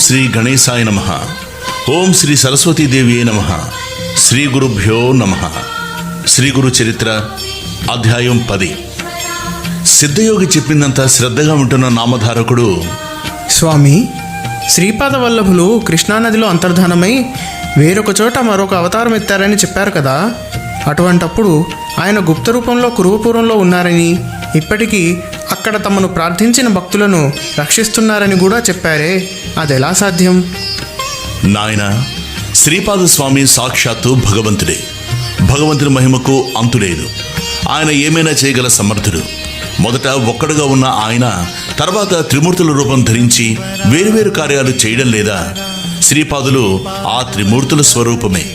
శ్రీ గణేశాయ నమః. ఓం శ్రీ సరస్వతీదేవి నమః. శ్రీ గురుభ్యో నమః. శ్రీ గురు చరిత్ర అధ్యాయం 10. సిద్ధయోగి చెప్పిందంతా శ్రద్ధగా ఉంటున్న నామధారకుడు, స్వామి, శ్రీపాద వల్లభులు కృష్ణానదిలో అంతర్ధానమై వేరొక చోట మరొక అవతారం ఎత్తారని చెప్పారు కదా. అటువంటప్పుడు ఆయన గుప్త రూపంలో కురువపురంలో ఉన్నారని, ఇప్పటికీ అక్కడ తమను ప్రార్థించిన భక్తులను రక్షిస్తున్నారని కూడా చెప్పారే, అదెలా సాధ్యం? నాయన, శ్రీపాద స్వామి సాక్షాత్తు భగవంతుడే. భగవంతుని మహిమకు అంతులేదు. ఆయన ఏమైనా చేయగల సమర్థుడు. మొదట ఒక్కడుగా ఉన్న ఆయన తర్వాత త్రిమూర్తుల రూపం ధరించి వేరువేరు కార్యాలు చేయడం లేదా? శ్రీపాదులు ఆ త్రిమూర్తుల స్వరూపమే.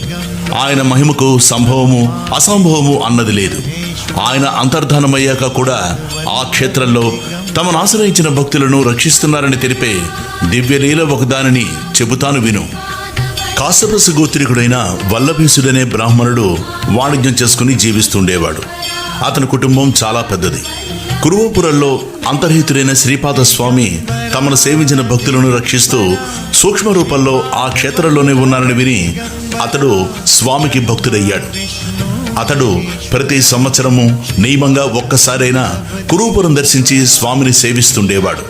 ఆయన మహిమకు సంభవము అసంభవము అన్నది లేదు. ఆయన అంతర్ధానమయ్యాక కూడా ఆ క్షేత్రంలో తమను ఆశ్రయించిన భక్తులను రక్షిస్తున్నారని తెలిపే దివ్యలీల ఒకదానిని చెబుతాను విను. కాశ్యప గోత్రికుడైన వల్లభీసుడనే బ్రాహ్మణుడు వాణిజ్యం చేసుకుని జీవిస్తుండేవాడు. అతని కుటుంబం చాలా పెద్దది. కురువపురంలో అంతర్హితుడైన శ్రీపాద స్వామి తమను సేవించిన భక్తులను రక్షిస్తూ సూక్ష్మ రూపంలో ఆ క్షేత్రంలోనే ఉన్నారని విని అతడు స్వామికి భక్తుడయ్యాడు. అతడు ప్రతి సంవత్సరము నియమంగా ఒక్కసారైనా కురువపురం దర్శించి స్వామిని సేవిస్తుండేవాడు.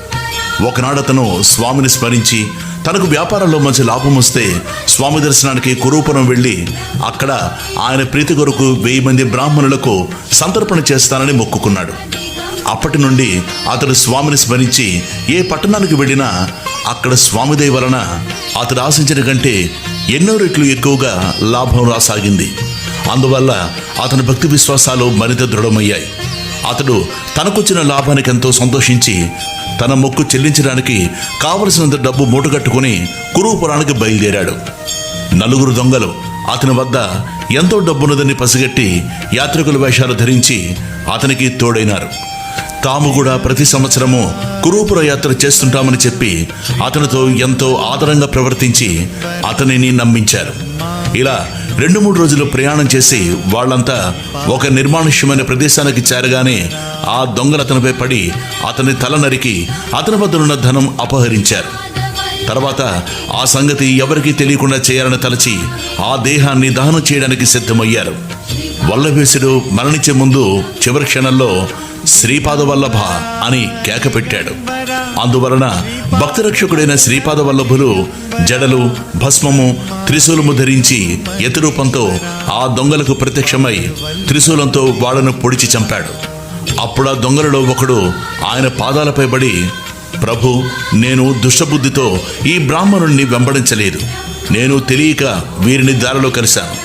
ఒకనాడు అతను స్వామిని స్మరించి తనకు వ్యాపారంలో మంచి లాభం వస్తే స్వామి దర్శనానికి కురువపురం వెళ్ళి అక్కడ ఆయన ప్రీతి కొరకు 1000 మంది బ్రాహ్మణులకు సంతర్పణ చేస్తానని మొక్కుకున్నాడు. అప్పటి నుండి అతడు స్వామిని స్మరించి ఏ పట్టణానికి వెళ్ళినా అక్కడ స్వామి దయ వలన అతడు ఆశించిన కంటే ఎన్నో రెట్లు ఎక్కువగా లాభం రాసాగింది. అందువల్ల అతని భక్తి విశ్వాసాలు మరింత దృఢమయ్యాయి. అతడు తనకొచ్చిన లాభానికి ఎంతో సంతోషించి తన మొక్కు చెల్లించడానికి కావలసినంత డబ్బు మూటగట్టుకుని కురువపురానికి బయలుదేరాడు. 4 దొంగలు అతని వద్ద ఎంతో డబ్బున్నదని పసిగట్టి యాత్రికుల వేషాలు ధరించి అతనికి తోడైనారు. తాము కూడా ప్రతి సంవత్సరము కురువపుర యాత్ర చేస్తుంటామని చెప్పి అతనితో ఎంతో ఆదరంగా ప్రవర్తించి అతనిని నమ్మించారు. ఇలా 2-3 రోజులు ప్రయాణం చేసి వాళ్ళంతా ఒక నిర్మానుష్యమైన ప్రదేశానికి చేరగానే ఆ దొంగలు అతనిపై పడి అతని తల నరికి అతని వద్దనున్న ధనం అపహరించారు. తర్వాత ఆ సంగతి ఎవరికీ తెలియకుండా చేయాలని తలచి ఆ దేహాన్ని దహనం చేయడానికి సిద్ధమయ్యారు. వల్లభేశుడు మరణించే ముందు చివరి క్షణంలో శ్రీపాద వల్లభ అని కేక పెట్టాడు. అందువలన భక్తరక్షకుడైన శ్రీపాద వల్లభులు జడలు, భస్మము, త్రిశూలము ధరించి యతిరూపంతో ఆ దొంగలకు ప్రత్యక్షమై త్రిశూలంతో వాళ్ళను పొడిచి చంపాడు. అప్పుడు ఆ దొంగలలో ఒకడు ఆయన పాదాలపై పడి, ప్రభు, నేను దుష్టబుద్ధితో ఈ బ్రాహ్మణుణ్ణి వెంబడించలేదు. నేను తెలియక వీరిని దారిలో కలిశాను.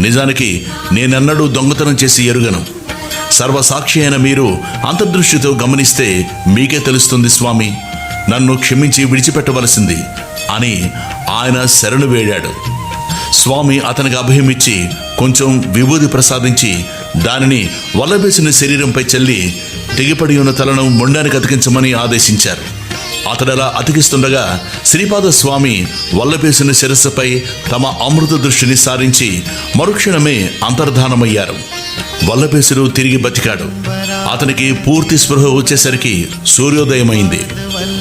నిజానికి నేనెన్నడూ దొంగతనం చేసి ఎరుగను. సర్వసాక్షి అయిన మీరు అంతర్దృష్టితో గమనిస్తే మీకే తెలుస్తుంది స్వామి. నన్ను క్షమించి విడిచిపెట్టవలసింది అని ఆయన శరణు వేడాడు. స్వామి అతనికి అభయమిచ్చి కొంచెం విభూది ప్రసాదించి దానిని వల్లభేసుని శరీరంపై చల్లి తెగిపడి ఉన్న తలను మొండానికి అతికించమని ఆదేశించారు. అతడలా అతికిస్తుండగా శ్రీపాద స్వామి వల్లభేసుని శిరస్సుపై తమ అమృత దృష్టిని సారించి మరుక్షణమే అంతర్ధానమయ్యారు. వల్లభేసుడు తిరిగి బతికాడు. అతనికి పూర్తి స్పృహ వచ్చేసరికి సూర్యోదయమైంది.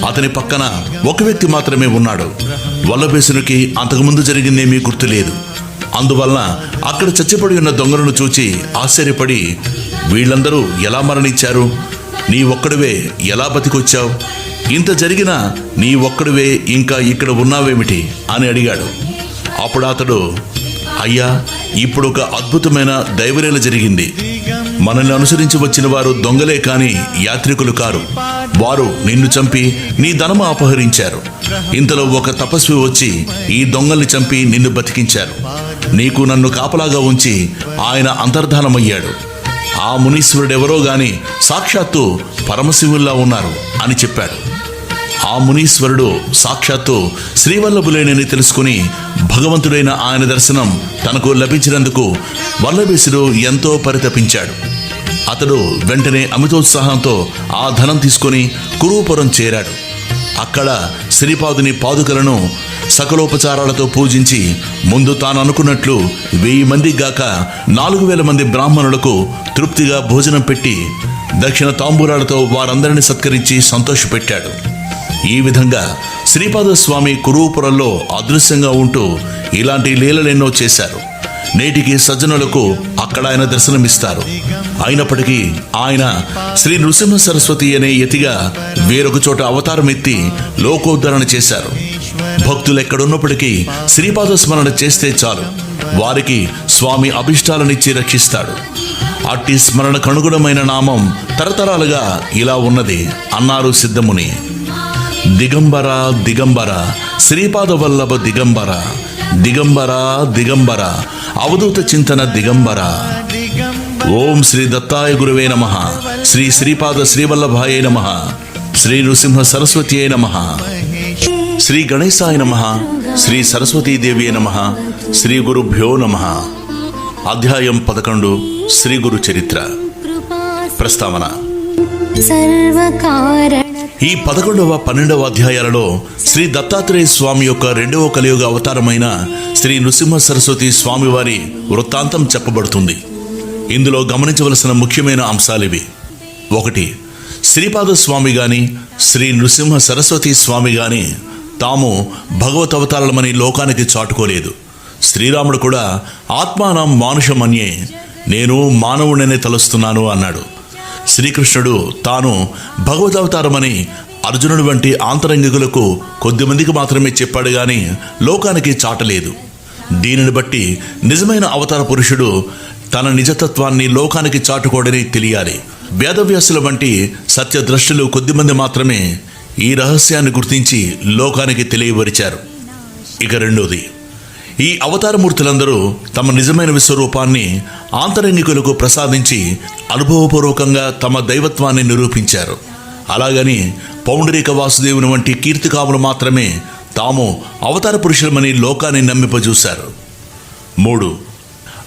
అతని పక్కన ఒక వ్యక్తి మాత్రమే ఉన్నాడు. వల్లభేసునికి అంతకుముందు జరిగిందేమీ గుర్తులేదు. అందువలన అక్కడ చచ్చిపడి ఉన్న దొంగలను చూచి ఆశ్చర్యపడి, వీళ్ళందరూ ఎలా మరణించారు? నీ ఒక్కడివే ఎలా బతికొచ్చావు? ఇంత జరిగినా నీ ఒక్కడివే ఇంకా ఇక్కడ ఉన్నావేమిటి అని అడిగాడు. అప్పుడు అతడు, అయ్యా, ఇప్పుడు ఒక అద్భుతమైన దైవలీల జరిగింది. మనల్ని అనుసరించి వచ్చిన వారు దొంగలే కాని యాత్రికులు కారు. వారు నిన్ను చంపి నీ ధనము అపహరించారు. ఇంతలో ఒక తపస్వి వచ్చి ఈ దొంగల్ని చంపి నిన్ను బతికించారు. నీకు నన్ను కాపలాగా ఉంచి ఆయన అంతర్ధానమయ్యాడు. ఆ మునీశ్వరుడెవరో గాని సాక్షాత్తు పరమశివుల్లా ఉన్నారు అని చెప్పాడు. ఆ మునీశ్వరుడు సాక్షాత్తు శ్రీవల్లభులేనని తెలుసుకుని భగవంతుడైన ఆయన దర్శనం తనకు లభించినందుకు వల్లభేశుడు ఎంతో పరితపించాడు. అతడు వెంటనే అమితోత్సాహంతో ఆ ధనం తీసుకొని కురువపురం చేరాడు. అక్కడ శ్రీపాదుని పాదుకలను సకలోపచారాలతో పూజించి ముందు తాను అనుకున్నట్లు 1000 మంది గాక 4000 మంది బ్రాహ్మణులకు తృప్తిగా భోజనం పెట్టి దక్షిణ తాంబూలాలతో వారందరినీ సత్కరించి సంతోషపెట్టాడు. ఈ విధంగా శ్రీపాద స్వామి కురుపురంలో అదృశ్యంగా ఉంటూ ఇలాంటి లీలలెన్నో చేశారు. నేటికి సజ్జనులకు అక్కడ ఆయన దర్శనమిస్తారు. అయినప్పటికీ ఆయన శ్రీ నృసింహ సరస్వతి అనే యతిగా వేరొక చోట అవతారం ఎత్తి లోకోద్ధరణ చేశారు. భక్తులు ఎక్కడున్నప్పటికీ శ్రీపాద స్మరణ చేస్తే చాలు, వారికి స్వామి అభిష్టాలనిచ్చి రక్షిస్తాడు. అట్టి స్మరణకు అనుగుణమైన నామం తరతరాలుగా ఇలా ఉన్నది అన్నారు సిద్ధముని. దిగంబర దిగంబర శ్రీపాద వల్లభ దిగంబర, దిగంబర దిగంబర అవధూత చింతన దిగంబర. ఓం శ్రీ దత్తాయ గురువే నమః, శ్రీ శ్రీపాద శ్రీవల్లభాయ నమః, శ్రీ నృసింహ సరస్వతి నమః, శ్రీ గణేశాయ నమః, శ్రీ సరస్వతీదేవి నమః, శ్రీ గురుభ్యో నమః. అధ్యాయం 11 శ్రీ గురు చరిత్ర. ప్రస్తావన. ఈ 11వ 12వ అధ్యాయాలలో శ్రీ దత్తాత్రేయ స్వామి యొక్క 2వ కలియుగ అవతారమైన శ్రీ నృసింహ సరస్వతి స్వామివారి వృత్తాంతం చెప్పబడుతుంది. ఇందులో గమనించవలసిన ముఖ్యమైన అంశాలివి. 1. శ్రీపాద స్వామి గాని శ్రీ నృసింహ సరస్వతి స్వామి గాని తాము భగవత్ అవతారాలమని లోకానికి చాటుకోలేదు. శ్రీరాముడు కూడా ఆత్మానం మానుషమన్యే, నేను మానవుడనే తలుస్తున్నాను అన్నాడు. శ్రీకృష్ణుడు తాను భగవదవతారమని అర్జునుడు వంటి ఆంతరంగికులకు కొద్దిమందికి మాత్రమే చెప్పాడు గాని లోకానికి చాటలేదు. దీనిని బట్టి నిజమైన అవతార పురుషుడు తన నిజతత్వాన్ని లోకానికి చాటుకోడని తెలియాలి. వేదవ్యాసుల వంటి సత్యద్రష్టులు కొద్దిమంది మాత్రమే ఈ రహస్యాన్ని గుర్తించి లోకానికి తెలియవరిచారు. ఇక 2ది, ఈ అవతారమూర్తులందరూ తమ నిజమైన విశ్వరూపాన్ని ఆంతరంగికులకు ప్రసాదించి అనుభవపూర్వకంగా తమ దైవత్వాన్ని నిరూపించారు. అలాగని పౌండరీక వాసుదేవుని వంటి కీర్తికాములు మాత్రమే తాము అవతార పురుషులమని లోకాన్ని నమ్మింపజూశారు. 3.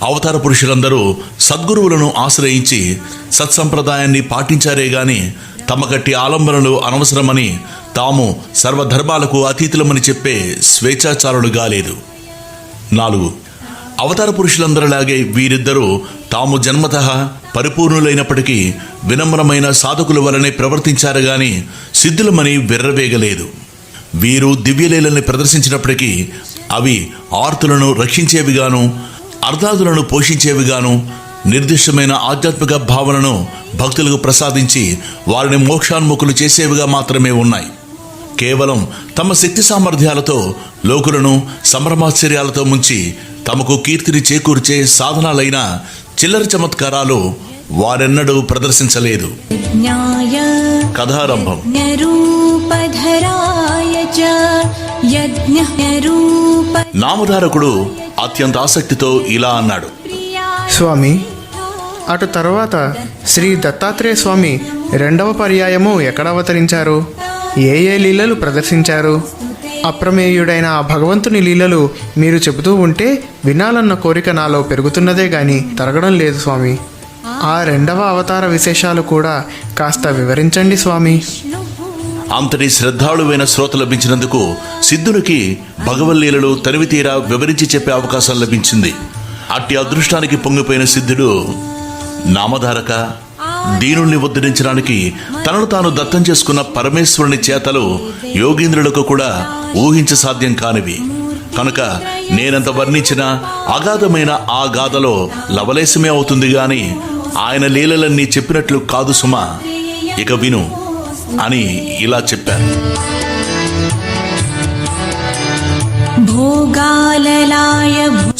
అవతార పురుషులందరూ సద్గురువులను ఆశ్రయించి సత్సంప్రదాయాన్ని పాటించారే గాని తమకట్టి ఆలంబనలు అనవసరమని తాము సర్వధర్మాలకు అతీతులమని చెప్పే స్వేచ్ఛాచారులు గాలేదు. 4. అవతార పురుషులందరిలాగే వీరిద్దరూ తాము జన్మతః పరిపూర్ణులైనప్పటికీ వినమ్రమైన సాధకుల వలనే ప్రవర్తించారు గాని సిద్ధులమని వెర్రవేగలేదు. వీరు దివ్యలీలని ప్రదర్శించినప్పటికీ అవి ఆర్తులను రక్షించేవిగాను, అర్ధాదులను పోషించేవిగాను, నిర్దిష్టమైన ఆధ్యాత్మిక భావనను భక్తులకు ప్రసాదించి వారిని మోక్షాన్ముఖులు చేసేవిగా మాత్రమే ఉన్నాయి. కేవలం తమ శక్తి సామర్థ్యాలతో లోకులను సంభ్రమాశ్చర్యాలతో ముంచి తమకు కీర్తిని చేకూర్చే సాధనాలైన చిల్లర చమత్కారాలు వారెన్నడూ ప్రదర్శించలేదు. కథారంభం. నామధారకుడు అత్యంత ఆసక్తితో ఇలా అన్నాడు. స్వామి, అటు తర్వాత శ్రీ దత్తాత్రేయ స్వామి 2వ పర్యాయము ఎక్కడ అవతరించారు? ఏ ఏ లీలలు ప్రదర్శించారు? అప్రమేయుడైన ఆ భగవంతుని లీలలు మీరు చెబుతూ ఉంటే వినాలన్న కోరిక నాలో పెరుగుతున్నదే గాని తరగడం లేదు స్వామి. ఆ 2వ అవతార విశేషాలు కూడా కాస్త వివరించండి స్వామి. అంతటి శ్రద్ధాళువైన శ్రోత లభించినందుకు సిద్ధునికి భగవల్లీలలు తనివితీరా వివరించి చెప్పే అవకాశం లభించింది. అట్టి అదృష్టానికి పొంగిపోయిన సిద్ధుడు, నామధారక, దీనుల్ని ఉద్ధరించడానికి తనను తాను దత్తం చేసుకున్న పరమేశ్వరుని చేతలు యోగీంద్రులకు కూడా ఊహించ సాధ్యం కానివి. కనుక నేనంత వర్ణించిన అగాధమైన ఆ గాథలో లవలేశమే అవుతుంది గాని ఆయన లీలలన్నీ చెప్పినట్లు కాదు సుమా. ఇక విను అని ఇలా చెప్పారు.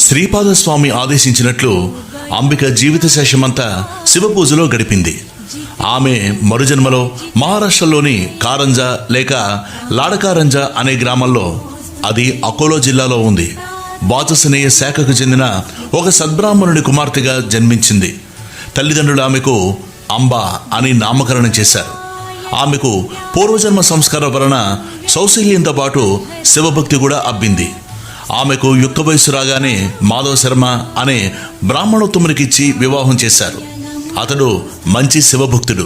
శ్రీపాద స్వామి ఆదేశించినట్లు అంబిక జీవిత శేషమంతా శివపూజలో గడిపింది. ఆమె మరుజన్మలో మహారాష్ట్రలోని కారంజా లేక లాడకారంజా అనే గ్రామంలో, అది అకోలో జిల్లాలో ఉంది, వాచసనేయ శాఖకు చెందిన ఒక సద్బ్రాహ్మణుడి కుమార్తెగా జన్మించింది. తల్లిదండ్రులు ఆమెకు అంబ అని నామకరణం చేశారు. ఆమెకు పూర్వజన్మ సంస్కారం వలన సౌశల్యంతో పాటు శివభక్తి కూడా అబ్బింది. ఆమెకు యుక్త వయస్సు రాగానే మాధవ శర్మ అనే బ్రాహ్మణోత్తమునికిచ్చి వివాహం చేశారు. అతడు మంచి శివభక్తుడు.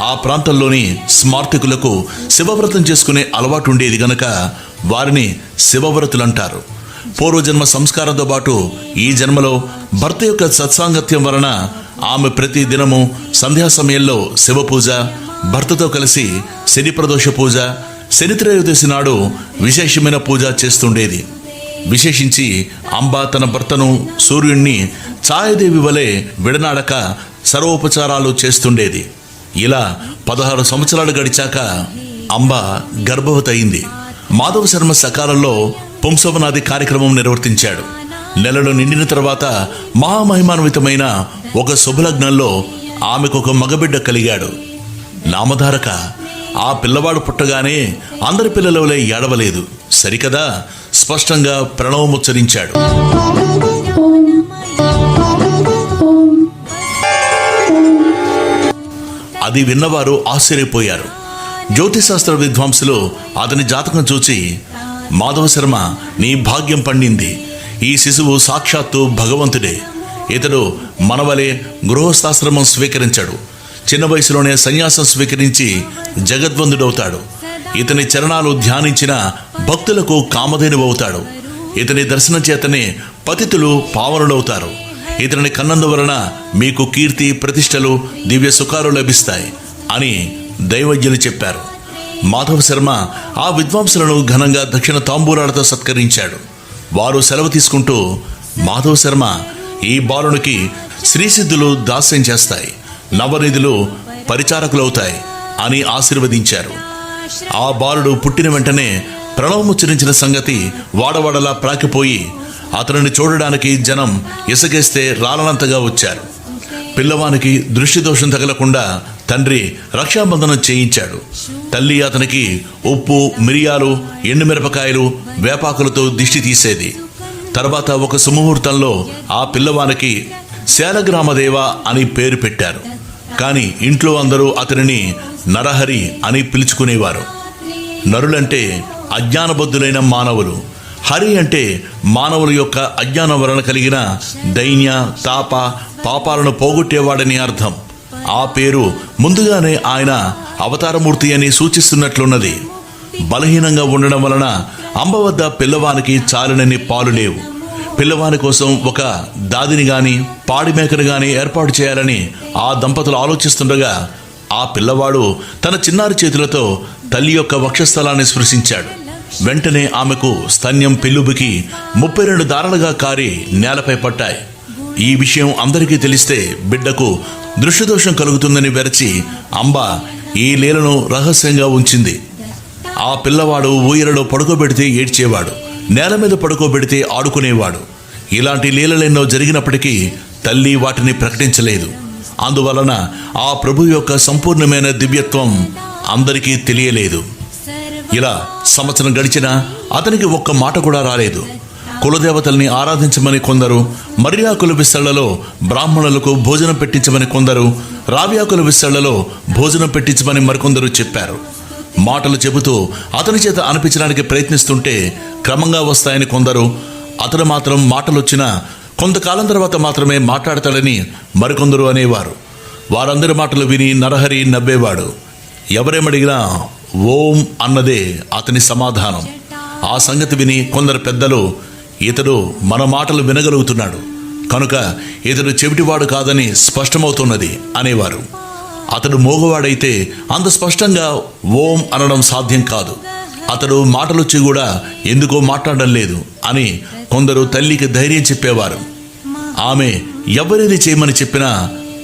ఆ ప్రాంతంలోని స్మార్తికులకు శివవ్రతం చేసుకునే అలవాటు ఉండేది గనక వారిని శివవ్రతులంటారు. పూర్వజన్మ సంస్కారంతో పాటు ఈ జన్మలో భర్త యొక్క సత్సాంగత్యం వలన ఆమె ప్రతి దినము సంధ్యా సమయంలో శివపూజ, భర్తతో కలిసి శని ప్రదోష పూజ, శనిత్రయోదశి నాడు విశేషమైన పూజ చేస్తుండేది. విశేషించి అంబ తన భర్తను సూర్యుణ్ణి ఛాయాదేవి వలె విడనాడక సర్వోపచారాలు చేస్తుండేది. ఇలా 16 సంవత్సరాలు గడిచాక అంబ గర్భవతి అయింది. మాధవ శర్మ సకాలంలో పుంసవనాది కార్యక్రమం నిర్వర్తించాడు. నెలలు నిండిన తర్వాత మహామహిమాన్వితమైన ఒక శుభలగ్నంలో ఆమెకు ఒక మగబిడ్డ కలిగాడు. నామధారక. ఆ పిల్లవాడు పుట్టగానే అందరి పిల్లల వలె ఏడవలేదు, సరికదా, స్పష్టంగా ప్రణవముచ్చరించాడు. అది విన్నవారు ఆశ్చర్యపోయారు. జ్యోతిశాస్త్ర విద్వాంసులు అతని జాతకం చూచి, మాధవ శర్మ, నీ భాగ్యం పండింది. ఈ శిశువు సాక్షాత్తు భగవంతుడే. ఇతడు మనవలే గృహస్థాశ్రమం స్వీకరించాడు. చిన్న వయసులోనే సన్యాసం స్వీకరించి జగద్వందుడవుతాడు. ఇతని చరణాలు ధ్యానించిన భక్తులకు కామధేనువవుతాడు. ఇతని దర్శనం చేతనే పతితులు పావనులవుతారు. ఇతని కన్నందువలన మీకు కీర్తి, ప్రతిష్టలు, దివ్య సుఖాలు లభిస్తాయి అని దైవజ్ఞులు చెప్పారు. మాధవ శర్మ ఆ విద్వాంసులను ఘనంగా దక్షిణ తాంబూలాలతో సత్కరించాడు. వారు సెలవు తీసుకుంటూ, మాధవ శర్మ, ఈ బాలునికి శ్రీసిద్ధులు దాస్యం చేస్తాయి, నవనిధులు పరిచారకులవుతాయి అని ఆశీర్వదించారు. ఆ బాలుడు పుట్టిన వెంటనే ప్రణవముచ్చరించిన సంగతి వాడవాడలా ప్రాకిపోయి అతనిని చూడడానికి జనం ఇసగేస్తే రాలనంతగా వచ్చారు. పిల్లవానికి దృష్టి దోషం తగలకుండా తండ్రి రక్షాబంధనం చేయించాడు. తల్లి అతనికి ఉప్పు, మిరియాలు, ఎండుమిరపకాయలు, వేపాకులతో దిష్టి తీసేది. తర్వాత ఒక సుముహూర్తంలో ఆ పిల్లవానికి శాలగ్రామదేవ అని పేరు పెట్టారు. కానీ ఇంట్లో అందరూ అతనిని నరహరి అని పిలుచుకునేవారు. నరులంటే అజ్ఞానబద్ధులైన మానవులు, హరి అంటే మానవుల యొక్క అజ్ఞానం వలన కలిగిన దైన్య, తాప, పాపాలను పోగొట్టేవాడని అర్థం. ఆ పేరు ముందుగానే ఆయన అవతారమూర్తి అని సూచిస్తున్నట్లున్నది. బలహీనంగా ఉండడం వలన అంబ వద్ద పిల్లవానికి చాలినన్ని పాలు లేవు. పిల్లవాని కోసం ఒక దాదిని గాని పాడిమేకను గాని ఏర్పాటు చేయాలని ఆ దంపతులు ఆలోచిస్తుండగా ఆ పిల్లవాడు తన చిన్నారి చేతులతో తల్లి యొక్క వక్షస్థలాన్ని స్పృశించాడు. వెంటనే ఆమెకు స్తన్యం పెళ్ళుబికి 32 దారాలుగా కారి నేలపై పట్టాయి. ఈ విషయం అందరికీ తెలిస్తే బిడ్డకు దృష్టిదోషం కలుగుతుందని వెరచి అంబ ఈ లీలను రహస్యంగా ఉంచింది. ఆ పిల్లవాడు ఊయలలో పడుకోబెడితే ఏడ్చేవాడు, నేల మీద పడుకోబెడితే ఆడుకునేవాడు. ఇలాంటి లీలలెన్నో జరిగినప్పటికీ తల్లి వాటిని ప్రకటించలేదు. అందువలన ఆ ప్రభు యొక్క సంపూర్ణమైన దివ్యత్వం అందరికీ తెలియలేదు. ఇలా సంవత్సరం గడిచినా అతనికి ఒక్క మాట కూడా రాలేదు. కులదేవతల్ని ఆరాధించమని కొందరు, మర్యాకుల విస్తళ్లలో బ్రాహ్మణులకు భోజనం పెట్టించమని కొందరు, రావ్యాకుల విస్తళ్లలో భోజనం పెట్టించమని మరికొందరు చెప్పారు. మాటలు చెబుతూ అతని చేత అనిపించడానికి ప్రయత్నిస్తుంటే క్రమంగా వస్తాయని కొందరు, అతను మాత్రం మాటలొచ్చినా కొంతకాలం తర్వాత మాత్రమే మాట్లాడతాడని మరికొందరు అనేవారు. వారందరి మాటలు విని నరహరి నవ్వేవాడు. ఎవరేమడిగినా ఓం అన్నదే అతని సమాధానం. ఆ సంగతి విని కొందరు పెద్దలు, ఇతడు మన మాటలు వినగలుగుతున్నాడు కనుక ఇతడు చెవిటివాడు కాదని స్పష్టమవుతున్నది అనేవారు. అతడు మోగవాడైతే అంత స్పష్టంగా ఓం అనడం సాధ్యం కాదు. అతడు మాటలొచ్చి కూడా ఎందుకో మాట్లాడడం లేదు అని కొందరు తల్లికి ధైర్యం చెప్పేవారు. ఆమె ఎవరిని చేయమని చెప్పినా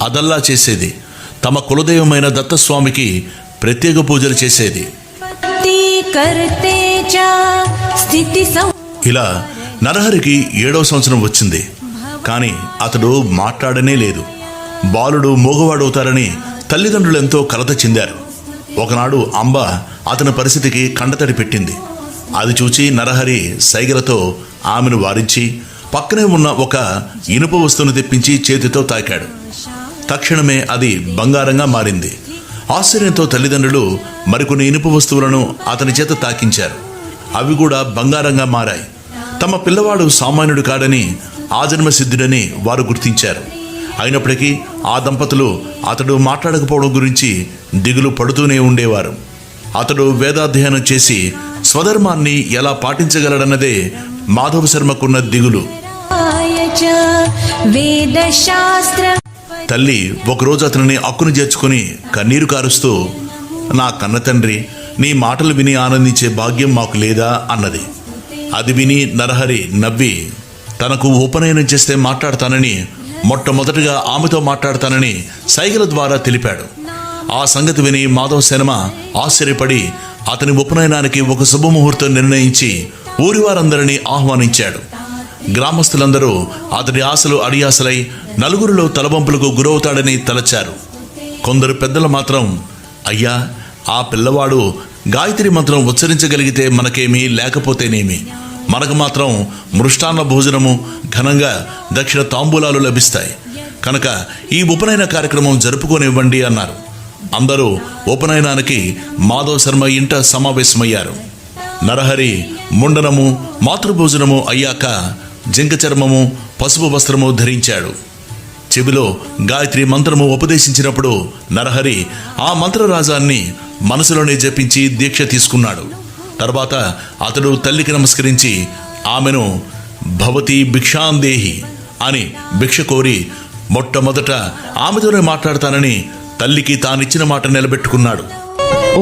అదల్లా చేసేది. తమ కులదైవమైన దత్తస్వామికి ప్రత్యేక పూజలు చేసేది. ఇలా నరహరికి 7వ సంవత్సరం వచ్చింది. కానీ అతడు మాట్లాడనే లేదు. బాలుడు మోగవాడవుతారని తల్లిదండ్రులు ఎంతో కలత చెందారు. ఒకనాడు అంబ అతని పరిస్థితికి కండతడి పెట్టింది. అది చూచి నరహరి సైగలతో ఆమెను వారించి పక్కనే ఉన్న ఒక ఇనుప వస్తువును తెప్పించి చేతితో తాకాడు. తక్షణమే అది బంగారంగా మారింది. ఆశ్చర్యంతో తల్లిదండ్రులు మరికొన్ని ఇనుప వస్తువులను అతని చేత తాకించారు. అవి కూడా బంగారంగా మారాయి. తమ పిల్లవాడు సామాన్యుడు కాడని, ఆజన్మసిద్ధుడని వారు గుర్తించారు. అయినప్పటికీ ఆ దంపతులు అతడు మాట్లాడకపోవడం గురించి దిగులు పడుతూనే ఉండేవారు. అతడు వేదాధ్యయనం చేసి స్వధర్మాన్ని ఎలా పాటించగలడన్నదే మాధవ శర్మకున్న దిగులు. తల్లి ఒకరోజు అతనిని అక్కును చేర్చుకుని కన్నీరు కారుస్తూ, నా కన్న తండ్రి, నీ మాటలు విని ఆనందించే భాగ్యం మాకు లేదా అన్నది. అది విని నరహరి నవ్వి తనకు ఉపనయనం చేస్తే మాట్లాడతానని, మొట్టమొదటిగా ఆమెతో మాట్లాడతానని సైగల ద్వారా తెలిపాడు. ఆ సంగతి విని మాధవ శర్మ ఆశ్చర్యపడి అతని ఉపనయనానికి ఒక శుభముహూర్తం నిర్ణయించి ఊరివారందరినీ ఆహ్వానించాడు. గ్రామస్తులందరూ అతడి ఆశలు అడియాసలై నలుగురిలో తలవంపులకు గురవుతాడని తలచారు. కొందరు పెద్దలు మాత్రం, అయ్యా, ఆ పిల్లవాడు గాయత్రి మంత్రం ఉచ్చరించగలిగితే మనకేమీ, లేకపోతేనేమి, మనకు మాత్రం మృష్టాన్న భోజనము, ఘనంగా దక్షిణ తాంబూలాలు లభిస్తాయి. కనుక ఈ ఉపనయన కార్యక్రమం జరుపుకోనివ్వండి అన్నారు. అందరూ ఉపనయనానికి మాధవ శర్మ ఇంట సమావేశమయ్యారు. నరహరి ముండనము, మాతృభోజనము అయ్యాక జింక చర్మము, పసుపు వస్త్రము ధరించాడు. చెవిలో గాయత్రి మంత్రము ఉపదేశించినప్పుడు నరహరి ఆ మంత్రరాజాన్ని మనసులోనే జపించి దీక్ష తీసుకున్నాడు. తర్వాత అతడు తల్లికి నమస్కరించి ఆమెను భవతి భిక్షాందేహి అని భిక్ష కోరి మొట్టమొదట ఆమెతోనే మాట్లాడతానని తల్లికి తానిచ్చిన మాట నిలబెట్టుకున్నాడు.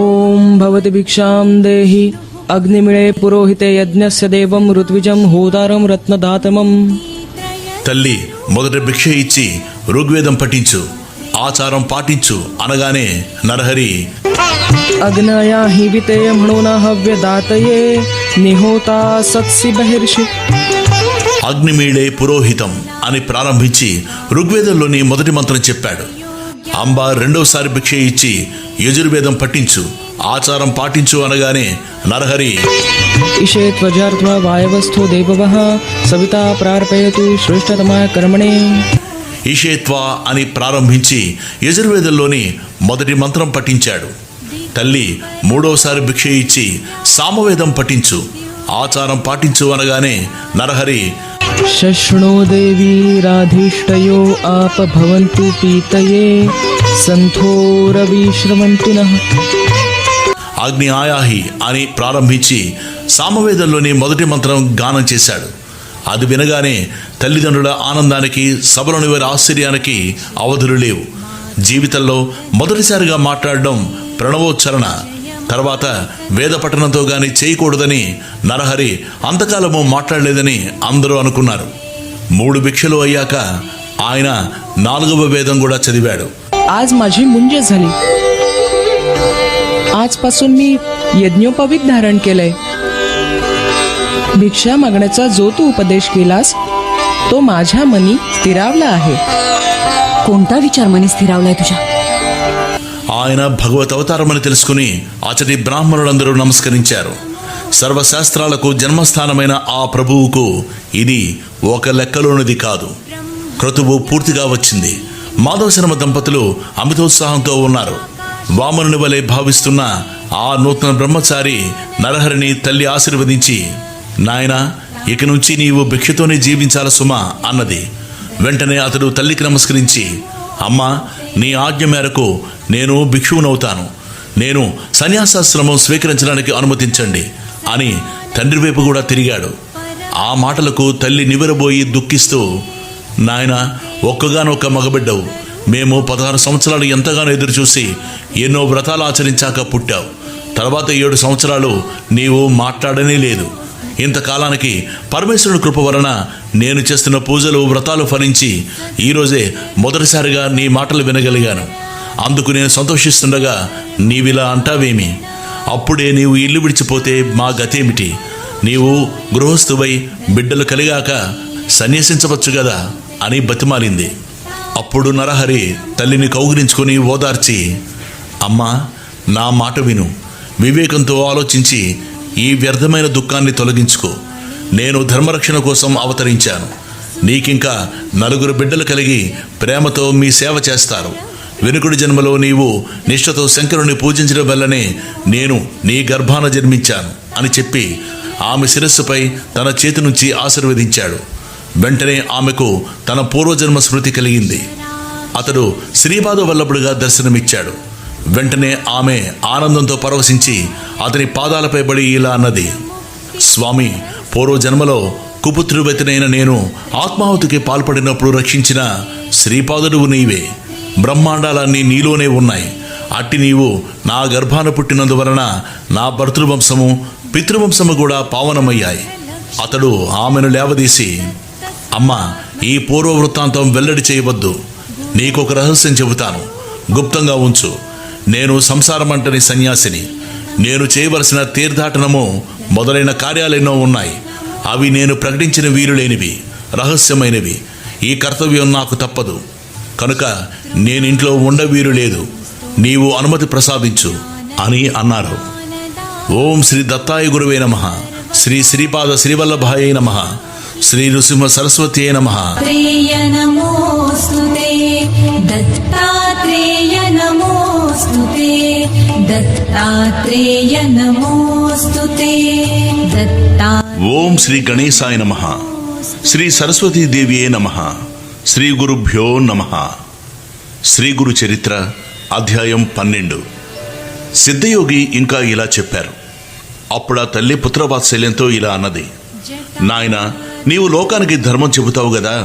ఓం భవతి భిక్షాం దేహి అగ్నిమిళే పురోహితే యజ్ఞస్య దేవం ఋత్విజం హోదారం రత్నదాతమం. తల్లి మొదట భిక్ష ఇచ్చి ఋగ్వేదం పఠించు, ఆచారం పాటించు అనగానే నరహరి అగ్నయా హివితే మణోన హవ్యదాతయే నిహోతా సత్సి బహిర్షి అగ్నిమీళే పురోహితం అని ప్రారంభించి ఋగ్వేదంలోని మొదటి మంత్రం చెప్పాడు. అంబ రెండవసారి భిక్ష ఇచ్చి యజుర్వేదం పఠించు, ఆచారం పాటించు అనగానే నరహరి ఇషే త్వజార్త్వ వాయవస్థో దేవవః సవితా ప్రార్పయతు శ్రేష్ఠతమా కర్మణే. ఈషేత్వా అని ప్రారంభించి యజుర్వేదంలోని మొదటి మంత్రం పఠించాడు. తల్లి మూడవసారి భిక్ష ఇచ్చి సామవేదం పఠించు, ఆచారం పాటించు అనగానే నరహరి శృణో దేవీ రాధిష్టయో ఆప భవంతు పీతయే సంథోరవిశ్రవంతు నః. అగ్ని ఆయాహి అని ప్రారంభించి సామవేదంలోని మొదటి మంత్రం గానం చేశాడు. అది వినగానే తల్లిదండ్రుల ఆనందానికి, సభలోని వారి ఆశ్చర్యానికి అవధులు లేవు. జీవితంలో మొదటిసారిగా మాట్లాడడం ప్రణవోచ్చరణ, తర్వాత వేద పఠనంతో గాని చేయకూడదని నరహరి అంతకాలము మాట్లాడలేదని అందరూ అనుకున్నారు. 3 భిక్షలు అయ్యాక ఆయన 4వ వేదం కూడా చదివాడు. आज माझी मुंज झाली. आजपासून मी यज्ञोपवीत धारण केलंय. भिक्षा मागण्याचा जो तू उपदेश केलास तो माझ्या मनी स्थिरावला आहे. कोणता विचार मनी स्थिरावलाय तुझ्या? ఆయన భగవత్ అవతారమని తెలుసుకుని అతడి బ్రాహ్మణులందరూ నమస్కరించారు. సర్వశాస్త్రాలకు జన్మస్థానమైన ఆ ప్రభువుకు ఇది ఒక లెక్కలోనిది కాదు. క్రతువు పూర్తిగా వచ్చింది. మాధవ శర్మ దంపతులు అమితోత్సాహంతో ఉన్నారు. వామనుని వలె భావిస్తున్న ఆ నూతన బ్రహ్మచారి నరహరిని తల్లి ఆశీర్వదించి, నాయనా, ఇక నుంచి నీవు భిక్షతోనే జీవించాల సుమా అన్నది. వెంటనే అతడు తల్లికి నమస్కరించి, అమ్మా, నీ ఆజ్ఞ మేరకు నేను భిక్షువునవుతాను. నేను సన్యాసాశ్రమం స్వీకరించడానికి అనుమతించండి అని తండ్రి వైపు కూడా తిరిగాడు. ఆ మాటలకు తల్లి నివ్వెరబోయి దుఃఖిస్తూ, నాయనా, ఒక్కగానొక్క మగబిడ్డవు. మేము 16 సంవత్సరాలు ఎంతగానో ఎదురుచూసి ఎన్నో వ్రతాలు ఆచరించాక పుట్టావు. తర్వాత 7 సంవత్సరాలు నీవు మాట్లాడనే లేదు. ఇంతకాలానికి పరమేశ్వరుని కృప వలన నేను చేస్తున్న పూజలు, వ్రతాలు ఫలించి ఈరోజే మొదటిసారిగా నీ మాటలు వినగలిగాను. అందుకు నేను సంతోషిస్తుండగా నీవిలా అంటావేమి? అప్పుడే నీవు ఇల్లు విడిచిపోతే మా గతేమిటి? నీవు గృహస్థువై బిడ్డలు కలిగాక సన్యసించవచ్చు కదా అని బతిమాలింది. అప్పుడు నరహరి తల్లిని కౌగిలించుకొని ఓదార్చి, అమ్మా, నా మాట విను. వివేకంతో ఆలోచించి ఈ వ్యర్థమైన దుఃఖాన్ని తొలగించుకో. నేను ధర్మరక్షణ కోసం అవతరించాను. నీకింకా 4 బిడ్డలు కలిగి ప్రేమతో మీ సేవ చేస్తారు. వెనుకటి జన్మలో నీవు నిష్ఠతో శంకరుని పూజించడం వల్లనే నేను నీ గర్భాన జన్మించాను అని చెప్పి ఆమె శిరస్సుపై తన చేతి నుంచి ఆశీర్వదించాడు. వెంటనే ఆమెకు తన పూర్వజన్మ స్మృతి కలిగింది. అతడు శ్రీపాద వల్లభుడిగా దర్శనమిచ్చాడు. వెంటనే ఆమె ఆనందంతో పరవశించి అతని పాదాలపై పడి ఇలా అన్నది, స్వామి, పూర్వజన్మలో కుపుత్రువతినైన నేను ఆత్మాహుతికి పాల్పడినప్పుడు రక్షించిన శ్రీపాదుడు నీవే. బ్రహ్మాండాలన్నీ నీలోనే ఉన్నాయి. అట్టి నీవు నా గర్భాన పుట్టినందువలన నా భర్తృవంశము పితృవంశము కూడా పావనమయ్యాయి. అతడు ఆమెను లేవదీసి, అమ్మా, ఈ పూర్వ వృత్తాంతం వెల్లడి చేయవద్దు. నీకొక రహస్యం చెబుతాను, గుప్తంగా ఉంచు. నేను సంసారమంటని సన్యాసిని. నేను చేయవలసిన తీర్థాటనము మొదలైన కార్యాలెన్నో ఉన్నాయి. అవి నేను ప్రకటించిన వీలులేనివి, రహస్యమైనవి. ఈ కర్తవ్యం నాకు తప్పదు. కనుక నేనింట్లో ఉండవీరు లేదు. నీవు అనుమతి ప్రసాదించు అని అన్నారు. ఓం శ్రీ దత్తాయ గురువే నమః. శ్రీ శ్రీపాద శ్రీవల్లభాయ నమః. శ్రీ నృసింహ సరస్వతి నమః. త్రేయ నమోస్తుతే దత్తాత్రేయ నమోస్తుతే దత్తాత్రేయ నమోస్తుతే దత్తా. ఓం శ్రీ గణేశాయ నమః. శ్రీ సరస్వతీ దేవియే నమః. శ్రీ గురుభ్యో నమః. శ్రీ గురు చరిత్ర అధ్యాయం 12. సిద్ధయోగి ఇంకా ఇలా చెప్పారు. అప్పుడు ఆ తల్లి పుత్రవాత్సల్యంతో ఇలా అన్నది, నాయనా, నీవు లోకానికి ధర్మం చెబుతావు గదా,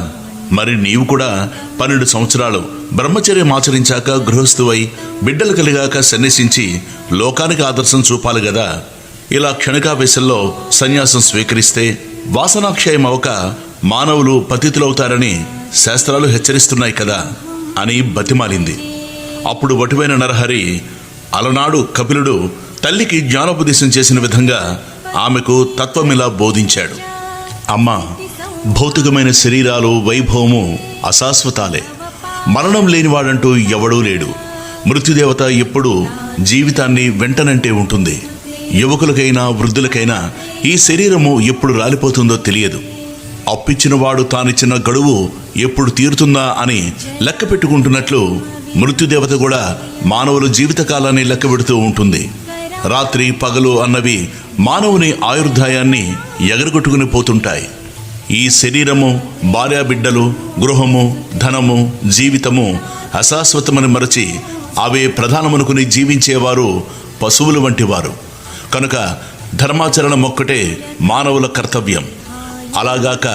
మరి నీవు కూడా 12 సంవత్సరాలు బ్రహ్మచర్యం ఆచరించాక గృహస్థువై బిడ్డలు కలిగాక సన్యసించి లోకానికి ఆదర్శం చూపాలి గదా. ఇలా క్షణికావేశంలో సన్యాసం స్వీకరిస్తే వాసనాక్షయం అవక మానవులు పతితులవుతారని శాస్త్రాలు హెచ్చరిస్తున్నాయి కదా అని బతిమాలింది. అప్పుడు వటువైన నరహరి, అలనాడు కపిలుడు తల్లికి జ్ఞానోపదేశం చేసిన విధంగా ఆమెకు తత్వమిలా బోధించాడు. అమ్మా, భౌతికమైన శరీరాలు వైభవము అశాశ్వతాలే. మరణం లేనివాడంటూ ఎవడూ లేడు. మృత్యుదేవత ఎప్పుడూ జీవితాన్ని వెంటనంటే ఉంటుంది. యువకులకైనా వృద్ధులకైనా ఈ శరీరము ఎప్పుడు రాలిపోతుందో తెలియదు. అప్పిచ్చినవాడు తానిచ్చిన గడువు ఎప్పుడు తీరుతుందా అని లెక్క పెట్టుకుంటున్నట్లు మృత్యుదేవత కూడా మానవుల జీవితకాలాన్ని లెక్క పెడుతూ ఉంటుంది. రాత్రి పగలు అన్నవి మానవుని ఆయుర్దాయాన్ని ఎగరగొట్టుకుని పోతుంటాయి. ఈ శరీరము, భార్యాబిడ్డలు, గృహము, ధనము, జీవితము అశాశ్వతమని మరచి అవే ప్రధానమనుకుని జీవించేవారు పశువులు వంటివారు. కనుక ధర్మాచరణం ఒక్కటే మానవుల కర్తవ్యం. అలాగాక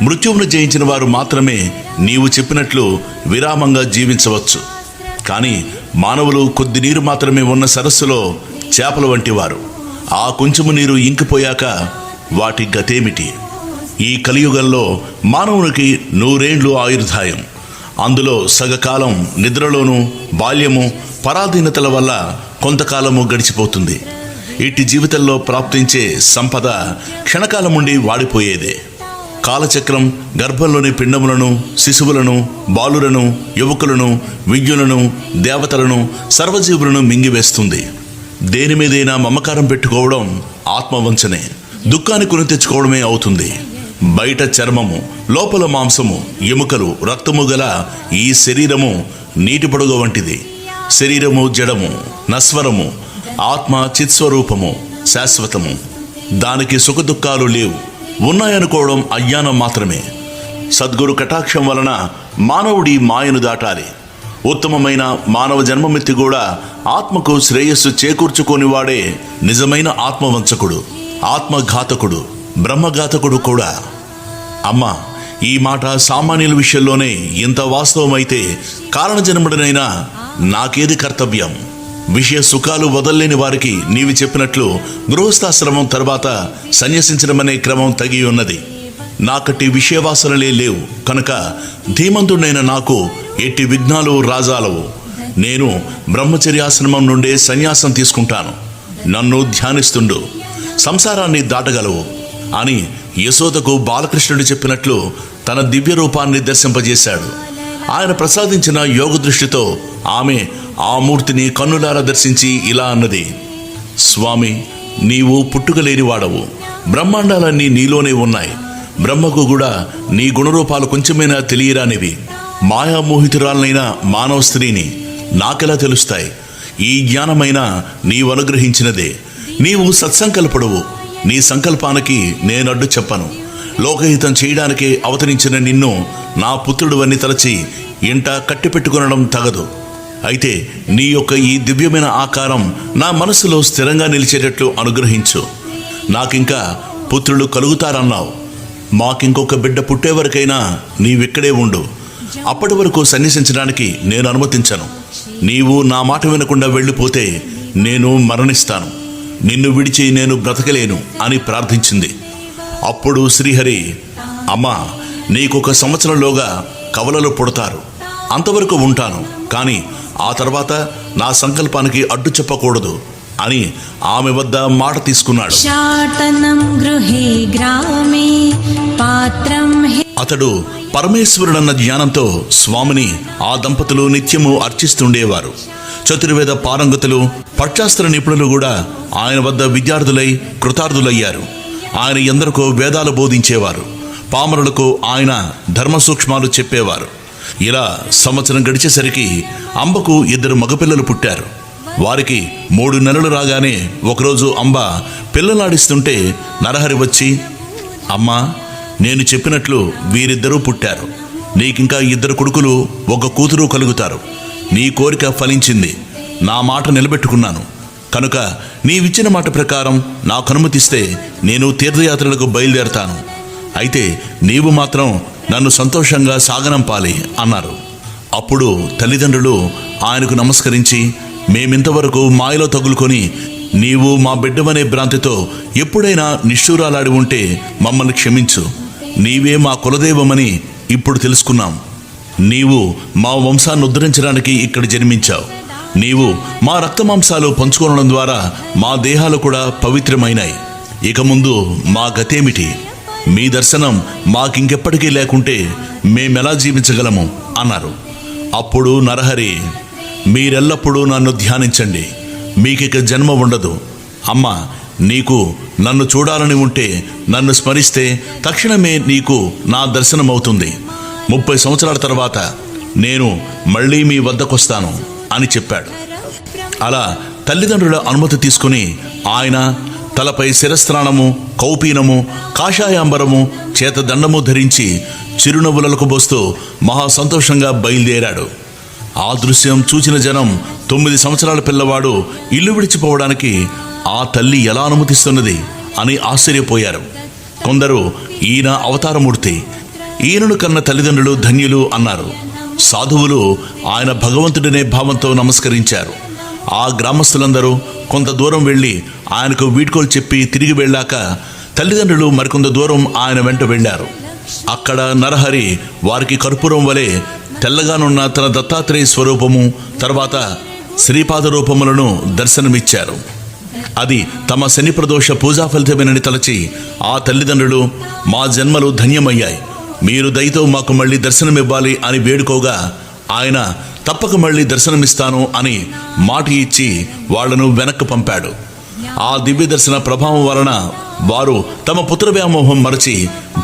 మృత్యువును జయించిన వారు మాత్రమే నీవు చెప్పినట్లు విరామంగా జీవించవచ్చు. కానీ మానవులు కొద్ది నీరు మాత్రమే ఉన్న సరస్సులో చేపల వంటివారు. ఆ కొంచెము నీరు ఇంకిపోయాక వాటి గతేమిటి? ఈ కలియుగంలో మానవునికి 100 ఏండ్లు ఆయుర్దాయం. అందులో సగకాలం నిద్రలోనూ, బాల్యము, పరాధీనతల వల్ల కొంతకాలము గడిచిపోతుంది. ఇట్టి జీవితంలో ప్రాప్తించే సంపద క్షణకాలముండి వాడిపోయేదే. కాలచక్రం గర్భంలోని పిండములను, శిశువులను, బాలులను, యువకులను, విజ్ఞులను, దేవతలను, సర్వజీవులను మింగివేస్తుంది. దేని మీదైనా మమకారం పెట్టుకోవడం ఆత్మవంచనే. దుఃఖాన్ని కొని తెచ్చుకోవడమే అవుతుంది. బయట చర్మము, లోపల మాంసము, ఎముకలు, రక్తము గల ఈ శరీరము నీటి పొడుగు వంటిది. శరీరము జడము, నశ్వరము, ఆత్మ చిత్స్వరూపము, శాశ్వతము. దానికి సుఖదుఖాలు లేవు. ఉన్నాయనుకోవడం అజ్ఞానం మాత్రమే. సద్గురు కటాక్షం వలన మానవుడి మాయను దాటాలి. ఉత్తమమైన మానవ జన్మమెత్తి కూడా ఆత్మకు శ్రేయస్సు చేకూర్చుకోనివాడే నిజమైన ఆత్మవంచకుడు, ఆత్మఘాతకుడు, బ్రహ్మఘాతకుడు కూడా. అమ్మా, ఈ మాట సామాన్యుల విషయంలోనే ఇంత వాస్తవమైతే కారణజన్ముడనైనా నాకేది కర్తవ్యం? విషయ సుఖాలు వదల్లేని వారికి నీవు చెప్పినట్లు గృహస్థాశ్రమం తర్వాత సన్యసించడమనే క్రమం తగి ఉన్నది. నాకట్టి విషయవాసనలే లేవు. కనుక ధీమంతుడైన నాకు ఎట్టి విఘ్నాలు రాజాలవు. నేను బ్రహ్మచర్యాశ్రమం నుండే సన్యాసం తీసుకుంటాను. నన్ను ధ్యానిస్తుండు, సంసారాన్ని దాటగలవు అని యశోదకు బాలకృష్ణుడు చెప్పినట్లు తన దివ్య రూపాన్ని దర్శింపజేశాడు. ఆయన ప్రసాదించిన యోగ దృష్టితో ఆమె ఆ మూర్తిని కన్నులారా దర్శించి ఇలా అన్నది, స్వామి, నీవు పుట్టుకలేనివాడవు. బ్రహ్మాండాలన్నీ నీలోనే ఉన్నాయి. బ్రహ్మకు కూడా నీ గుణరూపాలు కొంచెమైనా తెలియరానివి. మాయామోహితురాలనైన మానవ స్త్రీని నాకెలా తెలుస్తాయి? ఈ జ్ఞానమైనా నీవు అనుగ్రహించినదే. నీవు సత్సంకల్పుడవు. నీ సంకల్పానికి నేనడ్డు చెప్పను. లోకహితం చేయడానికే అవతరించిన నిన్ను నా పుత్రుడు అని తలచి ఇంట కట్టిపెట్టుకొనడం తగదు. అయితే నీ యొక్క ఈ దివ్యమైన ఆకారం నా మనసులో స్థిరంగా నిలిచేటట్లు అనుగ్రహించు. నాకింకా పుత్రులు కలుగుతారన్నావు. మాకింకొక బిడ్డ పుట్టేవరకైనా నీవిక్కడే ఉండు. అప్పటి వరకు సన్యసించడానికి నేను అనుమతించను. నీవు నా మాట వినకుండా వెళ్ళిపోతే నేను మరణిస్తాను. నిన్ను విడిచి నేను బ్రతకలేను అని ప్రార్థించింది. అప్పుడు శ్రీహరి, అమ్మా, నీకొక సంవత్సరంలోగా కవలలు పుడతారు, అంతవరకు ఉంటాను, కానీ ఆ తర్వాత నా సంకల్పానికి అడ్డు చెప్పకూడదు అని ఆమె వద్ద మాట తీసుకున్నాడు. శాతనం గృహే గ్రామే పాత్రం అతడు పరమేశ్వరుడన్న జ్ఞానంతో స్వామిని ఆ దంపతులు నిత్యము అర్చిస్తుండేవారు. చతుర్వేద పారంగతులు, పక్షాస్త్ర నిపుణులు కూడా ఆయన వద్ద విద్యార్థులై కృతార్థులయ్యారు. ఆయన ఎందరికో వేదాలు బోధించేవారు. పామరులకు ఆయన ధర్మ సూక్ష్మాలు చెప్పేవారు. ఇలా సంవత్సరం గడిచేసరికి అంబకు 2 మగపిల్లలు పుట్టారు. వారికి 3 నెలలు రాగానే ఒకరోజు అంబ పిల్లలాడిస్తుంటే నరహరి వచ్చి, అమ్మా, నేను చెప్పినట్లు వీరిద్దరూ పుట్టారు. నీకింకా 2 కొడుకులు 1 కూతురు కలుగుతారు. నీ కోరిక ఫలించింది. నా మాట నిలబెట్టుకున్నాను. కనుక నీవిచ్చిన మాట ప్రకారం నాకు అనుమతిస్తే నేను తీర్థయాత్రలకు బయలుదేరతాను. అయితే నీవు మాత్రం నన్ను సంతోషంగా సాగనంపాలి అన్నారు. అప్పుడు తల్లిదండ్రులు ఆయనకు నమస్కరించి, మేమింతవరకు మాయలో తగులుకొని నీవు మా బిడ్డవనే భ్రాంతితో ఎప్పుడైనా నిష్ఠూరాలాడి ఉంటే మమ్మల్ని క్షమించు. నీవే మా కులదైవమని ఇప్పుడు తెలుసుకున్నాం. నీవు మా వంశాన్ని ఉద్ధరించడానికి ఇక్కడ జన్మించావు. నీవు మా రక్తమాంసాలు పంచుకోవడం ద్వారా మా దేహాలు కూడా పవిత్రమైనాయి. ఇక ముందు మా గతేమిటి? మీ దర్శనం మాకింకెప్పటికీ లేకుంటే మేమెలా జీవించగలము అన్నారు. అప్పుడు నరహరి, మీరెల్లప్పుడూ నన్ను ధ్యానించండి, మీకిక జన్మ ఉండదు. అమ్మా, నీకు నన్ను చూడాలని ఉంటే నన్ను స్మరిస్తే తక్షణమే నీకు నా దర్శనమవుతుంది. 30 సంవత్సరాల తర్వాత నేను మళ్ళీ మీ వద్దకొస్తాను అని చెప్పాడు. అలా తల్లిదండ్రుల అనుమతి తీసుకుని ఆయన తలపై శిరస్త్రాణము, కౌపీనము, కాషాయాంబరము, చేతదండము ధరించి చిరునవ్వులకు పోస్తూ మహా సంతోషంగా బయలుదేరాడు. ఆ దృశ్యం చూచిన జనం 9 సంవత్సరాల పిల్లవాడు ఇల్లు విడిచిపోవడానికి ఆ తల్లి ఎలా అనుమతిస్తున్నది అని ఆశ్చర్యపోయారు. కొందరు ఈయన అవతారమూర్తి, ఈయనను కన్న తల్లిదండ్రులు ధన్యులు అన్నారు. సాధువులు ఆయన భగవంతుడనే భావంతో నమస్కరించారు. ఆ గ్రామస్తులందరూ కొంత దూరం వెళ్ళి ఆయనకు వీడ్కోలు చెప్పి తిరిగి వెళ్ళాక తల్లిదండ్రులు మరికొంత దూరం ఆయన వెంట వెళ్ళారు. అక్కడ నరహరి వారికి కర్పూరం వలె తెల్లగానున్న తన దత్తాత్రేయ స్వరూపము, తర్వాత శ్రీపాద రూపములను దర్శనమిచ్చారు. అది తమ శని ప్రదోష పూజా ఫలితమేనని తలచి ఆ తల్లిదండ్రులు, మా జన్మలు ధన్యమయ్యాయి, మీరు దయతో మాకు మళ్ళీ దర్శనమివ్వాలి అని వేడుకోగా ఆయన తప్పక మళ్ళీ దర్శనమిస్తాను అని మాట ఇచ్చి వాళ్లను వెనక్కు పంపాడు. ఆ దివ్య దర్శన ప్రభావం వలన వారు తమ పుత్ర వ్యామోహం మరచి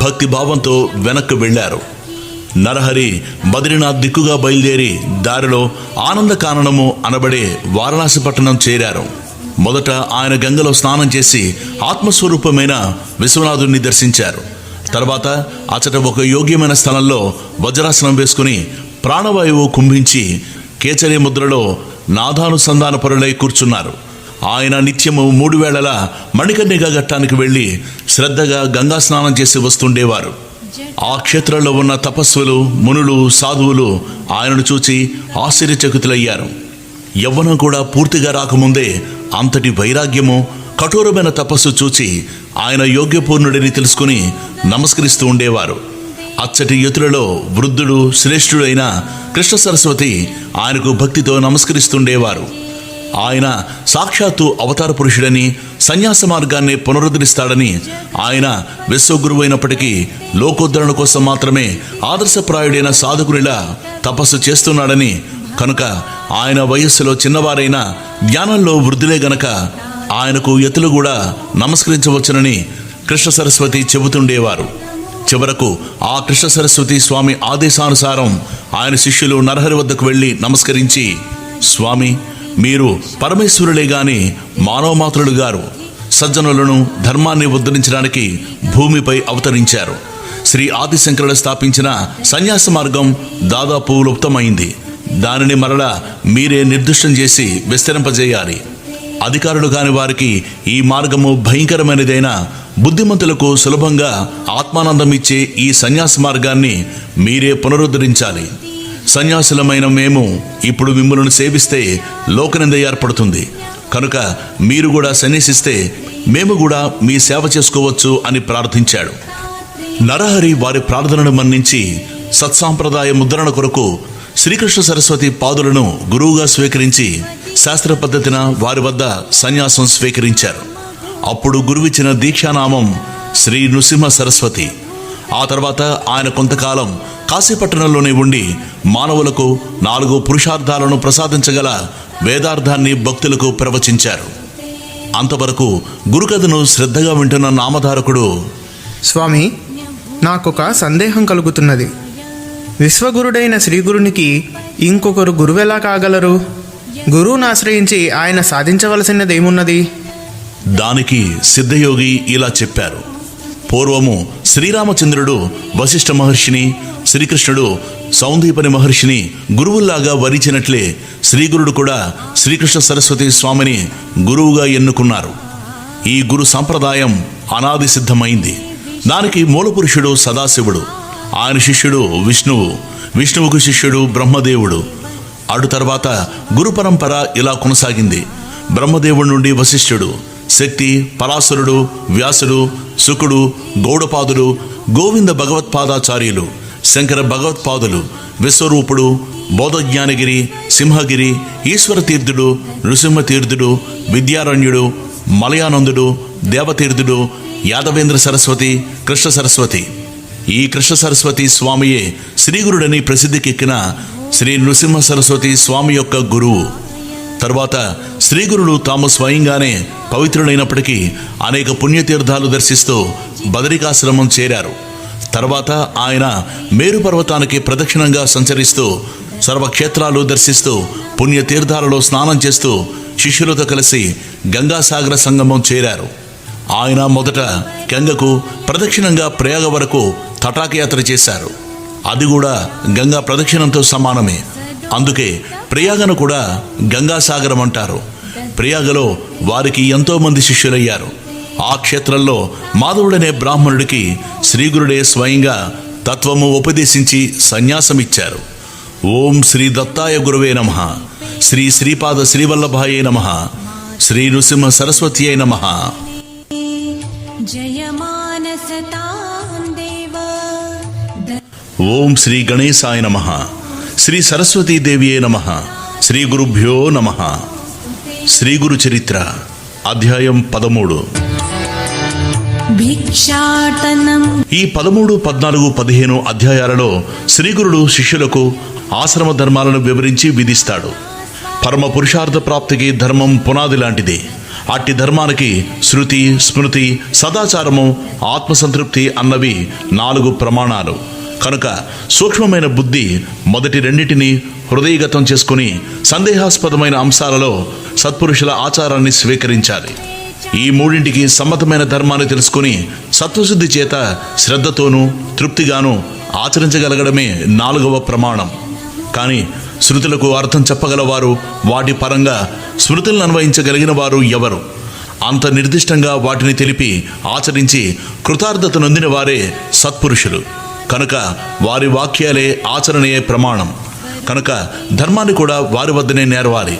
భక్తి భావంతో వెనక్కు వెళ్ళారు. నరహరి బద్రీనాథ్ దిక్కుగా బయలుదేరి దారిలో ఆనంద కాననము అనబడే వారణాసి పట్టణం చేరారు. మొదట ఆయన గంగలో స్నానం చేసి ఆత్మస్వరూపమైన విశ్వనాథుణ్ణి దర్శించారు. తర్వాత అచట ఒక యోగ్యమైన స్థలంలో వజ్రాసనం వేసుకుని ప్రాణవాయువు కుంభించి కేచరి ముద్రలో నాదానుసంధాన పరులై కూర్చున్నారు. ఆయన నిత్యము 3 వేళలా మణికర్ణిక ఘట్టానికి వెళ్ళి శ్రద్ధగా గంగా స్నానం చేసి వస్తుండేవారు. ఆ క్షేత్రంలో ఉన్న తపస్సులు, మునులు, సాధువులు ఆయనను చూచి ఆశ్చర్యచకితులయ్యారు. యవ్వనం కూడా పూర్తిగా రాకముందే అంతటి వైరాగ్యము, కఠోరమైన తపస్సు చూచి ఆయన యోగ్యపూర్ణుడిని తెలుసుకుని నమస్కరిస్తూ ఉండేవారు. అచ్చటి యతులలో వృద్ధుడు, శ్రేష్ఠుడైన కృష్ణ సరస్వతి ఆయనకు భక్తితో నమస్కరిస్తుండేవారు. ఆయన సాక్షాత్తు అవతార పురుషుడని, సన్యాస మార్గాన్ని పునరుద్ధరిస్తాడని, ఆయన విశ్వగురువు అయినప్పటికీ లోకోద్ధరణ కోసం మాత్రమే ఆదర్శప్రాయుడైన సాధకునిలా తపస్సు చేస్తున్నాడని, కనుక ఆయన వయస్సులో చిన్నవారైన జ్ఞానంలో వృద్ధులే గనక ఆయనకు యతులు కూడా నమస్కరించవచ్చునని కృష్ణ సరస్వతి చెబుతుండేవారు. చివరకు ఆ కృష్ణ సరస్వతి స్వామి ఆదేశానుసారం ఆయన శిష్యులు నరహరి వద్దకు వెళ్ళి నమస్కరించి, స్వామి, మీరు పరమేశ్వరులే గాని మానవమాత్రులు గారు. సజ్జనులను, ధర్మాన్ని ఉద్ధరించడానికి భూమిపై అవతరించారు. శ్రీ ఆదిశంకరుడు స్థాపించిన సన్యాస మార్గం దాదాపు లుప్తమైంది. దానిని మరలా మీరే నిర్దిష్టం చేసి విస్తరింపజేయాలి. అధికారులు కాని వారికి ఈ మార్గము భయంకరమైనదైనా బుద్ధిమంతులకు సులభంగా ఆత్మానందం ఇచ్చే ఈ సన్యాస మార్గాన్ని మీరే పునరుద్ధరించాలి. సన్యాసులమైన మేము ఇప్పుడు మిమ్మల్ని సేవిస్తే లోకనింద ఏర్పడుతుంది. కనుక మీరు కూడా సన్యసిస్తే మేము కూడా మీ సేవ చేసుకోవచ్చు అని ప్రార్థించాడు. నరహరి వారి ప్రార్థనను మన్నించి సత్సాంప్రదాయ ముద్రణ కొరకు శ్రీకృష్ణ సరస్వతి పాదులను గురువుగా స్వీకరించి శాస్త్ర పద్ధతిన వారి వద్ద సన్యాసం స్వీకరించారు. అప్పుడు గురువిచ్చిన దీక్షానామం శ్రీ నృసింహ సరస్వతి. ఆ తర్వాత ఆయన కొంతకాలం కాశీపట్టణంలోనే ఉండి మానవులకు 4 పురుషార్థాలను ప్రసాదించగల వేదార్థాన్ని భక్తులకు ప్రవచించారు. అంతవరకు గురుకథను శ్రద్ధగా వింటున్న నామధారకుడు, స్వామి, నాకొక సందేహం కలుగుతున్నది. విశ్వగురుడైన శ్రీగురునికి ఇంకొకరు గురువెలా కాగలరు? గురువును ఆశ్రయించి ఆయన సాధించవలసినదేమున్నది? దానికి సిద్ధయోగి ఇలా చెప్పారు. పూర్వము శ్రీరామచంద్రుడు వశిష్ఠ మహర్షిని, శ్రీకృష్ణుడు సౌందీపని మహర్షిని గురువుల్లాగా వరించినట్లే శ్రీగురుడు కూడా శ్రీకృష్ణ సరస్వతి స్వామిని గురువుగా ఎన్నుకున్నారు. ఈ గురు సంప్రదాయం అనాది సిద్ధమైంది. దానికి మూలపురుషుడు సదాశివుడు, ఆయన శిష్యుడు విష్ణువు, విష్ణువుకు శిష్యుడు బ్రహ్మదేవుడు. అటు తర్వాత గురు పరంపర ఇలా కొనసాగింది. బ్రహ్మదేవుడి నుండి వశిష్ఠుడు, శక్తి, పరాశరుడు, వ్యాసుడు, శుకుడు, గౌడపాదులు, గోవింద భగవత్పాదాచార్యులు, శంకర భగవత్పాదులు, విశ్వరూపుడు, బోధజ్ఞానగిరి, సింహగిరి, ఈశ్వరతీర్థుడు, నృసింహతీర్థుడు, విద్యారణ్యుడు, మలయానందుడు, దేవతీర్థుడు, యాదవేంద్ర సరస్వతి, కృష్ణ సరస్వతి. ఈ కృష్ణ సరస్వతి స్వామియే శ్రీగురుడని ప్రసిద్ధికెక్కిన శ్రీ నృసింహ సరస్వతి స్వామి యొక్క గురువు. తరువాత శ్రీగురుడు తాము స్వయంగానే పవిత్రులైనప్పటికీ అనేక పుణ్యతీర్థాలు దర్శిస్తూ బదరికాశ్రమం చేరారు. తర్వాత ఆయన మేరు పర్వతానికి ప్రదక్షిణంగా సంచరిస్తూ సర్వక్షేత్రాలు దర్శిస్తూ పుణ్యతీర్థాలలో స్నానం చేస్తూ శిష్యులతో కలిసి గంగాసాగర సంగమం చేరారు. ఆయన మొదట గంగకు ప్రదక్షిణంగా ప్రయాగ వరకు తటాకయాత్ర చేశారు. అది కూడా గంగా ప్రదక్షిణంతో సమానమే. అందుకే ప్రయాగను కూడా గంగాసాగరం అంటారు. ప్రయాగలో వారికి ఎంతోమంది శిష్యులయ్యారు. ఆ క్షేత్రంలో మాధవుడనే బ్రాహ్మణుడికి శ్రీగురుడే స్వయంగా తత్వము ఉపదేశించి సన్యాసమిచ్చారు. ఓం శ్రీ దత్తాయ గురవే నమః, శ్రీ శ్రీపాద శ్రీవల్లభాయే నమః, శ్రీ నృసింహ సరస్వత్యై నమః. జయమానసతాం దేవ ఓం శ్రీ గణేశాయ నమః, శ్రీ సరస్వతీదేవియే నమః, శ్రీ గురుభ్యో నమః. శ్రీ గురు చరిత్ర అధ్యాయం 13. భిక్షాటనం. ఈ 13, 14, 15 అధ్యాయాలలో శ్రీగురుడు శిష్యులకు ఆశ్రమ ధర్మాలను వివరించి విధిస్తాడు. పరమ పురుషార్థ ప్రాప్తికి ధర్మం పునాది లాంటిది. అట్టి ధర్మానికి శృతి, స్మృతి, సదాచారము, ఆత్మసంతృప్తి అన్నవి 4 ప్రమాణాలు. కనుక సూక్ష్మమైన బుద్ధి మొదటి రెండింటిని హృదయగతం చేసుకుని సందేహాస్పదమైన అంశాలలో సత్పురుషుల ఆచారాన్ని స్వీకరించాలి. ఈ మూడింటికి సమ్మతమైన ధర్మాన్ని తెలుసుకుని సత్వశుద్ధి చేత శ్రద్ధతోనూ తృప్తిగాను ఆచరించగలగడమే 4వ ప్రమాణం. కానీ శృతులకు అర్థం చెప్పగలవారు, వాటి పరంగా స్మృతులను అన్వయించగలిగిన వారు ఎవరు? అంత నిర్దిష్టంగా వాటిని తెలిపి ఆచరించి కృతార్థత నొందిన వారే సత్పురుషులు. కనుక వారి వాక్యాలే ఆచరణయే ప్రమాణం. కనుక ధర్మాన్ని కూడా వారి వద్దనే నేర్వాలి.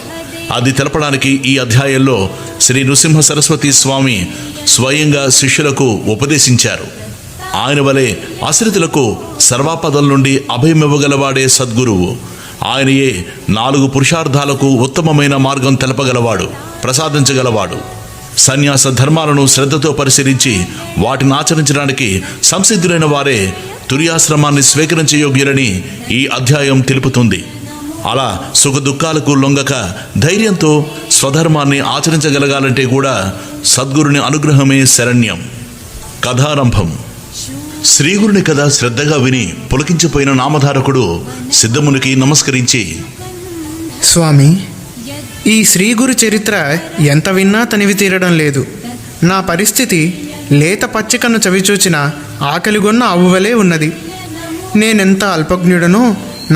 అది తెలపడానికి ఈ అధ్యాయంలో శ్రీ నృసింహ సరస్వతి స్వామి స్వయంగా శిష్యులకు ఉపదేశించారు. ఆయన వలె ఆశ్రితులకు సర్వాపదల నుండి అభయమివ్వగలవాడే సద్గురువు. ఆయనయే 4 పురుషార్థాలకు ఉత్తమమైన మార్గం తెలపగలవాడు, ప్రసాదించగలవాడు. సన్యాస ధర్మాలను శ్రద్ధతో పరిశీలించి వాటిని ఆచరించడానికి సంసిద్ధులైన వారే తుర్యాశ్రమాన్ని స్వీకరించే యోగ్యులని ఈ అధ్యాయం తెలుపుతుంది. అలా సుఖదుఖాలకు లొంగక ధైర్యంతో స్వధర్మాన్ని ఆచరించగలగాలంటే కూడా సద్గురుని అనుగ్రహమే శరణ్యం. కథారంభం. శ్రీగురుని కథ శ్రద్ధగా విని పులకించిపోయిన నామధారకుడు సిద్ధమునికి నమస్కరించి, స్వామి, ఈ శ్రీగురు చరిత్ర ఎంత విన్నా తనివి తీరడం లేదు. నా పరిస్థితి లేత పచ్చికను చవిచూచిన ఆకలిగొన్న ఆవువలే ఉన్నది. నేనెంత అల్పజ్ఞుడనో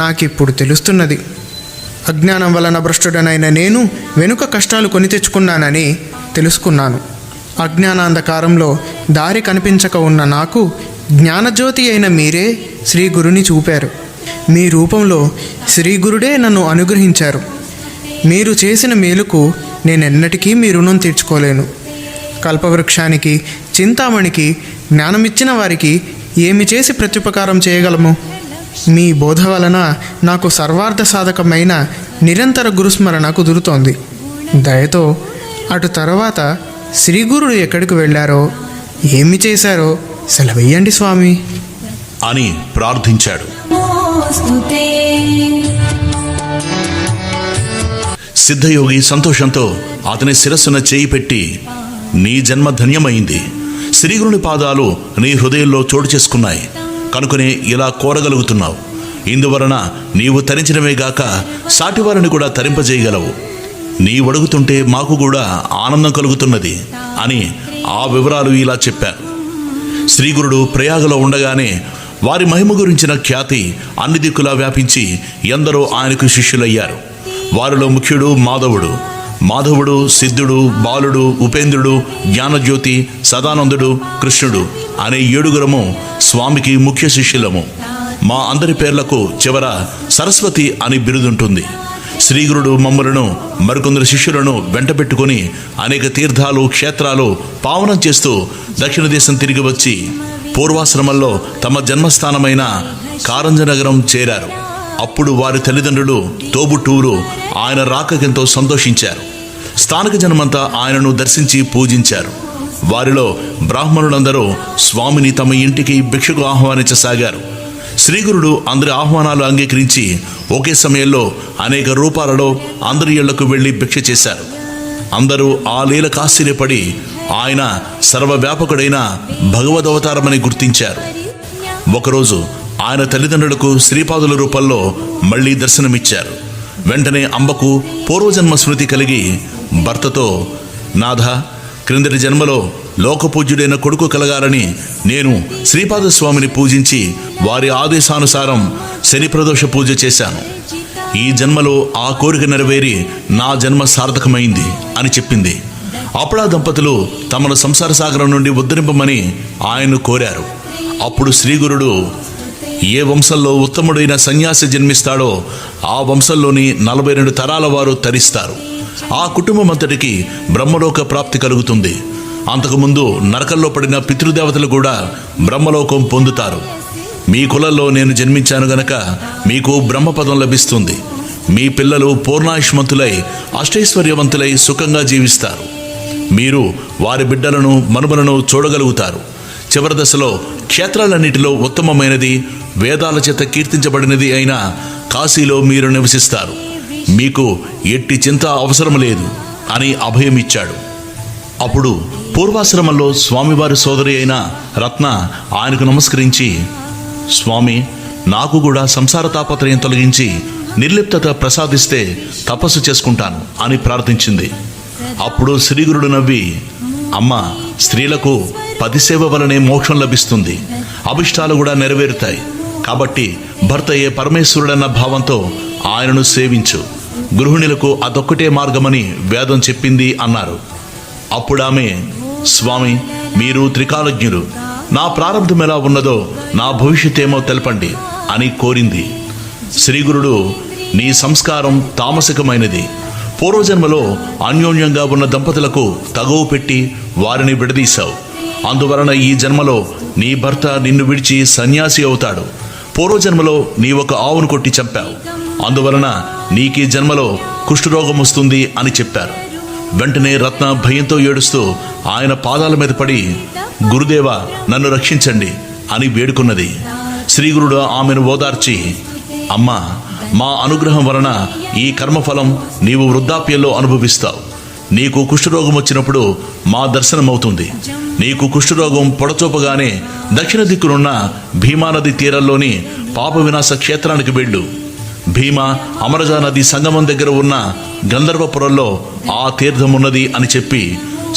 నాకిప్పుడు తెలుస్తున్నది. అజ్ఞానం వలన భ్రష్టుడనైన నేను వెనుక కష్టాలు కొని తెచ్చుకున్నానని తెలుసుకున్నాను. అజ్ఞానాంధకారంలో దారి కనిపించక ఉన్న నాకు జ్ఞానజ్యోతి అయిన మీరే శ్రీ గురుని చూపారు. మీ రూపంలో శ్రీ గురుడే నన్ను అనుగ్రహించారు. మీరు చేసిన మేలుకు నేనెన్నటికీ మీ రుణం తీర్చుకోలేను. కల్పవృక్షానికి, చింతామణికి జ్ఞానమిచ్చిన వారికి ఏమి చేసి ప్రత్యుపకారం చేయగలము? మీ బోధ వలన నాకు సర్వార్థ సాధకమైన నిరంతర గురుస్మరణ కుదురుతోంది. దయతో అటు తర్వాత శ్రీగురుడు ఎక్కడికి వెళ్ళారో, ఏమి చేశారో సెలవెయ్యండి స్వామి అని ప్రార్థించాడు. నమోస్తుతే. సిద్ధయోగి సంతోషంతో అతని శిరస్సున చేయి పెట్టి, నీ జన్మ ధన్యమైంది. శ్రీగురుని పాదాలు నీ హృదయంలో చోటు చేసుకున్నాయి కనుకనే ఇలా కోరగలుగుతున్నావు. ఇందువలన నీవు తరించడమే గాక సాటివారిని కూడా తరింపజేయగలవు. నీవడుగుతుంటే మాకు కూడా ఆనందం కలుగుతున్నది అని ఆ వివరాలు ఇలా చెప్పారు. శ్రీగురుడు ప్రయాగలో ఉండగానే వారి మహిమ గురించిన ఖ్యాతి అన్ని దిక్కులా వ్యాపించి ఎందరో ఆయనకు శిష్యులయ్యారు. వారిలో ముఖ్యుడు మాధవుడు. మాధవుడు, సిద్ధుడు, బాలుడు, ఉపేంద్రుడు, జ్ఞానజ్యోతి, సదానందుడు, కృష్ణుడు అనే 7గురము స్వామికి ముఖ్య శిష్యులము. మా అందరి పేర్లకు చివర సరస్వతి అని బిరుదుంటుంది. శ్రీగురుడు మమ్ములను మరికొందరు శిష్యులను వెంటబెట్టుకుని అనేక తీర్థాలు, క్షేత్రాలు పావనం చేస్తూ దక్షిణ దేశం తిరిగి వచ్చి పూర్వాశ్రమంలో తమ జన్మస్థానమైన కారంజనగరం చేరారు. అప్పుడు వారి తల్లిదండ్రులు, తోబుట్టువులు ఆయన రాకకెంతో సంతోషించారు. స్థానిక జనమంతా ఆయనను దర్శించి పూజించారు. వారిలో బ్రాహ్మణులందరూ స్వామిని తమ ఇంటికి భిక్షకు ఆహ్వానించసాగారు. శ్రీగురుడు అందరి ఆహ్వానాలు అంగీకరించి ఒకే సమయంలో అనేక రూపాలలో అందరి ఇళ్లకు వెళ్లి భిక్ష చేశారు. అందరూ ఆ లీలకు ఆశ్చర్యపడి ఆయన సర్వవ్యాపకుడైన భగవదవతారమని గుర్తించారు. ఒకరోజు ఆయన తల్లిదండ్రులకు శ్రీపాదుల రూపంలో మళ్లీ దర్శనమిచ్చారు. వెంటనే అంబకు పూర్వజన్మ స్మృతి కలిగి భర్తతో, నాథ, క్రిందటి జన్మలో లోకపూజ్యుడైన కొడుకు కలగాలని నేను శ్రీపాదస్వామిని పూజించి వారి ఆదేశానుసారం శని ప్రదోష పూజ చేశాను. ఈ జన్మలో ఆ కోరిక నెరవేరి నా జన్మ సార్థకమైంది అని చెప్పింది. అప్పుడు ఆ దంపతులు తమను సంసార సాగరం నుండి ఉద్ధరింపమని ఆయన్ను కోరారు. అప్పుడు శ్రీగురుడు, ఏ వంశంలో ఉత్తముడైన సన్యాసి జన్మిస్తాడో ఆ వంశంలోని 42 తరాల వారు తరిస్తారు. ఆ కుటుంబం అంతటికి బ్రహ్మలోక ప్రాప్తి కలుగుతుంది. అంతకుముందు నరకంలో పడిన పితృదేవతలు కూడా బ్రహ్మలోకం పొందుతారు. మీ కులంలో నేను జన్మించాను గనక మీకు బ్రహ్మపదం లభిస్తుంది. మీ పిల్లలు పూర్ణాయుష్మంతులై అష్టైశ్వర్యవంతులై సుఖంగా జీవిస్తారు. మీరు వారి బిడ్డలను, మనుమలను చూడగలుగుతారు. చివరి దశలో క్షేత్రాలన్నిటిలో ఉత్తమమైనది, వేదాల చేత కీర్తించబడినది అయిన కాశీలో మీరు నివసిస్తారు. మీకు ఎట్టి చింత అవసరం లేదు అని అభయమిచ్చాడు. అప్పుడు పూర్వాశ్రమంలో స్వామివారి సోదరి అయిన రత్న ఆయనకు నమస్కరించి, స్వామి, నాకు కూడా సంసార తాపత్రయం తొలగించి నిర్లిప్తత ప్రసాదిస్తే తపస్సు చేసుకుంటాను అని ప్రార్థించింది. అప్పుడు శ్రీగురుడు నవ్వి, అమ్మ, స్త్రీలకు పతిసేవ వలనే మోక్షం లభిస్తుంది, అభిష్టాలు కూడా నెరవేరుతాయి. కాబట్టి భర్తయే పరమేశ్వరుడన్న భావంతో ఆయనను సేవించు. గృహిణులకు అదొక్కటే మార్గమని వేదం చెప్పింది అన్నారు. అప్పుడామె, స్వామి, మీరు త్రికాలజ్ఞులు, నా ప్రారంభం ఎలా ఉన్నదో నా భవిష్యత్తేమో తెలపండి అని కోరింది. శ్రీగురుడు, నీ సంస్కారం తామసికమైనది. పూర్వజన్మలో అన్యోన్యంగా ఉన్న దంపతులకు తగువ పెట్టి వారిని విడదీశావు. అందువలన ఈ జన్మలో నీ భర్త నిన్ను విడిచి సన్యాసి అవుతాడు. పూర్వజన్మలో నీ ఒక ఆవును కొట్టి చంపావు. అందువలన నీకీ జన్మలో కుష్ఠరోగం వస్తుంది అని చెప్పారు. వెంటనే రత్న భయంతో ఏడుస్తూ ఆయన పాదాల మీద పడి, గురుదేవా, నన్ను రక్షించండి అని వేడుకున్నది. శ్రీగురుడు ఆమెను ఓదార్చి, అమ్మా, మా అనుగ్రహం వలన ఈ కర్మఫలం నీవు వృద్ధాప్యంలో అనుభవిస్తావు. నీకు కుష్ఠరోగం వచ్చినప్పుడు మా దర్శనమవుతుంది. నీకు కుష్ఠరోగం పొడచూపగానే దక్షిణ దిక్కునున్న భీమానది తీరంలోని పాప వినాశ క్షేత్రానికి వెళ్ళు. భీమా అమరజా నది సంగమం దగ్గర ఉన్న గంధర్వపురంలో ఆ తీర్థమున్నది అని చెప్పి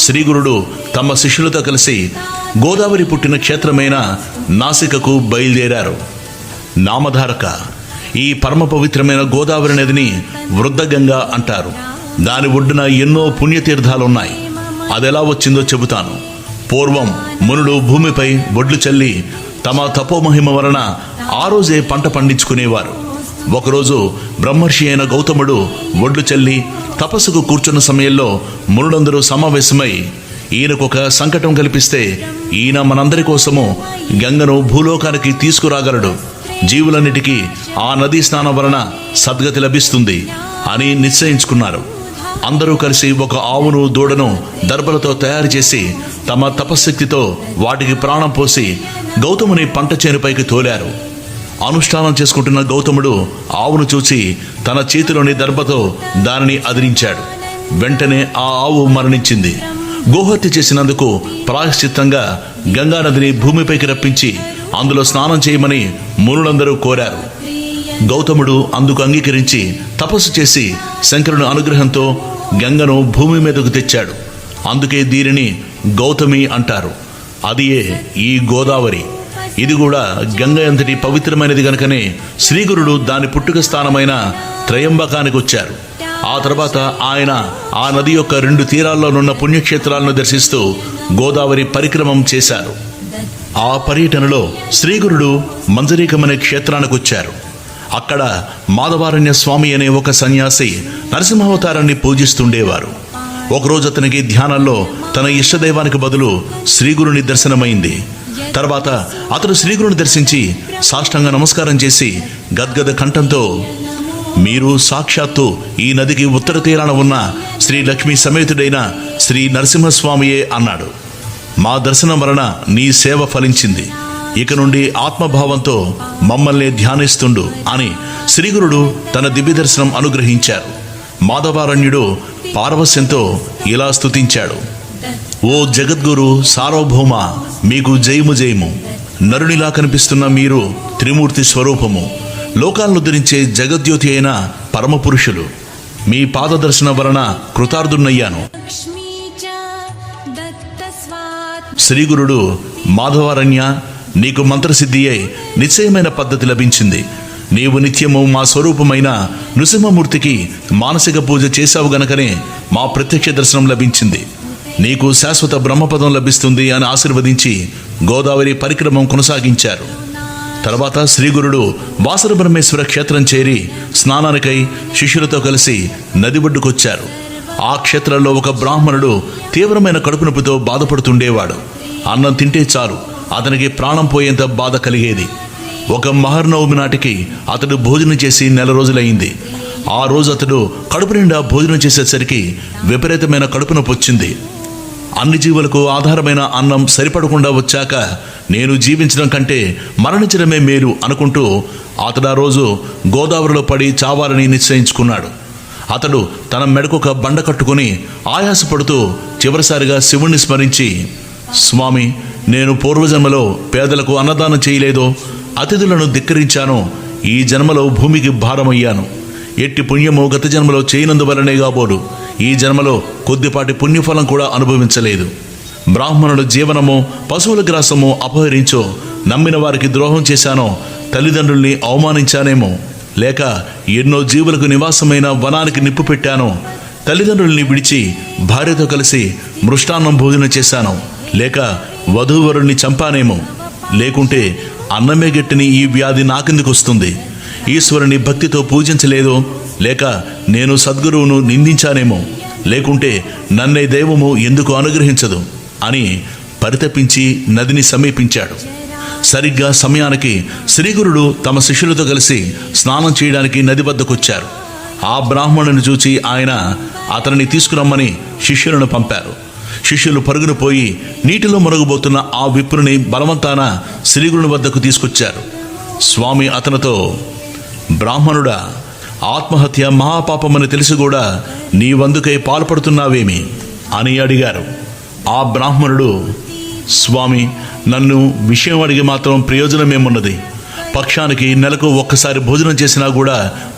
శ్రీగురుడు తమ శిష్యులతో కలిసి గోదావరి పుట్టిన క్షేత్రమైన నాసికకు బయలుదేరారు. నామధారక, ఈ పరమ పవిత్రమైన గోదావరి నదిని వృద్ధగంగా అంటారు. దాని ఒడ్డున ఎన్నో పుణ్యతీర్థాలున్నాయి. అదెలా వచ్చిందో చెబుతాను. పూర్వం మునులు భూమిపై వడ్లు చల్లి తమ తపోమహిమ వలన ఆ రోజే పంట పండించుకునేవారు. ఒకరోజు బ్రహ్మర్షి అయిన గౌతముడు వడ్లు చల్లి తపస్సుకు కూర్చున్న సమయంలో మునులందరూ సమావేశమై ఈయనకొక సంకటం కల్పిస్తే ఈయన మనందరి కోసము గంగను భూలోకానికి తీసుకురాగలడు, జీవులన్నిటికీ ఆ నదీ స్నానం వలన సద్గతి లభిస్తుంది అని నిశ్చయించుకున్నారు. అందరూ కలిసి ఒక ఆవును దూడను దర్భలతో తయారు చేసి తమ తపశ్శక్తితో వాటికి ప్రాణం పోసి గౌతముని పంట చేనుపైకి తోలారు. అనుష్ఠానం చేసుకుంటున్న గౌతముడు ఆవును చూసి తన చేతిలోని దర్భతో దానిని అదిరించాడు. వెంటనే ఆ ఆవు మరణించింది. గోహత్య చేసినందుకు ప్రాయశ్చిత్తంగా గంగానదిని భూమిపైకి రప్పించి అందులో స్నానం చేయమని మునులందరూ కోరారు. గౌతముడు అందుకు అంగీకరించి తపస్సు చేసి శంకరుని అనుగ్రహంతో గంగను భూమి మీదకు తెచ్చాడు. అందుకే దీనిని గౌతమి అంటారు. అదియే ఈ గోదావరి. ఇది కూడా గంగ ఎంతటి పవిత్రమైనది గనుకనే శ్రీగురుడు దాని పుట్టుక స్థానమైన త్రయంబకానికి వచ్చారు. ఆ తర్వాత ఆయన ఆ నది యొక్క 2 తీరాల్లోనున్న పుణ్యక్షేత్రాలను దర్శిస్తూ గోదావరి పరిక్రమం చేశారు. ఆ పర్యటనలో శ్రీగురుడు మంజరీకమనే క్షేత్రానికి వచ్చారు. అక్కడ మాధవారణ్య స్వామి అనే ఒక సన్యాసి నరసింహావతారాన్ని పూజిస్తుండేవారు. ఒకరోజు అతనికి ధ్యానంలో తన ఇష్టదైవానికి బదులు శ్రీగురుని దర్శనమైంది. తర్వాత అతడు శ్రీగురుని దర్శించి సాష్టాంగ నమస్కారం చేసి గద్గద కంఠంతో, మీరు సాక్షాత్తు ఈ నదికి ఉత్తర తీరాన ఉన్న శ్రీ లక్ష్మీ సమేతుడైన శ్రీ నరసింహస్వామియే అన్నాడు. మా దర్శనం వలన నీ సేవ ఫలించింది. ఇక నుండి ఆత్మభావంతో మమ్మల్ని ధ్యానిస్తుండు అని శ్రీగురుడు తన దివ్య దర్శనం అనుగ్రహించారు. మాధవారణ్యుడు పారవస్యంతో ఇలా స్తుతించాడు. ఓ జగద్గురు సార్వభౌమ, మీకు జయము జయము. నరునిలా కనిపిస్తున్న మీరు త్రిమూర్తి స్వరూపము, లోకాలను ఉద్ధరించే జగద్యోతి అయిన పరమపురుషులు. మీ పాదదర్శనం వలన కృతార్థున్నయ్యాను. लक्ष्मी च दत्तस्वात् శ్రీగురుడు, మాధవారణ్య, నీకు మంత్రసిద్ధి అయి నిశ్చయమైన పద్ధతి లభించింది. నీవు నిత్యము మా స్వరూపమైన నృసింహమూర్తికి మానసిక పూజ చేశావు గనకనే మా ప్రత్యక్ష దర్శనం లభించింది. నీకు శాశ్వత బ్రహ్మపదం లభిస్తుంది అని ఆశీర్వదించి గోదావరి పరిక్రమం కొనసాగించారు. తర్వాత శ్రీగురుడు వాసర బ్రహ్మేశ్వర క్షేత్రం చేరి స్నానానికై శిష్యులతో కలిసి నది ఒడ్డుకొచ్చారు. ఆ క్షేత్రంలో ఒక బ్రాహ్మణుడు తీవ్రమైన కడుపు నొప్పితో బాధపడుతుండేవాడు. అన్నం తింటే చాలు అతనికి ప్రాణం పోయేంత బాధ కలిగేది. ఒక మహర్నవమి నాటికి అతడు భోజనం చేసి 1 రోజులైంది. ఆ రోజు అతడు కడుపు నిండా భోజనం చేసేసరికి విపరీతమైన కడుపు నొప్పి వచ్చింది. అన్ని జీవులకు ఆధారమైన అన్నం సరిపడకుండా వచ్చాక నేను జీవించడం కంటే మరణించడమే మేలు అనుకుంటూ అతడు ఆ రోజు గోదావరిలో పడి చావాలని నిశ్చయించుకున్నాడు. అతడు తన మెడకొక బండ కట్టుకుని ఆయాసపడుతూ చివరిసారిగా శివుణ్ణి స్మరించి, స్వామి, నేను పూర్వజన్మలో పేదలకు అన్నదానం చేయలేదో, అతిథులను ధిక్కరించానో, ఈ జన్మలో భూమికి భారమయ్యాను. ఎట్టి పుణ్యము గత జన్మలో చేయనందువలనే కాబోలు ఈ జన్మలో కొద్దిపాటి పుణ్యఫలం కూడా అనుభవించలేదు. బ్రాహ్మణుడు జీవనము పశువుల గ్రాసము అపహరించో, నమ్మిన వారికి ద్రోహం చేశానో, తల్లిదండ్రుల్ని అవమానించానేమో, లేక ఎన్నో జీవులకు నివాసమైన వనానికి నిప్పు పెట్టానో, తల్లిదండ్రుల్ని విడిచి భార్యతో కలిసి మృష్టాన్నం భోజనం చేశానో, లేక వధూవరుణ్ణి చంపానేమో, లేకుంటే అన్నమే గట్టిని ఈ వ్యాధి నాకెందుకు వస్తుంది, ఈశ్వరుని భక్తితో పూజించలేదో, లేక నేను సద్గురువును నిందించానేమో, లేకుంటే నన్నే దైవము ఎందుకు అనుగ్రహించదు అని పరితపించి నదిని సమీపించాడు. సరిగ్గా సమయానికి శ్రీగురుడు తమ శిష్యులతో కలిసి స్నానం చేయడానికి నది వద్దకొచ్చారు. ఆ బ్రాహ్మణుని చూచి ఆయన అతనిని తీసుకురమ్మని శిష్యులను పంపారు. శిష్యులు పరుగును పోయి నీటిలో మునగబోతున్న ఆ విప్రుని బలవంతాన శ్రీగురుని వద్దకు తీసుకొచ్చారు. స్వామి అతనితో, బ్రాహ్మణుడా, ఆత్మహత్య మహాపాపమని తెలిసి కూడా నీవందుకై పాల్పడుతున్నావేమి అని అడిగారు. ఆ బ్రాహ్మణుడు, స్వామి, నన్ను విషయం అడిగి మాత్రం ప్రయోజనమేమున్నది? పక్షానికి నెలకు ఒక్కసారి భోజనం చేసినా కూడా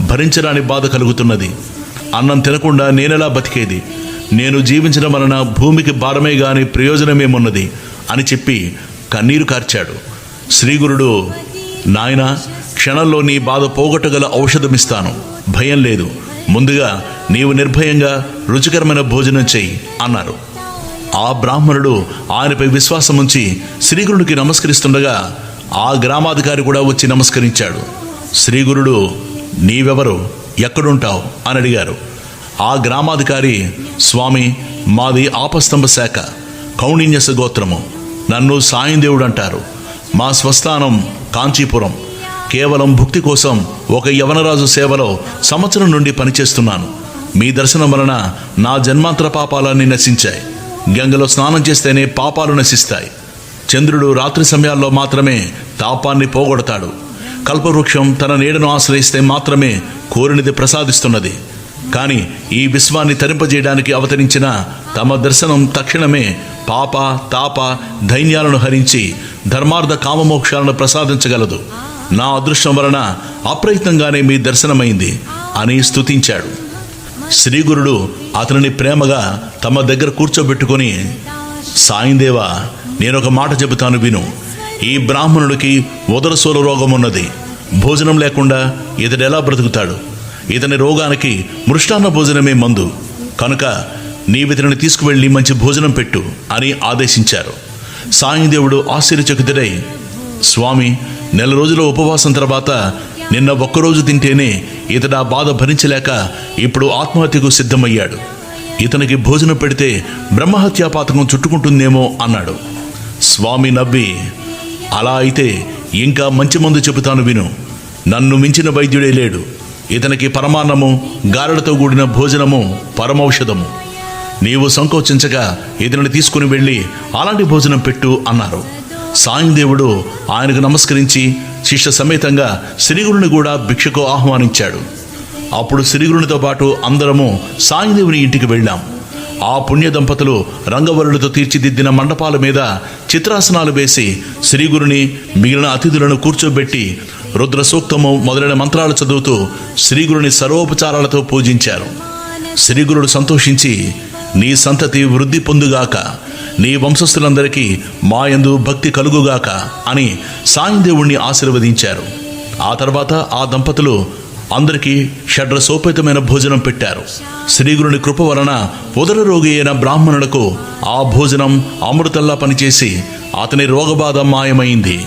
భరించరాని బాధ కలుగుతున్నది. అన్నం తినకుండా నేనెలా బతికేది? నేను జీవించడం వలన భూమికి భారమే గాని ప్రయోజనమేమున్నది అని చెప్పి కన్నీరు కార్చాడు. శ్రీగురుడు, నాయనా, క్షణంలో నీ బాధ పోగొట్టగల ఔషధమిస్తాను, భయం లేదు. ముందుగా నీవు నిర్భయంగా రుచికరమైన భోజనం చెయ్యి అన్నారు. ఆ బ్రాహ్మణుడు ఆయనపై విశ్వాసముంచి శ్రీగురునికి నమస్కరిస్తుండగా ఆ గ్రామాధికారి కూడా వచ్చి నమస్కరించాడు. శ్రీగురుడు, నీవెవరు, ఎక్కడుంటావు అని అడిగారు. ఆ గ్రామాధికారి, స్వామి, మాది ఆపస్తంభ శాఖ, కౌండిన్యస గోత్రము. నన్ను సాయందేవుడు అంటారు. మా స్వస్థానం కాంచీపురం. కేవలం భుక్తి కోసం ఒక యవనరాజు సేవలో సంవత్సరం నుండి పనిచేస్తున్నాను. మీ దర్శనం వలన నా జన్మాంతర పాపాలన్నీ నశించాయి. గంగలో స్నానం చేస్తేనే పాపాలు నశిస్తాయి. చంద్రుడు రాత్రి సమయాల్లో మాత్రమే తాపాన్ని పోగొడతాడు. కల్పవృక్షం తన నీడను ఆశ్రయిస్తే మాత్రమే కోరినది ప్రసాదిస్తున్నది. కానీ ఈ విశ్వాన్ని తరింపజేయడానికి అవతరించిన తమ దర్శనం తక్షణమే పాప, తాప, దైన్యాలను హరించి ధర్మార్థ కామమోక్షాలను ప్రసాదించగలదు. నా అదృష్టం వలన అప్రయత్నంగానే మీ దర్శనమైంది అని స్తుతించాడు. శ్రీగురుడు అతనిని ప్రేమగా తమ దగ్గర కూర్చోబెట్టుకొని, సాయందేవా, నేనొక మాట చెబుతాను విను. ఈ బ్రాహ్మణుడికి ఉదరశూల రోగం ఉన్నది. భోజనం లేకుండా ఇతడు ఎలా బ్రతుకుతాడు? ఇతని రోగానికి మృష్టాన్న భోజనమే మందు. కనుక నీవితని తీసుకువెళ్ళి మంచి భోజనం పెట్టు అని ఆదేశించారు. సాయందేవుడు ఆశ్చర్యచకితుడై, స్వామి, నెల రోజుల ఉపవాసం తర్వాత నిన్న ఒక్కరోజు తింటేనే ఇతడు ఆ బాధ భరించలేక ఇప్పుడు ఆత్మహత్యకు సిద్ధమయ్యాడు. ఇతనికి భోజనం పెడితే బ్రహ్మహత్యాపాతకం చుట్టుకుంటుందేమో అన్నాడు. స్వామి నవ్వి, అలా అయితే ఇంకా మంచి మందు చెబుతాను విను. నన్ను మించిన వైద్యుడే లేడు. ఇతనికి పరమాన్నము, గారెలతో కూడిన భోజనము పరమౌషధము. నీవు సంకోచించగా ఇతనిని తీసుకుని వెళ్ళి అలాంటి భోజనం పెట్టు అన్నారు. సాయందేవుడు ఆయనకు నమస్కరించి శిష్య సమేతంగా శ్రీగురుని కూడా భిక్షకు ఆహ్వానించాడు. అప్పుడు శ్రీగురునితో పాటు అందరము సాయందేవుని ఇంటికి వెళ్ళాం. ఆ పుణ్య దంపతులు రంగవల్లులతో తీర్చిదిద్దిన మండపాల మీద చిత్రాసనాలు వేసి శ్రీగురుని, మిగిలిన అతిథులను కూర్చోబెట్టి రుద్ర సూక్తము మొదలైన మంత్రాలు చదువుతూ శ్రీగురుని సర్వోపచారాలతో పూజించారు. శ్రీగురుడు సంతోషించి, నీ సంతతి వృద్ధి పొందుగాక, నీ వంశస్థులందరికీ మా యందు భక్తి కలుగుగాక అని సాయందేవుణ్ణి ఆశీర్వదించారు. ఆ తర్వాత ఆ దంపతులు అందరికీ షడ్రసోపేతమైన భోజనం పెట్టారు. శ్రీగురుని కృప వలన ఉదర రోగి అయిన బ్రాహ్మణులకు ఆ భోజనం అమృతల్లా పనిచేసి అతని రోగబాధ మాయమైంది.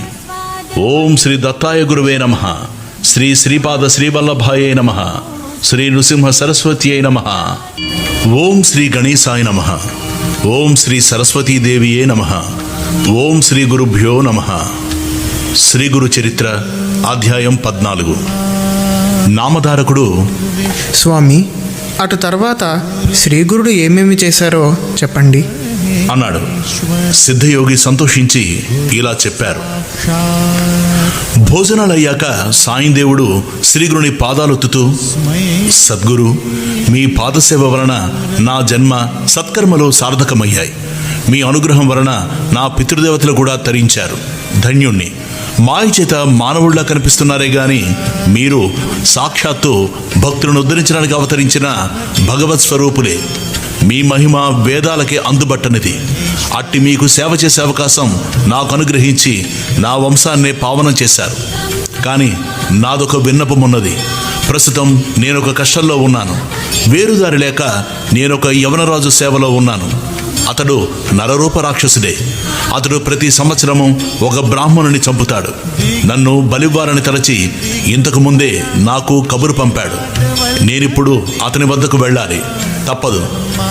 ఓం శ్రీ దత్తాయ గురువే నమః. శ్రీ శ్రీపాద శ్రీవల్లభాయే నమః. శ్రీ నృసింహ సరస్వతి అయి నమః. ఓం శ్రీ గణేశాయ నమః. ఓం శ్రీ సరస్వతీదేవియే నమః. ఓం శ్రీ గురుభ్యో నమః. శ్రీ గురు చరిత్ర అధ్యాయం 14. నామధారకుడు, స్వామి, అటు తర్వాత శ్రీగురుడు ఏమేమి చేశారో చెప్పండి అన్నాడు. సిద్ధయోగి సంతోషించి ఇలా చెప్పారు. భోజనాలయ్యాక సాయందేవుడు శ్రీగురుని పాదాలొత్తుతూ, సద్గురు, మీ పాదసేవ వలన నా జన్మ సత్కర్మలు సార్థకమయ్యాయి. మీ అనుగ్రహం వలన నా పితృదేవతలు కూడా తరించారు. ధన్యుణ్ణి. మాయ చేత మానవుళ్లా కనిపిస్తున్నారే గాని మీరు సాక్షాత్తు భక్తులను ఉద్ధరించడానికి అవతరించిన భగవత్ స్వరూపులే. మీ మహిమ వేదాలకే అందుబట్టనిది. అట్టి మీకు సేవ చేసే అవకాశం నాకు అనుగ్రహించి నా వంశాన్నే పావనం చేశారు. కానీ నాదొక విన్నపం ఉన్నది. ప్రస్తుతం నేనొక కష్టంలో ఉన్నాను. వేరుదారి లేక నేనొక యవనరాజు సేవలో ఉన్నాను. అతడు నరరూప రాక్షసుడే. అతడు ప్రతి సంవత్సరము ఒక బ్రాహ్మణుని చంపుతాడు. నన్ను బలివ్వాలని తలచి ఇంతకు ముందే నాకు కబురు పంపాడు. నేనిప్పుడు అతని వద్దకు వెళ్ళాలి. తప్పదు.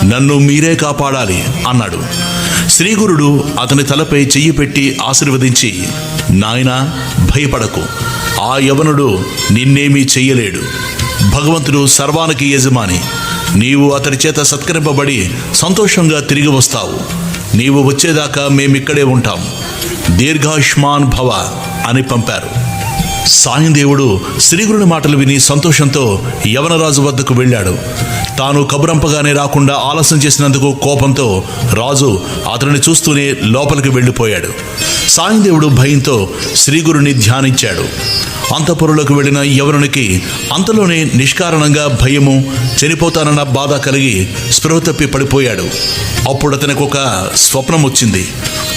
నన్ను మీరే కాపాడాలి అన్నాడు. శ్రీగురుడు అతని తలపై చెయ్యి పెట్టి ఆశీర్వదించి, నాయనా, భయపడకు. ఆ యవనుడు నిన్నేమీ చెయ్యలేడు. భగవంతుడు సర్వానికి యజమాని. నీవు అతడి చేత సత్కరింపబడి సంతోషంగా తిరిగి వస్తావు. నీవు వచ్చేదాకా మేమిక్కడే ఉంటాం. దీర్ఘాయుష్మాన్ భవ అని పంపారు. సాయందేవుడు శ్రీగురుని మాటలు విని సంతోషంతో యవనరాజు వద్దకు వెళ్ళాడు. తాను కబురంపగానే రాకుండా ఆలస్యం చేసినందుకు కోపంతో రాజు అతనిని చూస్తూనే లోపలికి వెళ్ళిపోయాడు. సాయందేవుడు భయంతో శ్రీగురుని ధ్యానించాడు. అంతఃపురంలోకి వెళ్ళిన యవనునికి అంతలోనే నిష్కారణంగా భయము, చనిపోతానన్న బాధ కలిగి స్పృహ తప్పి పడిపోయాడు. అప్పుడు అతనికి ఒక స్వప్నం వచ్చింది.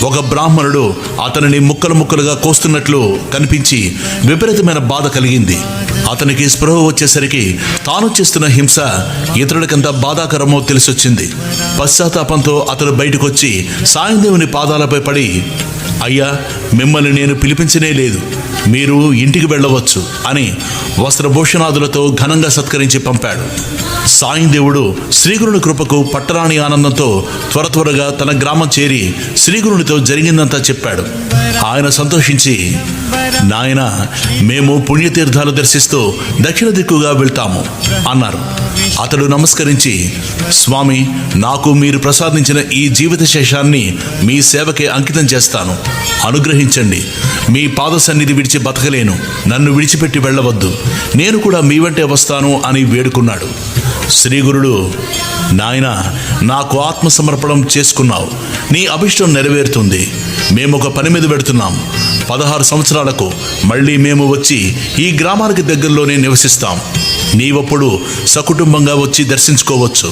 ఒక బ్రాహ్మణుడు అతనిని ముక్కలు ముక్కలుగా కోస్తున్నట్లు కనిపించి విపరీతమైన బాధ కలిగింది. అతనికి స్పృహ వచ్చేసరికి తాను చేస్తున్న హింస మిత్రుడికెంత బాధాకరమో తెలిసొచ్చింది. పశ్చాత్తాపంతో అతడు బయటకొచ్చి సాయందేవుని పాదాలపై పడి, అయ్యా, మిమ్మల్ని నేను పిలిపించనే లేదు, మీరు ఇంటికి వెళ్ళవచ్చు అని వస్త్రభూషణాదులతో ఘనంగా సత్కరించి పంపాడు. సాయందేవుడు శ్రీగురుని కృపకు పట్టరాని ఆనందంతో త్వరగా తన గ్రామం చేరి శ్రీగురునితో జరిగిందంతా చెప్పాడు. ఆయన సంతోషించి, నాయన, మేము పుణ్యతీర్థాలు దర్శిస్తూ దక్షిణ దిక్కుగా వెళ్తాము అన్నారు. అతడు నమస్కరించి, స్వామి, నాకు మీరు ప్రసాదించిన ఈ జీవిత శేషాన్ని మీ సేవకే అంకితం చేస్తాను, అనుగ్రహించండి. మీ పాద సన్నిధి విడిచి బతకలేను, నన్ను విడిచిపెట్టి వెళ్ళవద్దు, నేను కూడా మీ వెంటే వస్తాను అని వేడుకున్నాడు. శ్రీగురుడు, నాయన, నాకు ఆత్మసమర్పణం చేసుకున్నావు, నీ అభిష్టం నెరవేరుతుంది. మేము ఒక పని మీద పెడుతున్నాం. 16 సంవత్సరాలకు మళ్ళీ మేము వచ్చి ఈ గ్రామానికి దగ్గరలోనే నివసిస్తాం. నీవప్పుడు సకుటుంబంగా వచ్చి దర్శించుకోవచ్చు.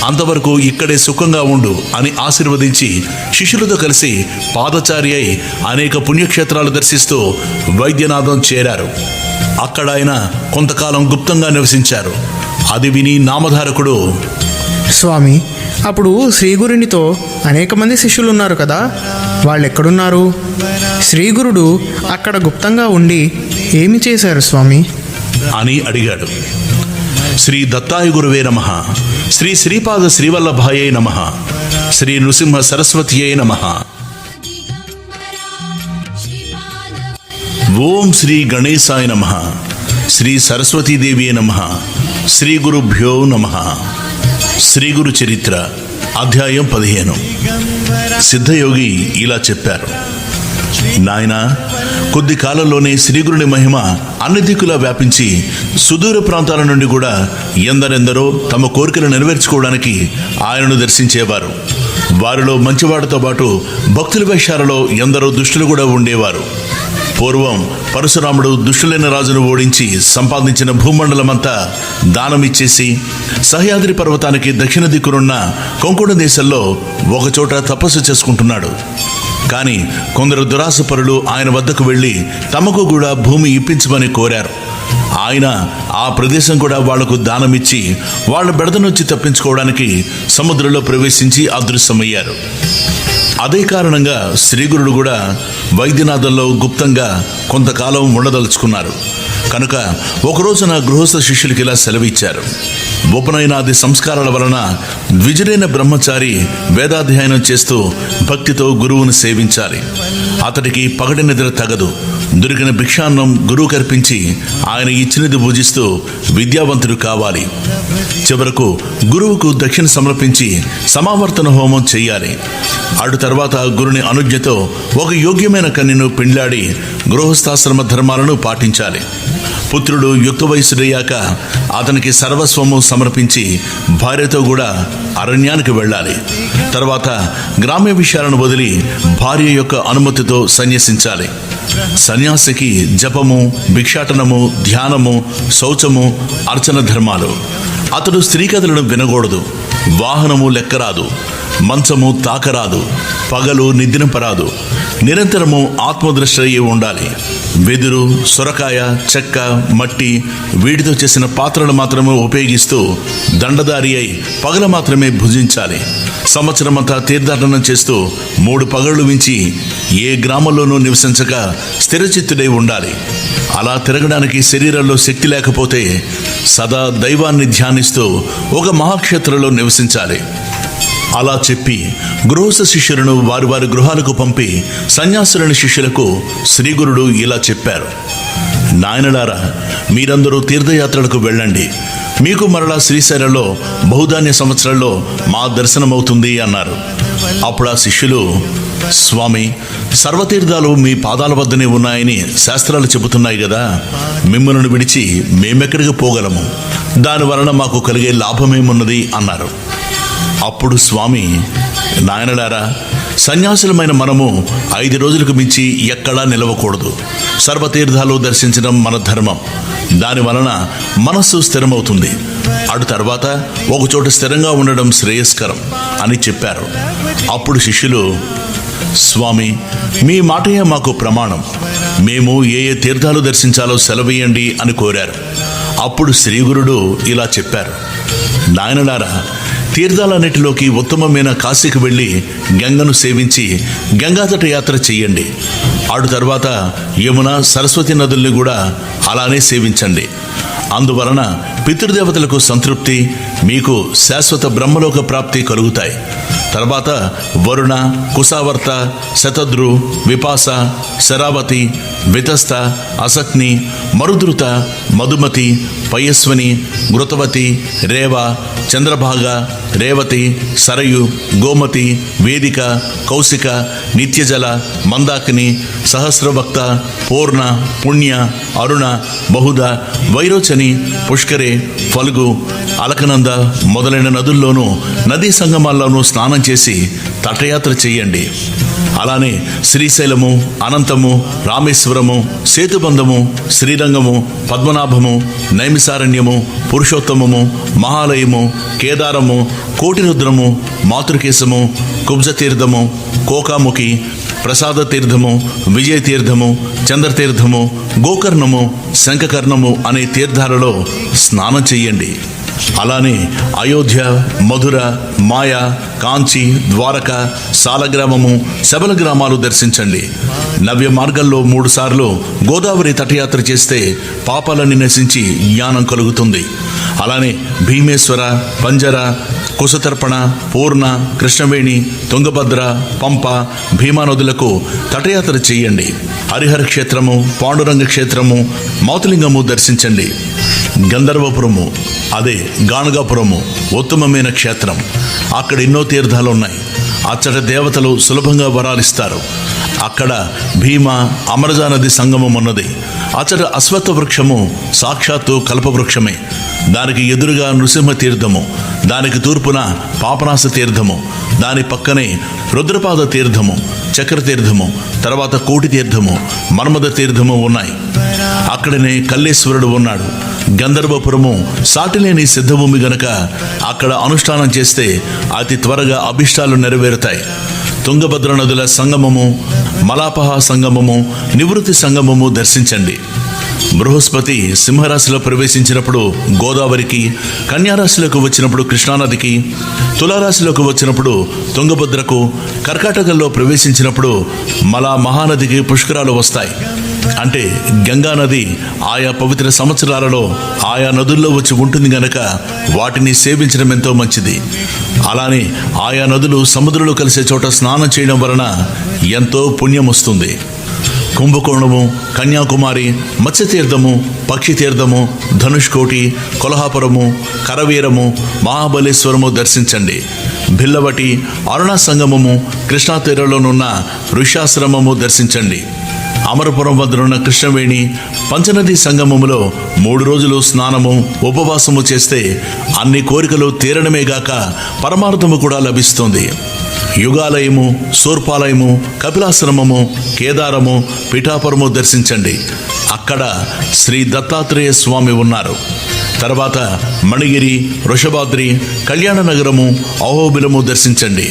అంతవరకు ఇక్కడే సుఖంగా ఉండు అని ఆశీర్వదించి శిష్యులతో కలిసి పాదచారి అయి అనేక పుణ్యక్షేత్రాలు దర్శిస్తూ వైద్యనాథం చేరారు. అక్కడ ఆయన కొంతకాలం గుప్తంగా నివసించారు. అది విని నామధారకుడు, స్వామి, అప్పుడు శ్రీగురునితో అనేక మంది శిష్యులు ఉన్నారు కదా, వాళ్ళు ఎక్కడున్నారు? శ్రీగురుడు అక్కడ గుప్తంగా ఉండి ఏమి చేశారు స్వామి అని అడిగాడు. శ్రీ దత్తాయ గురువే నమః, శ్రీ శ్రీపాద శ్రీవల్లభాయే నమః, శ్రీ నృసింహ సరస్వతియే నమః. ఓం శ్రీ గణేశాయ నమః, శ్రీ సరస్వతీదేవియే నమః, శ్రీ గురుభ్యో నమః. శ్రీ గురు చరిత్ర అధ్యాయం 15. సిద్ధయోగి ఇలా చెప్పారు. నాయన, కొద్ది కాలంలోనే శ్రీగురుని మహిమ అన్ని దిక్కులా వ్యాపించి సుదూర ప్రాంతాల నుండి కూడా ఎందరెందరో తమ కోరికలు నెరవేర్చుకోవడానికి ఆయనను దర్శించేవారు. వారిలో మంచివాడితో పాటు భక్తుల వేషాలలో ఎందరో దుష్టులు కూడా ఉండేవారు. పూర్వం పరశురాముడు దుష్టులైన రాజును ఓడించి సంపాదించిన భూమండలమంతా దానమిచ్చేసి సహ్యాద్రి పర్వతానికి దక్షిణ దిక్కునున్న కొంకణ దేశంలో ఒకచోట తపస్సు చేసుకుంటున్నాడు. కానీ కొందరు దురాశపరులు ఆయన వద్దకు వెళ్ళి తమకు కూడా భూమి ఇప్పించమని కోరారు. ఆయన ఆ ప్రదేశం కూడా వాళ్లకు దానమిచ్చి వాళ్ళ బెడద నుంచి తప్పించుకోవడానికి సముద్రంలో ప్రవేశించి అదృశ్యమయ్యారు. అదే కారణంగా శ్రీగురుడు కూడా వైద్యనాథంలో గుప్తంగా కొంతకాలం ఉండదలుచుకున్నారు. కనుక ఒకరోజున గృహస్థ శిష్యులకి ఇలా సెలవిచ్చారు. ఉపనయనాది సంస్కారాల వలన ద్విజుడైన బ్రహ్మచారి వేదాధ్యయనం చేస్తూ భక్తితో గురువును సేవించాలి. అతడికి పగటి నిద్ర తగదు. దొరికిన భిక్షాన్నం గురువు కర్పించి ఆయన ఇచ్చినది భుజిస్తూ విద్యావంతుడు కావాలి. చివరకు గురువుకు దక్షిణ సమర్పించి సమావర్తన హోమం చెయ్యాలి. అటు తర్వాత గురుని అనుజ్ఞతో ఒక యోగ్యమైన కన్యను పెండ్లాడి గృహస్థాశ్రమ ధర్మాలను పాటించాలి. పుత్రుడు యుక్త వయసుడయ్యాక అతనికి సర్వస్వము సమర్పించి భార్యతో కూడా అరణ్యానికి వెళ్ళాలి. తర్వాత గ్రామ్య విషయాలను వదిలి భార్య యొక్క అనుమతితో సన్యసించాలి. సన్యాసికి జపము, భిక్షాటనము, ధ్యానము, శౌచము, అర్చన ధర్మాలు. అతడు స్త్రీ కథలను వినకూడదు. వాహనము లెక్కరాదు, మంచము తాకరాదు, పగలు నిద్రింపరాదు. నిరంతరము ఆత్మదృష్టి అయి ఉండాలి. వెదురు, సొరకాయ, చెక్క, మట్టి వీటితో చేసిన పాత్రలు మాత్రమే ఉపయోగిస్తూ దండదారి అయి పగల మాత్రమే భుజించాలి. సంవత్సరమంతా తీర్థాటనం చేస్తూ 3 పగళ్ళు మించి ఏ గ్రామంలోనూ నివసించక స్థిరచిత్తుడై ఉండాలి. అలా తిరగడానికి శరీరంలో శక్తి లేకపోతే సదా దైవాన్ని ధ్యానిస్తూ ఒక మహాక్షేత్రంలో నివసించాలి. అలా చెప్పి గృహస్థ శిష్యులను వారి వారి గృహాలకు పంపి సన్యాసులని శిష్యులకు శ్రీగురుడు ఇలా చెప్పారు. నాయనలారా, మీరందరూ తీర్థయాత్రలకు వెళ్ళండి. మీకు మరలా శ్రీశైలంలో బహుధాన్య సంవత్సరంలో మా దర్శనమవుతుంది అన్నారు. అప్పుడు ఆ శిష్యులు, స్వామి, సర్వతీర్థాలు మీ పాదాల వద్దనే ఉన్నాయని శాస్త్రాలు చెబుతున్నాయి కదా, మిమ్మల్ని విడిచి మేమెక్కడికి పోగలము? దాని వలన మాకు కలిగే లాభమేమున్నది అన్నారు. అప్పుడు స్వామి, నాయనలారా, సన్యాసులమైన మనము 5 రోజులకు మించి ఎక్కడా నిలవకూడదు. సర్వతీర్థాలు దర్శించడం మన ధర్మం. దాని వలన మనస్సు స్థిరమవుతుంది. అటు తర్వాత ఒకచోట స్థిరంగా ఉండడం శ్రేయస్కరం అని చెప్పారు. అప్పుడు శిష్యులు, స్వామి, మీ మాటయే మాకు ప్రమాణం. మేము ఏ ఏ తీర్థాలు దర్శించాలో సెలవేయండి అని కోరారు. అప్పుడు శ్రీగురుడు ఇలా చెప్పారు. నాయనలారా, తీర్థాలన్నిటిలోకి ఉత్తమమైన కాశీకి వెళ్ళి గంగను సేవించి గంగాతట యాత్ర చెయ్యండి. అటు తర్వాత యమున, సరస్వతి నదుల్ని కూడా అలానే సేవించండి. అందువలన పితృదేవతలకు సంతృప్తి, మీకు శాశ్వత బ్రహ్మలోక ప్రాప్తి కలుగుతాయి. తర్వాత వరుణ, కుశావర్త, శతద్రు, విపాస, శరావతి, వితస్త, అసక్ని, మరుద్రుత, మధుమతి, పయస్వని, మృతవతి, రేవ, చంద్రభాగ, రేవతి, సరయు, గోమతి, వేదిక, కౌశిక, నిత్యజల, మందాకిని, సహస్రభక్త, పూర్ణ, పుణ్య, అరుణ, బహుద, వైరోచని, పుష్కరే, ఫల్గు, అలకనంద మొదలైన నదుల్లోనూ నదీ సంగమాల్లోనూ స్నానం చేసి తటయాత్ర చెయ్యండి. అలానే శ్రీశైలము, అనంతము, రామేశ్వరము, సేతుబంధము, శ్రీరంగము, పద్మనాభము, నైమిసారణ్యము, పురుషోత్తమము, మహాలయము, కేదారము, కోటిరుద్రము, మాతృకేశము, కుబ్జతీర్థము, కోకాముఖి, ప్రసాద తీర్థము, విజయ తీర్థము, చంద్రతీర్థము, గోకర్ణము, శంఖకర్ణము అనే తీర్థాలలో స్నానం చెయ్యండి. అలానే అయోధ్య, మధుర, మాయ, కాంచి, ద్వారక, సాలగ్రామము, శబల గ్రామాలు దర్శించండి. నవ్య మార్గంలో 3 సార్లు గోదావరి తటయాత్ర చేస్తే పాపాలన్నీ నశించి జ్ఞానం కలుగుతుంది. అలానే భీమేశ్వర, పంజర, కుశతర్పణ, పూర్ణ, కృష్ణవేణి, తుంగభద్ర, పంప, భీమా నదులకు తటయాత్ర చేయండి. హరిహర క్షేత్రము, పాండురంగ క్షేత్రము, మౌతలింగము దర్శించండి. గంధర్వపురము, అదే గాణగాపురము ఉత్తమమైన క్షేత్రం. అక్కడ ఎన్నో తీర్థాలు ఉన్నాయి. అచ్చట దేవతలు సులభంగా వరాలిస్తారు. అక్కడ భీమ, అమరజా నది సంగమం ఉన్నది. అచ్చట అశ్వత్థ వృక్షము సాక్షాత్తు కల్పవృక్షమే. దానికి ఎదురుగా నృసింహ తీర్థము, దానికి తూర్పున పాపనాశ తీర్థము, దాని పక్కనే రుద్రపాద తీర్థము, చక్ర తీర్థము, తర్వాత కోటి తీర్థము, మన్మథ తీర్థము ఉన్నాయి. అక్కడనే కల్లేశ్వరుడు ఉన్నాడు. గంధర్వపురము సాటిలేని సిద్ధభూమి గనక అక్కడ అనుష్ఠానం చేస్తే అతి త్వరగా అభిష్టాలు నెరవేరుతాయి. తుంగభద్ర నదుల సంగమము, మలాపహ సంగమము, నివృత్తి సంగమము దర్శించండి. బృహస్పతి సింహరాశిలో ప్రవేశించినప్పుడు గోదావరికి, కన్యారాశిలోకి వచ్చినప్పుడు కృష్ణానదికి, తులారాశిలోకి వచ్చినప్పుడు తుంగభద్రకు, కర్కాటకంలో ప్రవేశించినప్పుడు మలా మహానదికి పుష్కరాలు వస్తాయి. అంటే గంగా నది ఆయా పవిత్ర సంవత్సరాలలో ఆయా నదుల్లో వచ్చి ఉంటుంది గనక వాటిని సేవించడం ఎంతో మంచిది. అలానే ఆయా నదులు సముద్రంలో కలిసే చోట స్నానం చేయడం వలన ఎంతో పుణ్యం వస్తుంది. కుంభకోణము, కన్యాకుమారి, మత్స్యతీర్థము, పక్షితీర్థము, ధనుష్కోటి, కొల్హాపురము, కరవీరము, మహాబలేశ్వరము దర్శించండి. భిల్లవటి, అరుణ సంగమము, కృష్ణా తీరంలోనున్న ఋష్యాశ్రమము దర్శించండి. అమరపురం వద్దనున్న కృష్ణవేణి, పంచనది సంగమములో 3 రోజులు స్నానము, ఉపవాసము చేస్తే అన్ని కోరికలు తీరడమేగాక పరమార్థము కూడా లభిస్తుంది. యుగాలయము, శూర్పాలయము, కపిలాశ్రమము, కేదారము, పిఠాపురము దర్శించండి. అక్కడ శ్రీ దత్తాత్రేయ స్వామి ఉన్నారు. తర్వాత మణిగిరి, వృషభాద్రి, కళ్యాణ నగరము, అహోబిలము దర్శించండి.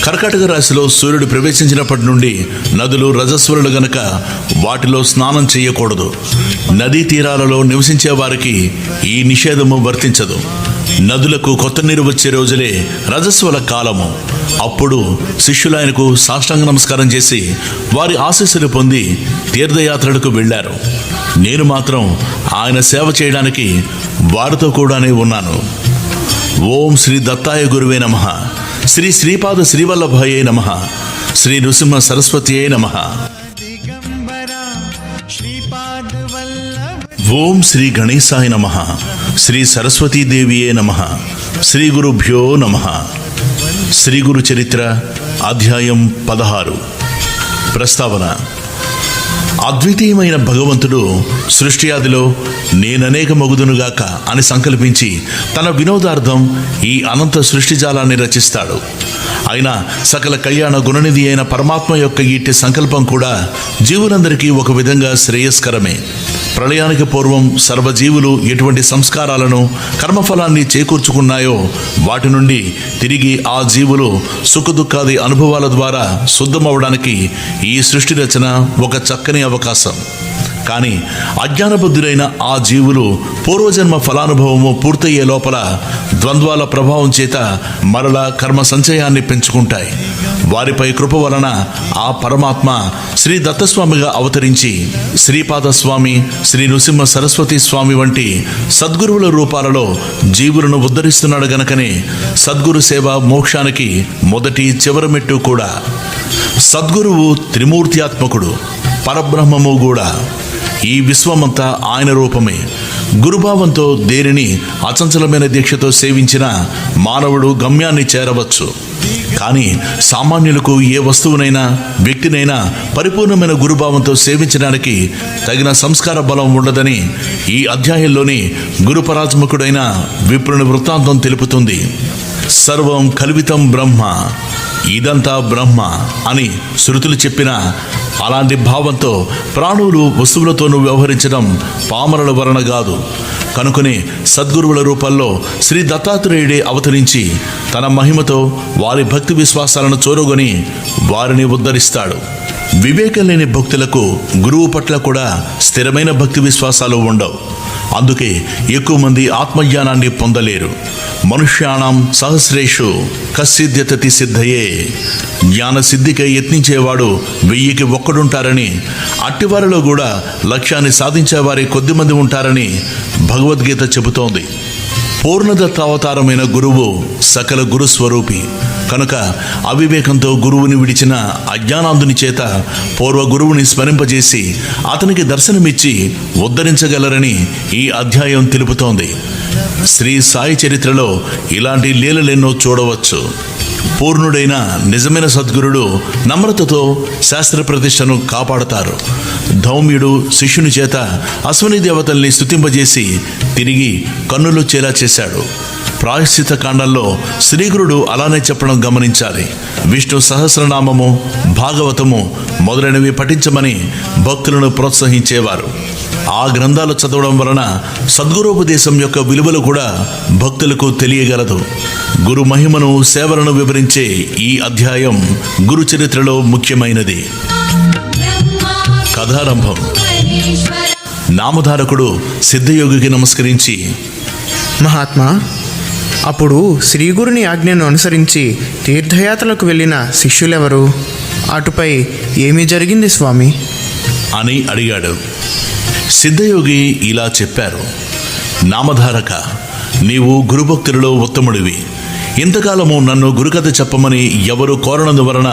కర్కాటక రాశిలో సూర్యుడు ప్రవేశించినప్పటి నుండి నదులు రజస్వరులు గనక వాటిలో స్నానం చేయకూడదు. నదీ తీరాలలో నివసించే వారికి ఈ నిషేధము వర్తించదు. నదులకు కొత్త నీరు వచ్చే రోజులే రజస్వల కాలము. అప్పుడు శిష్యులు ఆయనకు సాష్టాంగ నమస్కారం చేసి వారి ఆశీస్సులు పొంది తీర్థయాత్రలకు వెళ్ళారు. నేను మాత్రం ఆయన సేవ చేయడానికి వారితో కూడానే ఉన్నాను. ఓం శ్రీ దత్తాయ గురువే నమః. శ్రీ శ్రీపాద శ్రీవల్లభాయే నమః. శ్రీ నృసింహ సరస్వతియే నమః. ఓం శ్రీ గణేశాయ నమః. శ్రీ సరస్వతీదేవియే నమః. శ్రీ గురుభ్యో నమః. శ్రీ గురు చరిత్ర అధ్యాయం 16. ప్రస్తావన. అద్వితీయమైన భగవంతుడు సృష్టి ఆదిలో నేననేక మగుదునుగాక అని సంకల్పించి తన వినోదార్థం ఈ అనంత సృష్టిజాలాన్ని రచిస్తాడు. అయినా సకల కళ్యాణ గుణనిధి అయిన పరమాత్మ యొక్క ఈటి సంకల్పం కూడా జీవులందరికీ ఒక విధంగా శ్రేయస్కరమే. ప్రళయానికి పూర్వం సర్వజీవులు ఎటువంటి సంస్కారాలను, కర్మఫలాన్ని చేకూర్చుకున్నాయో వాటి నుండి తిరిగి ఆ జీవులు సుఖదుఖాది అనుభవాల ద్వారా శుద్ధమవడానికి ఈ సృష్టి రచన ఒక చక్కని అవకాశం. కానీ అజ్ఞానబద్ధులైన ఆ జీవులు పూర్వజన్మ ఫలానుభవము పూర్తయ్యే లోపల ద్వంద్వాల ప్రభావం చేత మరలా కర్మ సంచయాన్ని పెంచుకుంటాయి. వారిపై కృప వలన ఆ పరమాత్మ శ్రీ దత్తస్వామిగా అవతరించి శ్రీపాదస్వామి, శ్రీ నృసింహ సరస్వతి స్వామి వంటి సద్గురువుల రూపాలలో జీవులను ఉద్ధరిస్తున్నాడు గనకనే సద్గురు సేవ మోక్షానికి మొదటి చివరి మెట్టు కూడా. సద్గురువు త్రిమూర్త్యాత్మకుడు, పరబ్రహ్మము కూడా. ఈ విశ్వమంతా ఆయన రూపమే. గురుభావంతో దేనిని అచంచలమైన దీక్షతో సేవించిన మానవుడు గమ్యాన్ని చేరవచ్చు. కానీ సామాన్యులకు ఏ వస్తువునైనా వ్యక్తినైనా పరిపూర్ణమైన గురుభావంతో సేవించడానికి తగిన సంస్కార బలం ఉండదని ఈ అధ్యాయంలోని గురుపరాత్మకుడైన విప్రుని వృత్తాంతం తెలుపుతుంది. సర్వం కల్వితం బ్రహ్మ, ఇదంతా బ్రహ్మ అని శృతులు చెప్పిన అలాంటి భావంతో ప్రాణులు వస్తువులతోనూ వ్యవహరించడం పామరుల వలన కాదు. కనుకనే సద్గురువుల రూపంలో శ్రీ దత్తాత్రేయుడే అవతరించి తన మహిమతో వారి భక్తి విశ్వాసాలను చూరగొని వారిని ఉద్ధరిస్తాడు. వివేకం లేని భక్తులకు గురువు పట్ల కూడా స్థిరమైన భక్తి విశ్వాసాలు ఉండవు. అందుకే ఎక్కువ మంది ఆత్మజ్ఞానాన్ని పొందలేరు. మనుష్యాణం సహస్రేషు కస్సిద్ధ్యతతి సిద్ధయే. జ్ఞాన సిద్ధికై యత్నించేవాడు 1000కి ఒక్కడుంటారని, అట్టివారిలో కూడా లక్ష్యాన్ని సాధించేవారి కొద్దిమంది ఉంటారని భగవద్గీత చెబుతోంది. పూర్ణదత్తావతారమైన గురువు సకల గురుస్వరూపి కనుక అవివేకంతో గురువుని విడిచిన అజ్ఞానాంధుని చేత పూర్వ గురువుని స్మరింపజేసి అతనికి దర్శనమిచ్చి ఉద్ధరించగలరని ఈ అధ్యాయం తెలుపుతోంది. శ్రీ సాయి చరిత్రలో ఇలాంటి లీలలెన్నో చూడవచ్చు. పూర్ణుడైన నిజమైన సద్గురుడు నమ్రతతో శాస్త్ర ప్రతిష్టను కాపాడతారు. ధౌమ్యుడు శిష్యుని చేత అశ్వని దేవతల్ని స్తుతింపజేసి తిరిగి కన్నులొచ్చేలా చేశాడు. ప్రాయశ్చిత కాండంలో శ్రీగురుడు అలానే చెప్పడం గమనించాలి. విష్ణు సహస్రనామము, భాగవతము మొదలైనవి పఠించమని భక్తులను ప్రోత్సహించేవారు. ఆ గ్రంథాలు చదవడం వలన సద్గురోపదేశం యొక్క విలువలు కూడా భక్తులకు తెలియగలదు. గురు మహిమను, సేవలను వివరించే ఈ అధ్యాయం గురు చరిత్రలో ముఖ్యమైనది. కథారంభం. నామధారకుడు సిద్ధయోగికి నమస్కరించి, మహాత్మా, అప్పుడు శ్రీగురుని ఆజ్ఞను అనుసరించి తీర్థయాత్రలకు వెళ్ళిన శిష్యులెవరు? అటుపై ఏమీ జరిగింది స్వామి అని అడిగాడు. సిద్ధయోగి ఇలా చెప్పారు. నామధారక, నీవు గురుభక్తులలో ఉత్తముడివి. ఇంతకాలము నన్ను గురుకథ చెప్పమని ఎవరు కోరనందువలన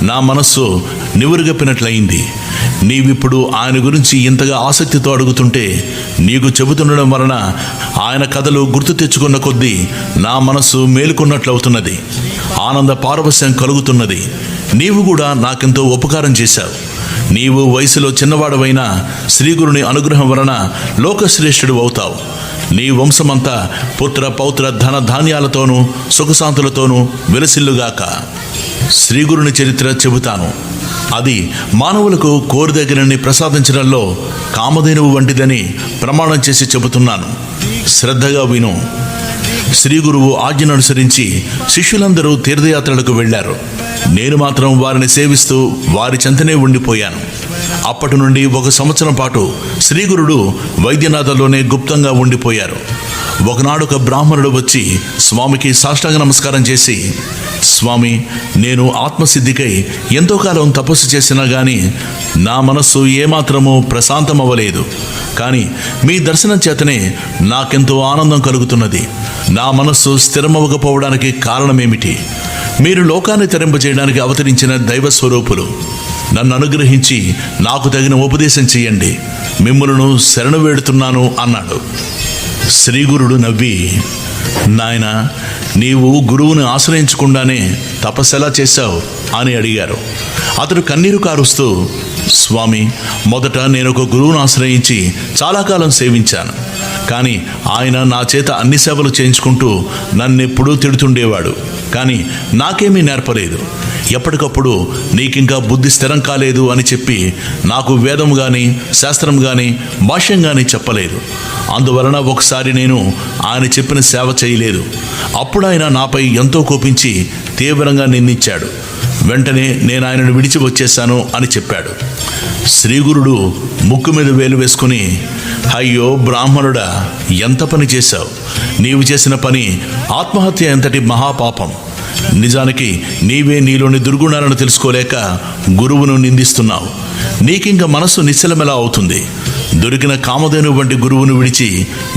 నా మనస్సు నివురుగప్పినట్లయింది. నీవిప్పుడు ఆయన గురించి ఇంతగా ఆసక్తితో అడుగుతుంటే నీకు చెబుతుండడం వలన ఆయన కథలు గుర్తు తెచ్చుకున్న కొద్దీ నా మనస్సు మేలుకున్నట్లవుతున్నది. ఆనంద పారవశ్యం కలుగుతున్నది. నీవు కూడా నాకెంతో ఉపకారం చేశావు. నీవు వయసులో చిన్నవాడవైన శ్రీగురుని అనుగ్రహం వలన లోకశ్రేష్ఠుడు అవుతావు. నీ వంశమంతా పుత్ర పౌత్ర ధన ధాన్యాలతోనూ సుఖశాంతులతోనూ విలసిల్లుగాక. శ్రీగురుని చరిత్ర చెబుతాను. అది మానవులకు కోరిదగినని ప్రసాదించడంలో కామధేనువు వంటిదని ప్రమాణం చేసి చెబుతున్నాను. శ్రద్ధగా విను. శ్రీగురువు ఆజ్ఞను అనుసరించి శిష్యులందరూ తీర్థయాత్రలకు వెళ్ళారు. నేను మాత్రం వారిని సేవిస్తూ వారి చెంతనే ఉండిపోయాను. అప్పటి నుండి 1 సంవత్సరం పాటు శ్రీగురుడు వైద్యనాథంలోనే గుప్తంగా ఉండిపోయారు. ఒకనాడు ఒక బ్రాహ్మణుడు వచ్చి స్వామికి సాష్టాంగ నమస్కారం చేసి, స్వామి, నేను ఆత్మసిద్ధికై ఎంతో కాలం తపస్సు చేసినా గాని నా మనస్సు ఏమాత్రమూ ప్రశాంతమవ్వలేదు. కానీ మీ దర్శనం చేతనే నాకెంతో ఆనందం కలుగుతున్నది. నా మనస్సు స్థిరమవ్వకపోవడానికి కారణమేమిటి? మీరు లోకాన్ని తరింపజేయడానికి అవతరించిన దైవస్వరూపులు. నన్ను అనుగ్రహించి నాకు తగిన ఉపదేశం చేయండి. మిమ్ములను శరణు వేడుతున్నాను అన్నాడు. శ్రీగురుడు నవ్వి, నాయనా, నీవు గురువుని ఆశ్రయించకుండానే తపస్సెలా చేశావు అని అడిగారు. అతడు కన్నీరు కారుస్తూ, స్వామి, మొదట నేను ఒక గురువును ఆశ్రయించి చాలా కాలం సేవించాను. కానీ ఆయన నా చేత అన్ని సేవలు చేయించుకుంటూ నన్నెప్పుడూ తిడుతుండేవాడు. కానీ నాకేమీ నేర్పలేదు. ఎప్పటికప్పుడు నీకింకా బుద్ధి స్థిరం కాలేదు అని చెప్పి నాకు వేదం కానీ శాస్త్రం కానీ భాష్యం కానీ చెప్పలేదు. అందువలన ఒకసారి నేను ఆయన చెప్పిన సేవ చేయలేదు. అప్పుడు ఆయన నాపై ఎంతో కోపించి తీవ్రంగా నిందించాడు. వెంటనే నేను ఆయనను విడిచి వచ్చేశాను అని చెప్పాడు. శ్రీగురుడు ముక్కు మీద వేలు వేసుకుని, అయ్యో బ్రాహ్మణుడా, ఎంత పని చేశావు! నీవు చేసిన పని ఆత్మహత్య ఎంతటి మహాపాపం. నిజానికి నీవే నీలోని దుర్గుణాలను తెలుసుకోలేక గురువును నిందిస్తున్నావు. నీకింక మనస్సు నిశ్చలమెలా అవుతుంది? దొరికిన కామధేను వంటి గురువును విడిచి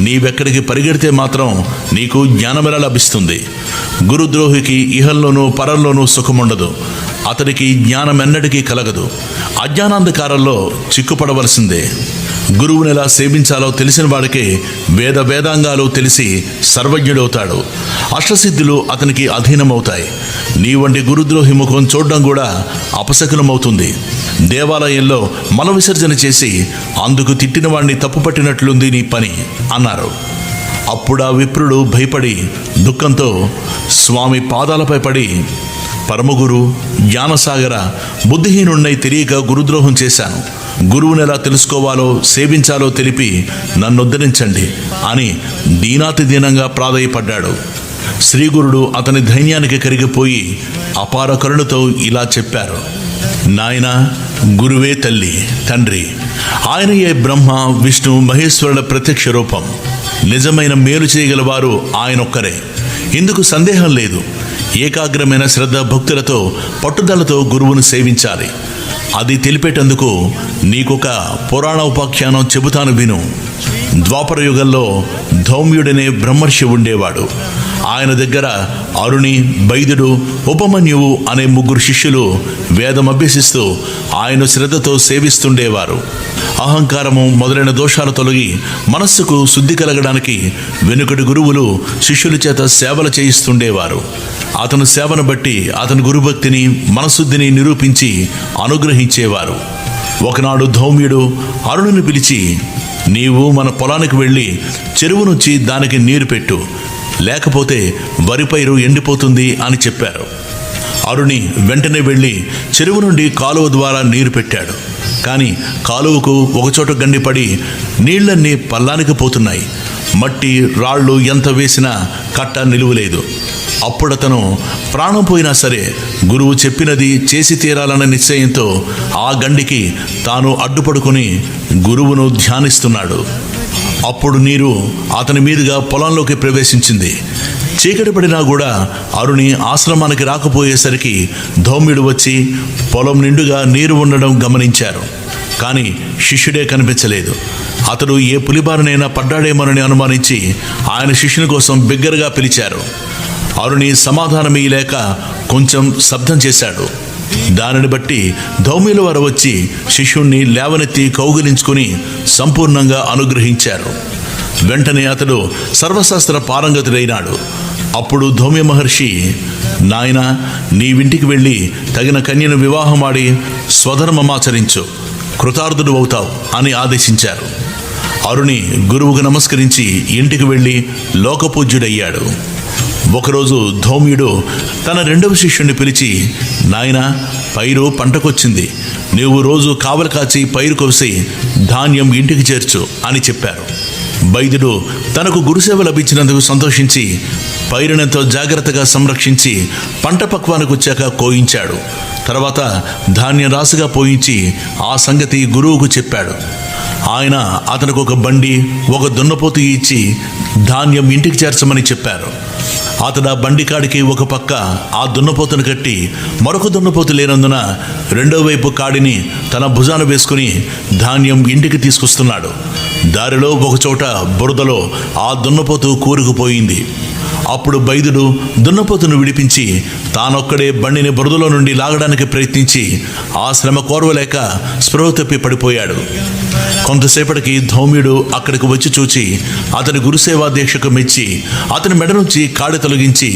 నీవెక్కడికి పరిగెడితే మాత్రం నీకు జ్ఞానమెలా లభిస్తుంది? గురుద్రోహికి ఇహంలోనూ పరంలోనూ సుఖముండదు. అతడికి జ్ఞానం ఎన్నటికీ కలగదు. అజ్ఞానాంధకారంలో చిక్కుపడవలసిందే. గురువుని ఎలా సేవించాలో తెలిసిన వాడికే వేదాంగాలు తెలిసి సర్వజ్ఞుడవుతాడు. అష్టసిద్ధులు అతనికి అధీనమవుతాయి. నీ వంటి గురుద్రోహి ముఖం చూడడం కూడా అపశకునమవుతుంది. దేవాలయంలో మల విసర్జన చేసి అందుకు తిట్టిన వాడిని తప్పుపట్టినట్లుంది నీ పని అన్నారు. అప్పుడా విప్రుడు భయపడి దుఃఖంతో స్వామి పాదాలపై పడి, పరమగురు, జ్ఞానసాగర, బుద్ధిహీనున్నై తెలియక గురుద్రోహం చేశాను. గురువుని ఎలా తెలుసుకోవాలో సేవించాలో తెలిపి నన్నుద్ధరించండి అని దీనాతి దీనంగా ప్రాధేయపడ్డాడు. శ్రీగురుడు అతని ధైర్యానికి కరిగిపోయి అపార కరుణతో ఇలా చెప్పారు: నాయనా, గురువే తల్లి, తండ్రి. ఆయనయే బ్రహ్మ, విష్ణు, మహేశ్వరుల ప్రత్యక్ష రూపం. నిజమైన మేలు చేయగలవారు ఆయనొక్కరే. ఇందుకు సందేహం లేదు. ఏకాగ్రమైన శ్రద్ధ భక్తులతో పట్టుదలతో గురువును సేవించాలి. అది తెలిపేటందుకు నీకొక పురాణ ఉపాఖ్యానం చెబుతాను విను. ద్వాపర యుగంలో ధౌమ్యుడనే బ్రహ్మర్షి ఉండేవాడు. ఆయన దగ్గర అరుణి, బైదుడు, ఉపమన్యువు అనే 3 శిష్యులు వేదం అభ్యసిస్తూ ఆయన శ్రద్ధతో సేవిస్తుండేవారు. అహంకారము మొదలైన దోషాలు తొలగి మనస్సుకు శుద్ధి కలగడానికి వెనుకటి గురువులు శిష్యుల చేత సేవలు చేయిస్తుండేవారు. అతను సేవను బట్టి అతని గురుభక్తిని, మనశుద్ధిని నిరూపించి అనుగ్రహించేవారు. ఒకనాడు ధౌమ్యుడు అరుణుని పిలిచి, నీవు మన పొలానికి వెళ్ళి చెరువు నుంచి దానికి నీరు పెట్టు, లేకపోతే వరి పైరు ఎండిపోతుంది అని చెప్పారు. అరుణి వెంటనే వెళ్ళి చెరువు నుండి కాలువ ద్వారా నీరు పెట్టాడు. కానీ కాలువకు ఒకచోట గండిపడి నీళ్లన్నీ పల్లానికి పోతున్నాయి. మట్టి, రాళ్ళు ఎంత వేసినా కట్ట నిలువలేదు. అప్పుడతను ప్రాణం పోయినా సరే గురువు చెప్పినది చేసి తీరాలన్న నిశ్చయంతో ఆ గండికి తాను అడ్డుపడుకుని గురువును ధ్యానిస్తున్నాడు. అప్పుడు నీరు అతని మీదుగా పొలంలోకి ప్రవేశించింది. చీకటి పడినా కూడా అరుణి ఆశ్రమానికి రాకపోయేసరికి ధౌమ్యుడు వచ్చి పొలం నిండుగా నీరు ఉండడం గమనించారు. కానీ శిష్యుడే కనిపించలేదు. అతడు ఏ పులిబారినైనా పడ్డాడేమోనని అనుమానించి ఆయన శిష్యుని కోసం బిగ్గరగా పిలిచారు. అరుణి సమాధానమీయలేక కొంచెం శబ్దం చేశాడు. దానిని బట్టి ధౌమ్యుల వారు వచ్చి శిష్యుణ్ణి లేవనెత్తి కౌగిలించుకుని సంపూర్ణంగా అనుగ్రహించారు. వెంటనే అతడు సర్వశాస్త్ర పారంగతుడైనాడు. అప్పుడు ధౌమ్య మహర్షి, నాయనా, నీవింటికి వెళ్ళి తగిన కన్యను వివాహమాడి స్వధర్మమాచరించు, కృతార్థుడు అవుతావు అని ఆదేశించారు. అరుణి గురువుకు నమస్కరించి ఇంటికి వెళ్ళి లోకపూజ్యుడయ్యాడు. ఒకరోజు ధౌమ్యుడు తన 2వ శిష్యుణ్ణి పిలిచి, నాయనా, పైరు పంటకొచ్చింది. నీవు రోజు కావలి కాచి పైరు కోసి ధాన్యం ఇంటికి చేర్చు అని చెప్పారు. బైదుడు తనకు గురుసేవ లభించినందుకు సంతోషించి పైరునెంతో జాగ్రత్తగా సంరక్షించి పంట పక్వానికి వచ్చాక కోయించాడు. తర్వాత ధాన్యం రాసుగా పోయించి ఆ సంగతి గురువుకు చెప్పాడు. ఆయన అతనికి ఒక బండి, ఒక దున్నపోతు ఇచ్చి ధాన్యం ఇంటికి చేర్చమని చెప్పారు. అతడు ఆ బండి కాడికి ఒక పక్క ఆ దున్నపోతును కట్టి మరొక దున్నపోతు లేనందున 2వ వైపు కాడిని తన భుజాన వేసుకుని ధాన్యం ఇంటికి తీసుకొస్తున్నాడు. దారిలో ఒకచోట బురదలో ఆ దున్నపోతు కూరుకుపోయింది. అప్పుడు బైదుడు దున్నపోతును విడిపించి తానొక్కడే బండిని బురదలో నుండి లాగడానికి ప్రయత్నించి ఆ శ్రమ కోరవలేక స్పృహ తప్పి పడిపోయాడు. కొంతసేపటికి ధౌమ్యుడు అక్కడికి వచ్చి చూచి అతని గురుసేవా దీక్షకు మెచ్చి అతని మెడ నుంచి కాడి తొలగించి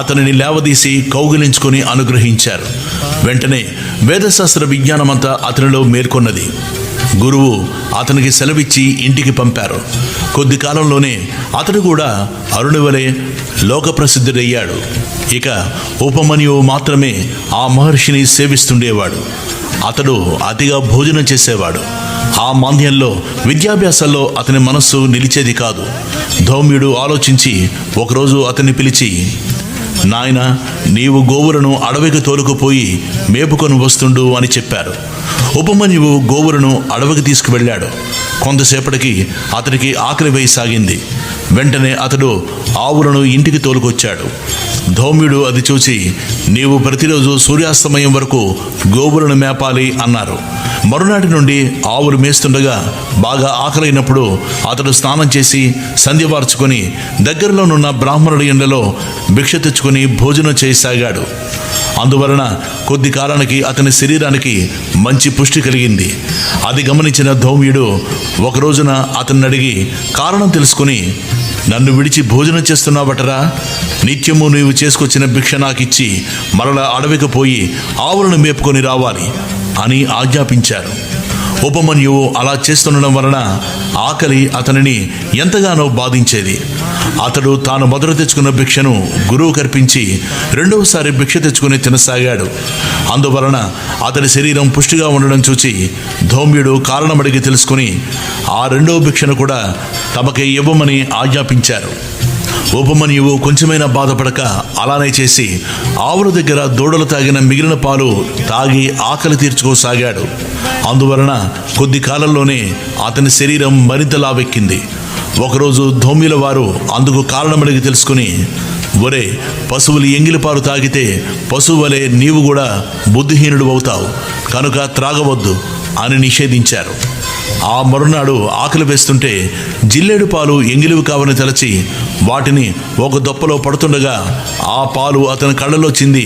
అతనిని లేవదీసి కౌగిలించుకొని అనుగ్రహించారు. వెంటనే వేదశాస్త్ర విజ్ఞానమంతా అతనిలో మేల్కొన్నది. గురువు అతనికి సెలవిచ్చి ఇంటికి పంపారు. కొద్ది కాలంలోనే అతడు కూడా అరుణి వలె లోకప్రసిద్ధుడయ్యాడు. ఇక ఉపమన్యువు మాత్రమే ఆ మహర్షిని సేవిస్తుండేవాడు. అతడు అతిగా భోజనం చేసేవాడు. ఆ మాంద్యంలో విద్యాభ్యాసాల్లో అతని మనస్సు నిలిచేది కాదు. ధౌమ్యుడు ఆలోచించి ఒకరోజు అతన్ని పిలిచి, నాయనా, నీవు గోవులను అడవికి తోలుకుపోయి మేపుకొని వస్తుండు అని చెప్పారు. ఉపమన్యువు గోవులను అడవికి తీసుకువెళ్ళాడు. కొంతసేపటికి అతనికి ఆకలి వేయసాగింది. వెంటనే అతడు ఆవులను ఇంటికి తోలుకొచ్చాడు. ధౌమ్యుడు అది చూసి, నీవు ప్రతిరోజు సూర్యాస్తమయం వరకు గోవులను మేపాలి అన్నారు. మరునాటి నుండి ఆవులు మేస్తుండగా బాగా ఆకలైనప్పుడు అతడు స్నానం చేసి సంధ్యవార్చుకొని దగ్గరలోనున్న బ్రాహ్మణుడి ఇండ్లలో భిక్ష తెచ్చుకొని భోజనం చేయసాగాడు. అందువలన కొద్ది కాలానికి అతని శరీరానికి మంచి పుష్టి కలిగింది. అది గమనించిన ధౌమ్యుడు ఒక రోజున అతన్ని అడిగి కారణం తెలుసుకుని, నన్ను విడిచి భోజనం చేస్తున్నావటరా? నిత్యము నీవు చేసుకొచ్చిన భిక్ష నాకిచ్చి మరలా అడవికి పోయి ఆవులను మేపుకొని రావాలి అని ఆజ్ఞాపించారు. ఉపమన్యువు అలా చేస్తుండడం వలన ఆకలి అతనిని ఎంతగానో బాధించేది. అతడు తాను మొదలు తెచ్చుకున్న భిక్షను గురువు కర్పించి రెండవసారి భిక్ష తెచ్చుకుని తినసాగాడు. అందువలన అతడి శరీరం పుష్టిగా ఉండడం చూచి ధౌమ్యుడు కారణమడిగి తెలుసుకుని ఆ రెండవ భిక్షను కూడా తమకి ఇవ్వమని ఆజ్ఞాపించారు. ఉపమన్యువు కొంచెమైనా బాధపడక అలానే చేసి ఆవుల దగ్గర దూడలు తాగిన మిగిలిన పాలు తాగి ఆకలి తీర్చుకోసాగాడు. అందువలన కొద్ది కాలంలోనే అతని శరీరం మరింత లావెక్కింది. ఒకరోజు ధౌమ్యుల వారు అందుకు కారణమడిగి తెలుసుకుని, ఒరే, పశువులు ఎంగిలిపాలు తాగితే పశువు వలె నీవు కూడా బుద్ధిహీనుడు అవుతావు, కనుక త్రాగవద్దు అని నిషేధించారు. ఆ మరునాడు ఆకలి వేస్తుంటే జిల్లేడు పాలు ఎంగిలివి కావని తలచి వాటిని ఒక దొప్పలో పడుతుండగా ఆ పాలు అతని కళ్ళలో చింది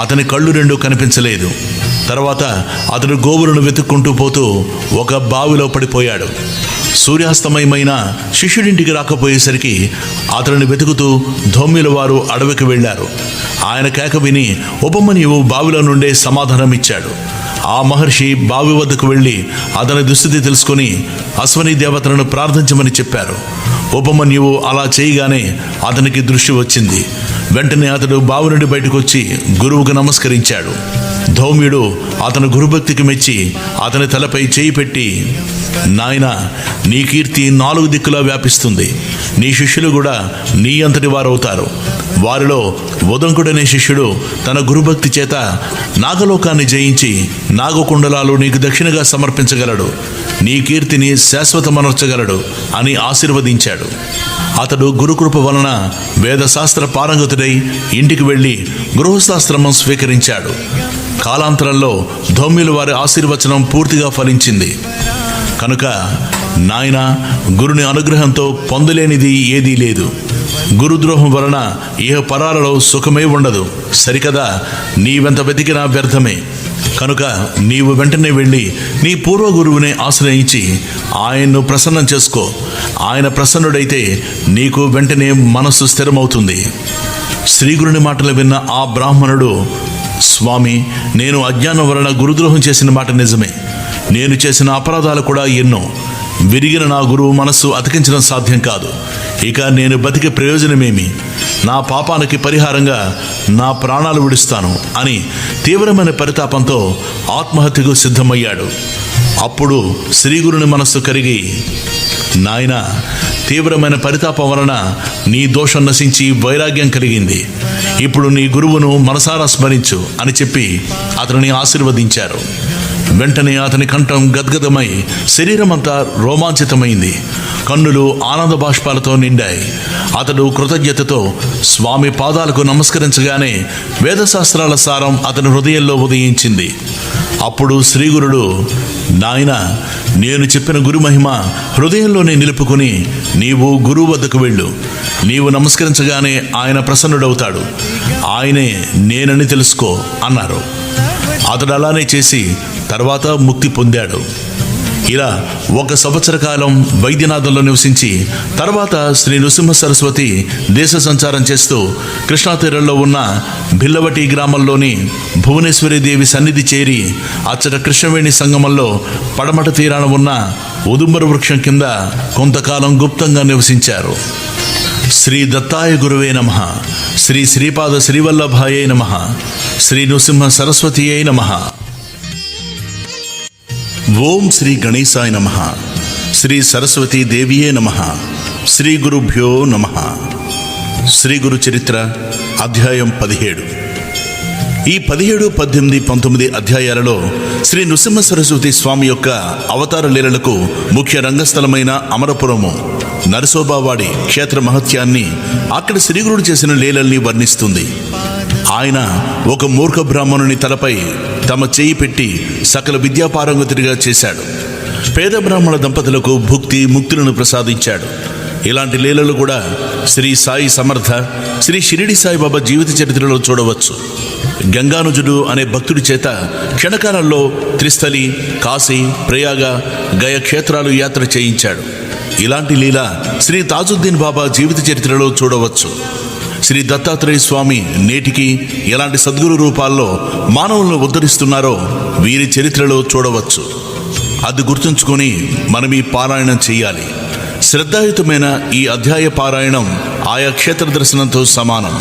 అతని కళ్ళు రెండు కనిపించలేదు. తర్వాత అతడు గోవులను వెతుక్కుంటూ పోతూ ఒక బావిలో పడిపోయాడు. సూర్యాస్తమయమైన శిష్యుడింటికి రాకపోయేసరికి అతడిని వెతుకుతూ ధౌమ్యుల వారు అడవికి వెళ్లారు. ఆయన కేక విని ఉపమన్యువు బావిలో నుండే సమాధానమిచ్చాడు. ఆ మహర్షి బావి వద్దకు వెళ్ళి అతని దుస్థితి తెలుసుకుని అశ్వని దేవతలను ప్రార్థించమని చెప్పారు. ఉపమన్యువు అలా చేయగానే అతనికి దృష్టి వచ్చింది. వెంటనే అతడు బావి నుండి బయటకు వచ్చి గురువుకు నమస్కరించాడు. ధౌమ్యుడు అతని గురుభక్తికి మెచ్చి అతని తలపై చేయి పెట్టి, నాయనా, నీ కీర్తి 4 దిక్కులా వ్యాపిస్తుంది. నీ శిష్యులు కూడా నీ అంతటి వారవుతారు. వారిలో ఉదంకుడనే శిష్యుడు తన గురుభక్తి చేత నాగలోకాన్ని జయించి నాగకుండలాలు నీకు దక్షిణగా సమర్పించగలడు. నీ కీర్తిని శాశ్వతమనర్చగలడు అని ఆశీర్వదించాడు. అతడు గురుకృప వలన వేదశాస్త్ర పారంగతుడై ఇంటికి వెళ్ళి గృహస్థాశ్రమం స్వీకరించాడు. కాలాంతరంలో ధౌమ్యుల వారి ఆశీర్వచనం పూర్తిగా ఫలించింది. కనుక నాయనా, గురుని అనుగ్రహంతో పొందలేనిది ఏదీ లేదు. గురుద్రోహం వలన ఇహ పరాలలో సుఖమే ఉండదు. సరికదా, నీవెంత వెతికినా వ్యర్థమే. కనుక నీవు వెంటనే వెళ్ళి నీ పూర్వ గురువునే ఆశ్రయించి ఆయన్ను ప్రసన్నం చేసుకో. ఆయన ప్రసన్నుడైతే నీకు వెంటనే మనస్సు స్థిరమవుతుంది. శ్రీగురుని మాటలు విన్న ఆ బ్రాహ్మణుడు, స్వామి, నేను అజ్ఞానం వలన గురుద్రోహం చేసిన మాట నిజమే. నేను చేసిన అపరాధాలు కూడా ఎన్నో. విరిగిన నా గురువు మనస్సు అతికించడం సాధ్యం కాదు. ఇక నేను బతికే ప్రయోజనమేమి? నా పాపానికి పరిహారంగా నా ప్రాణాలు విడుస్తాను అని తీవ్రమైన పరితాపంతో ఆత్మహత్యకు సిద్ధమయ్యాడు. అప్పుడు శ్రీగురుని మనస్సు కరిగి, నాయనా, తీవ్రమైన పరితాపం వలన నీ దోషం నశించి వైరాగ్యం కలిగింది. ఇప్పుడు నీ గురువును మనసారా స్మరించు అని చెప్పి అతనిని ఆశీర్వదించారు. వెంటనే అతని కంఠం గద్గదమై శరీరమంతా రోమాంచితమైంది. కన్నులు ఆనంద బాష్పాలతో నిండాయి. అతడు కృతజ్ఞతతో స్వామి పాదాలకు నమస్కరించగానే వేదశాస్త్రాల సారం అతని హృదయంలో ఉదయించింది. అప్పుడు శ్రీగురుడు, నాయనా, నేను చెప్పిన గురుమహిమ హృదయంలోనే నిలుపుకుని నీవు గురువు వద్దకు వెళ్ళు. నీవు నమస్కరించగానే ఆయన ప్రసన్నుడవుతాడు. ఆయనే నేనని తెలుసుకో అన్నారు. అతడు అలానే చేసి తర్వాత ముక్తి పొందాడు. ఇలా 1 సంవత్సర కాలం వైద్యనాథంలో నివసించి తర్వాత శ్రీ నృసింహ సరస్వతి దేశ సంచారం చేస్తూ కృష్ణా తీరంలో ఉన్న భిల్లవటి గ్రామంలోని భువనేశ్వరి దేవి సన్నిధి చేరి అచ్చట కృష్ణవేణి సంగమంలో పడమట తీరాన ఉన్న ఉదుంబర వృక్షం కింద కొంతకాలం గుప్తంగా నివసించారు. శ్రీ దత్తాయ గురువే నమః. శ్రీ శ్రీపాద శ్రీవల్లభాయే నమః. శ్రీ నృసింహ సరస్వతియే నమః. ఓం శ్రీ గణేశాయ నమః. శ్రీ సరస్వతీ దేవియే నమః. శ్రీ గురుభ్యో నమః. శ్రీ గురు చరిత్ర అధ్యాయం 17. ఈ 17, 18, 19 అధ్యాయాలలో శ్రీ నృసింహ సరస్వతి స్వామి యొక్క అవతార లీలలకు ముఖ్య రంగస్థలమైన అమరపురము నరసోబావాడి క్షేత్ర మహత్యాన్ని, అక్కడ శ్రీగురుడు చేసిన లీలల్ని వర్ణిస్తుంది. ఆయన ఒక మూర్ఖ బ్రాహ్మణుని తలపై తమ చేయి పెట్టి సకల విద్యాపారంగతుడిగా చేశాడు. పేద బ్రాహ్మణ దంపతులకు భుక్తి ముక్తులను ప్రసాదించాడు. ఇలాంటి లీలలు కూడా శ్రీ సాయి సమర్థ, శ్రీ షిరిడి సాయిబాబా జీవిత చరిత్రలో చూడవచ్చు. గంగానుజుడు అనే భక్తుడి చేత క్షణకాలంలో త్రిస్థలి, కాశీ, ప్రయాగ, గయ క్షేత్రాలు యాత్ర చేయించాడు. ఇలాంటి లీల శ్రీ తాజుద్దీన్ బాబా జీవిత చరిత్రలో చూడవచ్చు. శ్రీ దత్తాత్రేయ స్వామి నేటికి ఎలాంటి సద్గురు రూపాల్లో మానవులను ఉద్ధరిస్తున్నారో వీరి చరిత్రలో చూడవచ్చు. అది గుర్తుంచుకొని మనం ఈ పారాయణం చేయాలి. శ్రద్ధాయుతమైన ఈ అధ్యాయ పారాయణం ఆయా క్షేత్ర దర్శనంతో సమానం.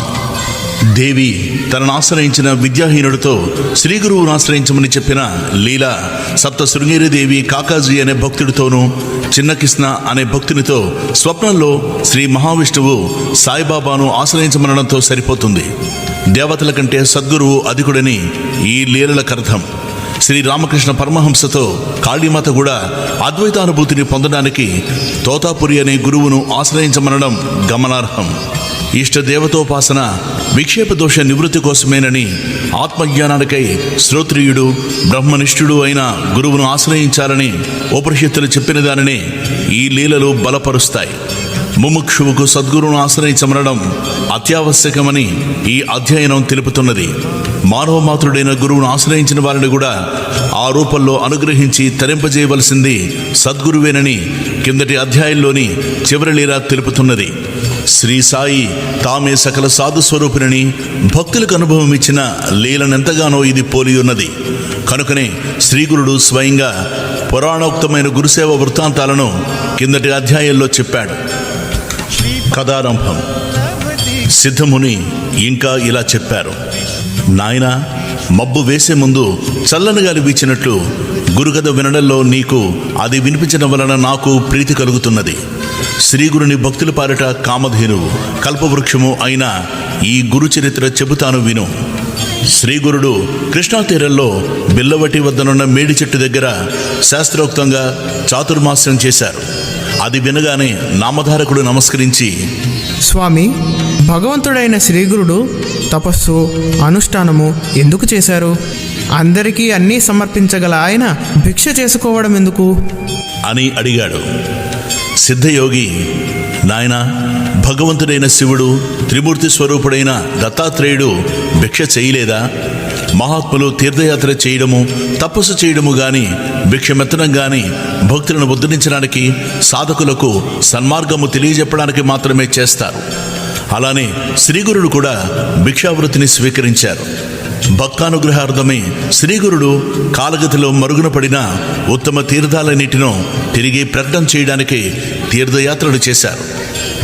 దేవి తనను ఆశ్రయించిన విద్యాహీనుడితో శ్రీ గురువును ఆశ్రయించమని చెప్పిన లీల సప్త శృంగేరి దేవి కాకాజీ అనే భక్తుడితోనూ, చిన్నకృష్ణ అనే భక్తునితో స్వప్నంలో శ్రీ మహావిష్ణువు సాయిబాబాను ఆశ్రయించమనడంతో సరిపోతుంది. దేవతల కంటే సద్గురువు అధికుడని ఈ లీలలకర్థం. శ్రీ రామకృష్ణ పరమహంసతో కాళీమాత కూడా అద్వైతానుభూతిని పొందడానికి తోతాపురి అనే గురువును ఆశ్రయించమనడం గమనార్హం. ఇష్ట దేవతోపాసన విక్షేప దోష నివృత్తి కోసమేనని, ఆత్మజ్ఞానానికై శ్రోత్రియుడు బ్రహ్మనిష్ఠుడు అయిన గురువును ఆశ్రయించాలని ఉపనిషత్తులు చెప్పిన దానినే ఈ లీలలు బలపరుస్తాయి. ముముక్షువుకు సద్గురువును ఆశ్రయించమనడం అత్యావశ్యకమని ఈ అధ్యయనం తెలుపుతున్నది. మానవ మాతృడైన గురువును ఆశ్రయించిన వారిని కూడా ఆ రూపంలో అనుగ్రహించి తరింపజేయవలసింది సద్గురువేనని కిందటి అధ్యాయంలోని చివరి లీల తెలుపుతున్నది. శ్రీ సాయి తామే సకల సాధు స్వరూపిణి భక్తులకు అనుభవం ఇచ్చిన లీలనెంతగానో ఇది పోలి ఉన్నది. కనుకనే శ్రీగురుడు స్వయంగా పురాణోక్తమైన గురుసేవ వృత్తాంతాలను కిందటి అధ్యాయంలో చెప్పాడు. కథారంభం. సిద్ధముని ఇంకా ఇలా చెప్పారు: నాయనా, మబ్బు వేసే ముందు చల్లని గాలి వీచినట్లు గురుకథ వినడంలో నీకు అది వినిపించడం వలన నాకు ప్రీతి కలుగుతున్నది. శ్రీగురుని భక్తుల పాలిట కామధేనువు, కల్పవృక్షము అయిన ఈ గురు చరిత్ర చెబుతాను విను. శ్రీగురుడు కృష్ణా తీరంలో బిల్లవటి వద్దనున్న మేడి చెట్టు దగ్గర శాస్త్రోక్తంగా చాతుర్మాస్యం చేశారు. అది వినగానే నామధారకుడు నమస్కరించి, స్వామి, భగవంతుడైన శ్రీగురుడు తపస్సు, అనుష్ఠానము ఎందుకు చేశారు? అందరికీ అన్నీ సమర్పించగల ఆయన భిక్ష చేసుకోవడం ఎందుకు అని అడిగాడు. సిద్ధయోగి, నాయనా, భగవంతుడైన శివుడు, త్రిమూర్తి స్వరూపుడైన దత్తాత్రేయుడు భిక్ష చేయలేదా? మహాత్ములు తీర్థయాత్ర చేయడము, తపస్సు చేయడము గాని, భిక్షమెత్తడం గాని భక్తులను ఉద్ధరించడానికి, సాధకులకు సన్మార్గము తెలియజెప్పడానికి మాత్రమే చేస్తారు. అలానే శ్రీగురుడు కూడా భిక్షావృత్తిని స్వీకరించారు. భక్తానుగ్రహార్థమే శ్రీగురుడు కాలగతిలో మరుగున పడిన ఉత్తమ తీర్థాలన్నిటినో తిరిగి ప్రకటన చేయడానికి తీర్థయాత్రలు చేశారు.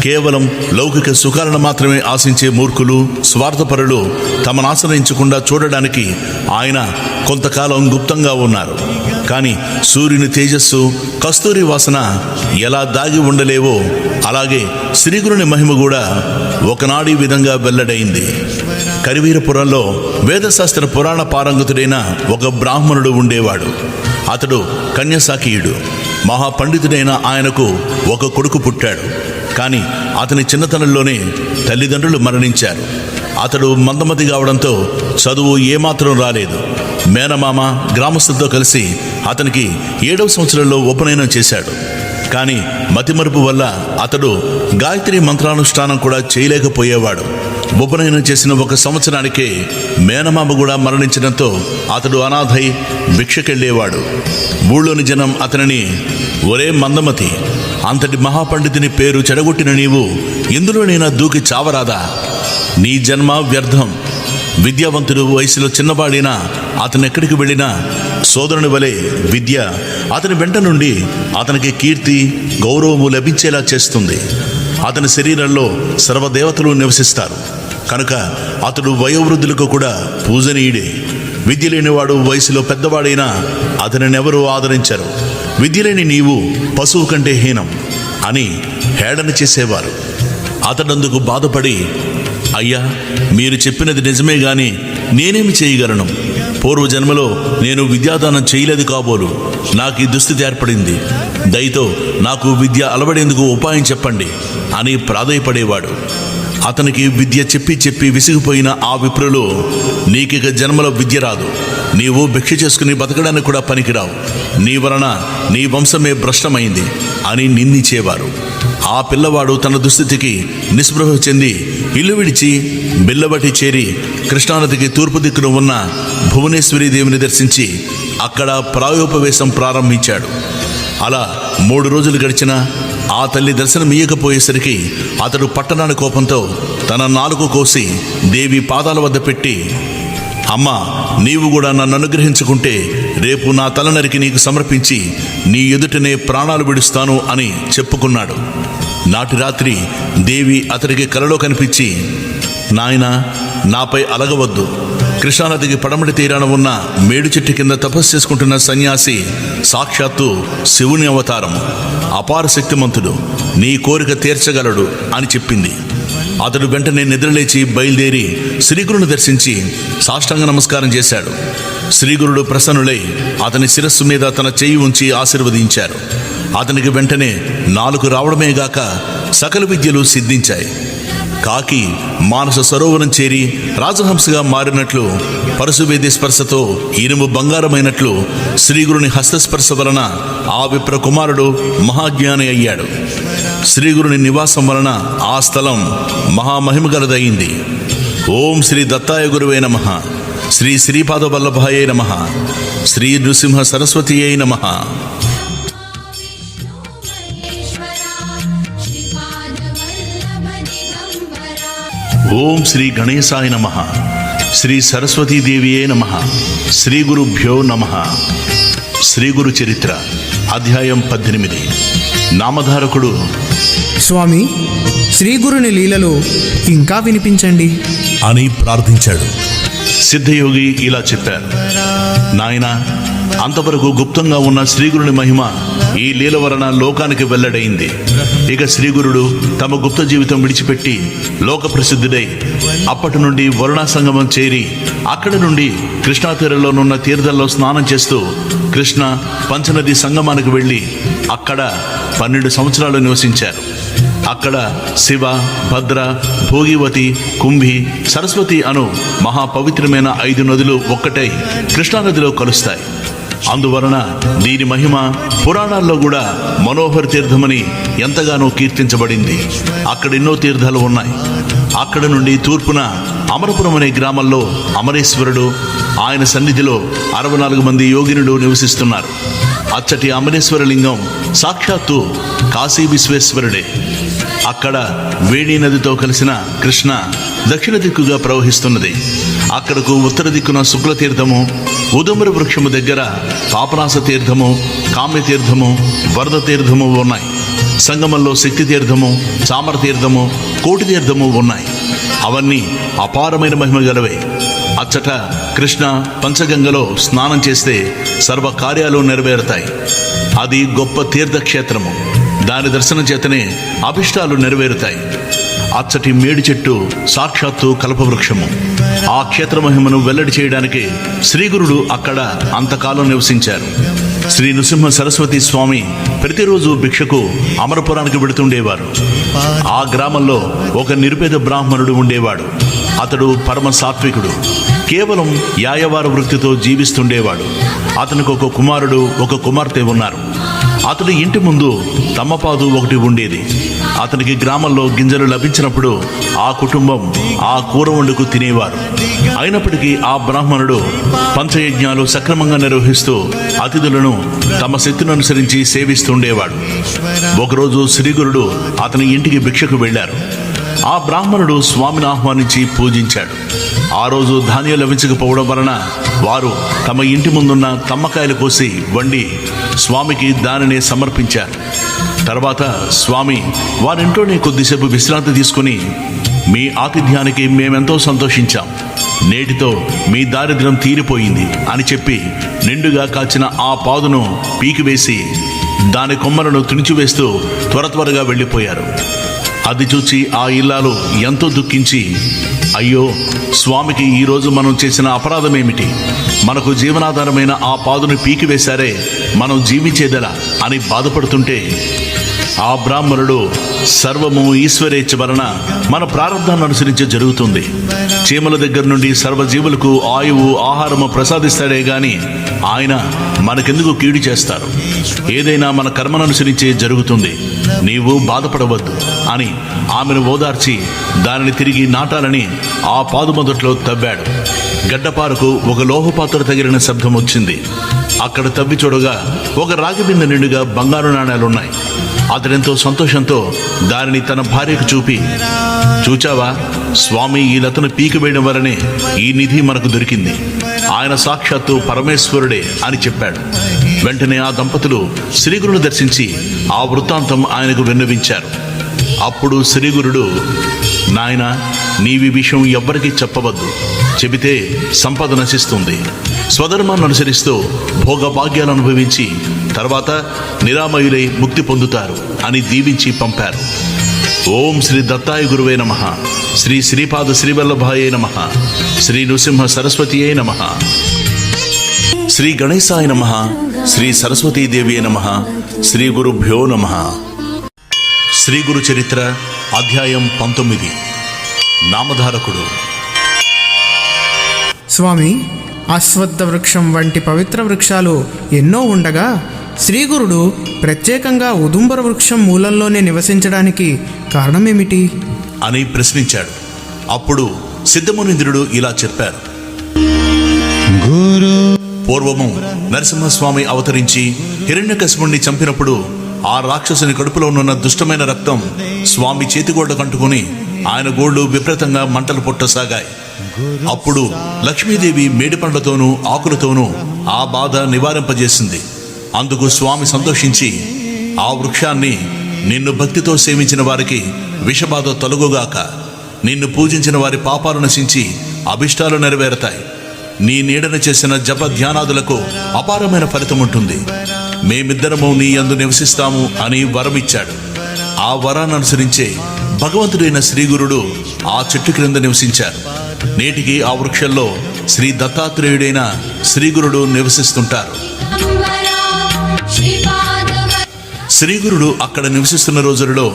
కేవలం లౌకిక సుఖాలను మాత్రమే ఆశించే మూర్ఖులు, స్వార్థపరులు తమను ఆశ్రయించకుండా చూడడానికి ఆయన కొంతకాలం గుప్తంగా ఉన్నారు. కానీ సూర్యుని తేజస్సు, కస్తూరి వాసన ఎలా దాగి ఉండలేవో అలాగే శ్రీగురుని మహిమ కూడా ఒకనాడి విధంగా వెల్లడైంది. కరివీరపురంలో వేదశాస్త్ర పురాణ పారంగతుడైన ఒక బ్రాహ్మణుడు ఉండేవాడు. అతడు కన్యసాకీయుడు. మహాపండితుడైన ఆయనకు ఒక కొడుకు పుట్టాడు. కానీ అతని చిన్నతనంలోనే తల్లిదండ్రులు మరణించారు. అతడు మందమతి కావడంతో చదువు ఏమాత్రం రాలేదు. మేనమామ గ్రామస్తులతో కలిసి అతనికి 7వ సంవత్సరంలో ఉపనయనం చేశాడు. కానీ మతిమరుపు వల్ల అతడు గాయత్రి మంత్రానుష్ఠానం కూడా చేయలేకపోయేవాడు. ఉపనయనం చేసిన 1 సంవత్సరానికే మేనమామ కూడా మరణించడంతో అతడు అనాథై భిక్షకెళ్ళేవాడు. ఊళ్ళోని జనం అతనిని, ఒరే మందమతి, అంతటి మహాపండితుని పేరు చెడగొట్టిన నీవు ఇందులోనైనా దూకి చావరాదా? నీ జన్మ వ్యర్థం. విద్యావంతుడు, వయసులో చిన్నవాడిన అతను ఎక్కడికి వెళ్ళినా సోదరుని వలె విద్య అతని వెంట నుండి అతనికి కీర్తి, గౌరవము లభించేలా చేస్తుంది. అతని శరీరంలో సర్వదేవతలు నివసిస్తారు. కనుక అతడు వయోవృద్ధులకు కూడా పూజనీయుడే. విద్య లేనివాడు, వయసులో పెద్దవాడైనా అతనినెవరూ ఆదరించరు. విద్య లేని నీవు పశువు కంటే హీనం అని హేళన చేసేవారు. అతడందుకు బాధపడి, అయ్యా, మీరు చెప్పినది నిజమే గాని నేనేమి చేయగలను? పూర్వజన్మలో నేను విద్యాదానం చేయలేదు కాబోలు నాకు ఈ దుస్థితి ఏర్పడింది. దయతో నాకు విద్య అలవడేందుకు ఉపాయం చెప్పండి అని ప్రాధేయపడేవాడు. అతనికి విద్య చెప్పి చెప్పి విసిగిపోయిన ఆ విప్రులు, నీకిక జన్మలో విద్య రాదు, నీవు భిక్ష చేసుకుని బతకడానికి కూడా పనికిరావు, నీ వలన నీ వంశమే భ్రష్టమైంది అని నిందించేవారు. ఆ పిల్లవాడు తన దుస్థితికి నిస్పృహ చెంది ఇల్లు విడిచి బిల్లబట్టి చేరి కృష్ణానదికి తూర్పు దిక్కున ఉన్న భువనేశ్వరీ దేవిని దర్శించి అక్కడ ప్రాయోపవేశం ప్రారంభించాడు. అలా 3 రోజులు గడిచినా ఆ తల్లి దర్శనం ఇయ్యకపోయేసరికి అతడు పట్టరాని కోపంతో తన నాలుక కోసి దేవి పాదాల వద్ద పెట్టి, అమ్మా, నీవు కూడా నన్ను అనుగ్రహించుకుంటే రేపు నా తల నరికి నీకు సమర్పించి నీ ఎదుటనే ప్రాణాలు విడుస్తాను అని చెప్పుకున్నాడు. నాటి రాత్రి దేవి అతడికి కలలో కనిపించి, నాయనా, నాపై అలగవద్దు, కృష్ణానదికి పడమటి తీరాన ఉన్న మేడు చెట్టు కింద తపస్సు చేసుకుంటున్న సన్యాసి సాక్షాత్తు శివుని అవతారం, అపార శక్తిమంతుడు, నీ కోరిక తీర్చగలడు అని చెప్పింది. అతడు వెంటనే నిద్రలేచి బయలుదేరి శ్రీగురుని దర్శించి సాష్టాంగ నమస్కారం చేశాడు. శ్రీగురుడు ప్రసన్నులై అతని శిరస్సు మీద తన చెయ్యి ఉంచి ఆశీర్వదించారు. అతనికి వెంటనే 4 రావడమే గాక సకల విద్యలు సిద్ధించాయి. కాకి మానస సరోవరం చేరి రాజహంసగా మారినట్లు, పరశువేది స్పర్శతో ఇనుము బంగారమైనట్లు శ్రీగురుని హస్తస్పర్శ వలన ఆ విప్ర కుమారుడు మహాజ్ఞాని అయ్యాడు. శ్రీగురుని నివాసం వలన ఆ స్థలం మహామహిమగలదయింది. ఓం శ్రీ దత్తాయ గురువే నమః, శ్రీ శ్రీపాద వల్లభాయ నమః, శ్రీ నృసింహ సరస్వతీయై నమః. ఓం శ్రీ గణేశాయ నమః, శ్రీ సరస్వతీదేవియే నమః, శ్రీ గురుభ్యో నమః. శ్రీ గురు చరిత్ర అధ్యాయం 18. నామధారకుడు, స్వామి, శ్రీగురుని లీలలు ఇంకా వినిపించండి అని ప్రార్థించాడు. సిద్ధయోగి ఇలా చెప్పారు, నాయనా, అంతవరకు గుప్తంగా ఉన్న శ్రీగురుని మహిమ ఈ లీల వలన లోకానికి వెల్లడైంది. ఇక శ్రీగురుడు తమ గుప్త జీవితం విడిచిపెట్టి లోక ప్రసిద్ధుడై అప్పటి నుండి వరుణా సంగమం చేరి అక్కడి నుండి కృష్ణా తీరంలోనున్న తీర్థంలో స్నానం చేస్తూ కృష్ణ పంచనది సంగమానికి వెళ్ళి అక్కడ 12 సంవత్సరాలు నివసించారు. అక్కడ శివ, భద్ర, భోగివతి, కుంభి, సరస్వతి అను మహాపవిత్రమైన 5 నదులు ఒక్కటై కృష్ణానదిలో కలుస్తాయి. అందువలన దీని మహిమ పురాణాల్లో కూడా మనోహర తీర్థమని ఎంతగానో కీర్తించబడింది. అక్కడ ఎన్నో తీర్థాలు ఉన్నాయి. అక్కడ నుండి తూర్పున అమరపురం అనే గ్రామంలో అమరేశ్వరుడు, ఆయన సన్నిధిలో 64 మంది యోగినులు నివసిస్తున్నారు. అచ్చటి అమరేశ్వర లింగం సాక్షాత్తు కాశీ విశ్వేశ్వరుడే. అక్కడ వేణి నదితో కలిసిన కృష్ణ దక్షిణ దిక్కుగా ప్రవహిస్తున్నది. అక్కడకు ఉత్తర దిక్కున శుక్లతీర్థము, ఉదుమర వృక్షము దగ్గర పాపనాశ తీర్థము, కామ్య తీర్థము, వరద తీర్థము ఉన్నాయి. సంగమంలో శక్తి తీర్థము, చామర తీర్థము, కోటి తీర్థము ఉన్నాయి. అవన్నీ అపారమైన మహిమ గలవే. అచ్చట కృష్ణ పంచగంగలో స్నానం చేస్తే సర్వ కార్యాలు నెరవేరుతాయి. అది గొప్ప తీర్థక్షేత్రము. దాని దర్శనం చేతనే అభిష్టాలు నెరవేరుతాయి. అచ్చటి మేడి చెట్టు సాక్షాత్తు కల్పవృక్షము. ఆ క్షేత్ర మహిమను వెల్లడి చేయడానికి శ్రీగురుడు అక్కడ అంతకాలం నివసించారు. శ్రీ నృసింహ సరస్వతి స్వామి ప్రతిరోజు భిక్షకు అమరపురానికి వెడుతుండేవారు. ఆ గ్రామంలో ఒక నిరుపేద బ్రాహ్మణుడు ఉండేవాడు. అతడు పరమ సాత్వికుడు. కేవలం యాయవార వృత్తితో జీవిస్తుండేవాడు. అతనికి ఒక కుమారుడు, ఒక కుమార్తె ఉన్నారు. అతడి ఇంటి ముందు తమ్మపాదు ఒకటి ఉండేది. అతనికి గ్రామంలో గింజలు లభించినప్పుడు ఆ కుటుంబం ఆ కూర వండుకు తినేవారు. అయినప్పటికీ ఆ బ్రాహ్మణుడు పంచయజ్ఞాలు సక్రమంగా నిర్వహిస్తూ అతిథులను తమ శక్తిని అనుసరించి సేవిస్తుండేవాడు. ఒకరోజు శ్రీగురుడు అతని ఇంటికి భిక్షకు వెళ్ళారు. ఆ బ్రాహ్మణుడు స్వామిని ఆహ్వానించి పూజించాడు. ఆ రోజు ధాన్యం లభించకపోవడం వలన వారు తమ ఇంటి ముందున్న తమ్మకాయలు కోసి వండి స్వామికి దానిని సమర్పించారు. తర్వాత స్వామి వారింట్లోనే కొద్దిసేపు విశ్రాంతి తీసుకుని, మీ ఆతిథ్యానికి మేమెంతో సంతోషించాం, నేటితో మీ దారిద్ర్యం తీరిపోయింది అని చెప్పి నిండుగా కాచిన ఆ పాదును పీకివేసి దాని కొమ్మలను తుణిచివేస్తూ త్వరగా వెళ్ళిపోయారు. అది చూచి ఆ ఇల్లాలు ఎంతో దుఃఖించి, అయ్యో స్వామికి ఈరోజు మనం చేసిన అపరాధమేమిటి? మనకు జీవనాధారమైన ఆ పాదుని పీకివేశారే, మనం జీవించేదెలా అని బాధపడుతుంటే, ఆ బ్రాహ్మణుడు సర్వము ఈశ్వరేచ్ఛ వలన మన ప్రారంధాన్ని అనుసరించి జరుగుతుంది. చీమల దగ్గర నుండి సర్వజీవులకు ఆయువు ఆహారము ప్రసాదిస్తాడే గాని ఆయన మనకెందుకు కీడు చేస్తారు? ఏదైనా మన కర్మను అనుసరించే జరుగుతుంది, నీవు బాధపడవద్దు అని ఆమెను ఓదార్చి దానిని తిరిగి నాటాలని ఆ పాదు మొదట్లో తవ్వాడు. గడ్డపారకు ఒక లోహపాత్ర తగిలిన శబ్దం వచ్చింది. అక్కడ తవ్వి చూడగా ఒక రాగి బిందె నిండుగా బంగారు నాణేలున్నాయి. అతడెంతో సంతోషంతో దానిని తన భార్యకు చూపి, చూచావా, స్వామి ఈ లతను పీకివేయడం వలనే ఈ నిధి మనకు దొరికింది. ఆయన సాక్షాత్తు పరమేశ్వరుడే అని చెప్పాడు. వెంటనే ఆ దంపతులు శ్రీగురుని దర్శించి ఆ వృత్తాంతం ఆయనకు విన్నవించారు. అప్పుడు శ్రీగురుడు, నాయనా, నీవి విషయం ఎవ్వరికీ చెప్పవద్దు. చెబితే సంపద నశిస్తుంది. స్వధర్మాన్ని అనుసరిస్తూ భోగభాగ్యాలు అనుభవించి తర్వాత నిరామయులై ముక్తి పొందుతారు అని దీవించి పంపారు. ఓం శ్రీ దత్తాయ గురువే నమః, శ్రీ శ్రీపాద శ్రీవల్లభాయే నమః, శ్రీ నృసింహ సరస్వతియే నమః, శ్రీ గణేశాయ నమః, శ్రీ సరస్వతీదేవియే నమః, శ్రీ గురుభ్యో నమః. శ్రీ గురు చరిత్ర అధ్యాయం 19. నామధారకుడు. స్వామి, అశ్వత్థ వృక్షం వంటి పవిత్ర వృక్షాలు ఎన్నో ఉండగా శ్రీగురుడు ప్రత్యేకంగా ఉదుంబర వృక్షం మూలంలోనే నివసించడానికి కారణమేమిటి అని ప్రశ్నించాడు. అప్పుడు సిద్ధమునింద్రుడు ఇలా చెప్పారు. పూర్వము నరసింహస్వామి అవతరించి హిరణ్యకశిపుణ్ణి చంపినప్పుడు ఆ రాక్షసుని కడుపులో ఉన్న దుష్టమైన రక్తం స్వామి చేతిగోడ కంటుకుని ఆయన గోళ్లు విపరీతంగా మంటలు పుట్టసాగాయి. అప్పుడు లక్ష్మీదేవి మేడిపండ్లతోనూ ఆకులతోనూ ఆ బాధ నివారింపజేసింది. అందుకు స్వామి సంతోషించి, ఆ వృక్షాన్ని నిన్ను భక్తితో సేవించిన వారికి విషబాధ తొలగుగాక, నిన్ను పూజించిన వారి పాపాలు నశించి అభిష్టాలు నెరవేరుతాయి, నీ నీడన చేసిన జప ధ్యానాదులకు అపారమైన ఫలితం ఉంటుంది, మేమిద్దరము నీ యందు నివసిస్తాము అని వరమిచ్చాడు. ఆ వరాన్ని అనుసరించే భగవంతుడైన శ్రీగురుడు ఆ చెట్టు క్రింద నివసించారు. నేటికి ఆ వృక్షంలో శ్రీ దత్తాత్రేయుడైన శ్రీగురుడు నివసిస్తుంటారు. శ్రీగురుడు అక్కడ నివసిస్తున్న రోజులలో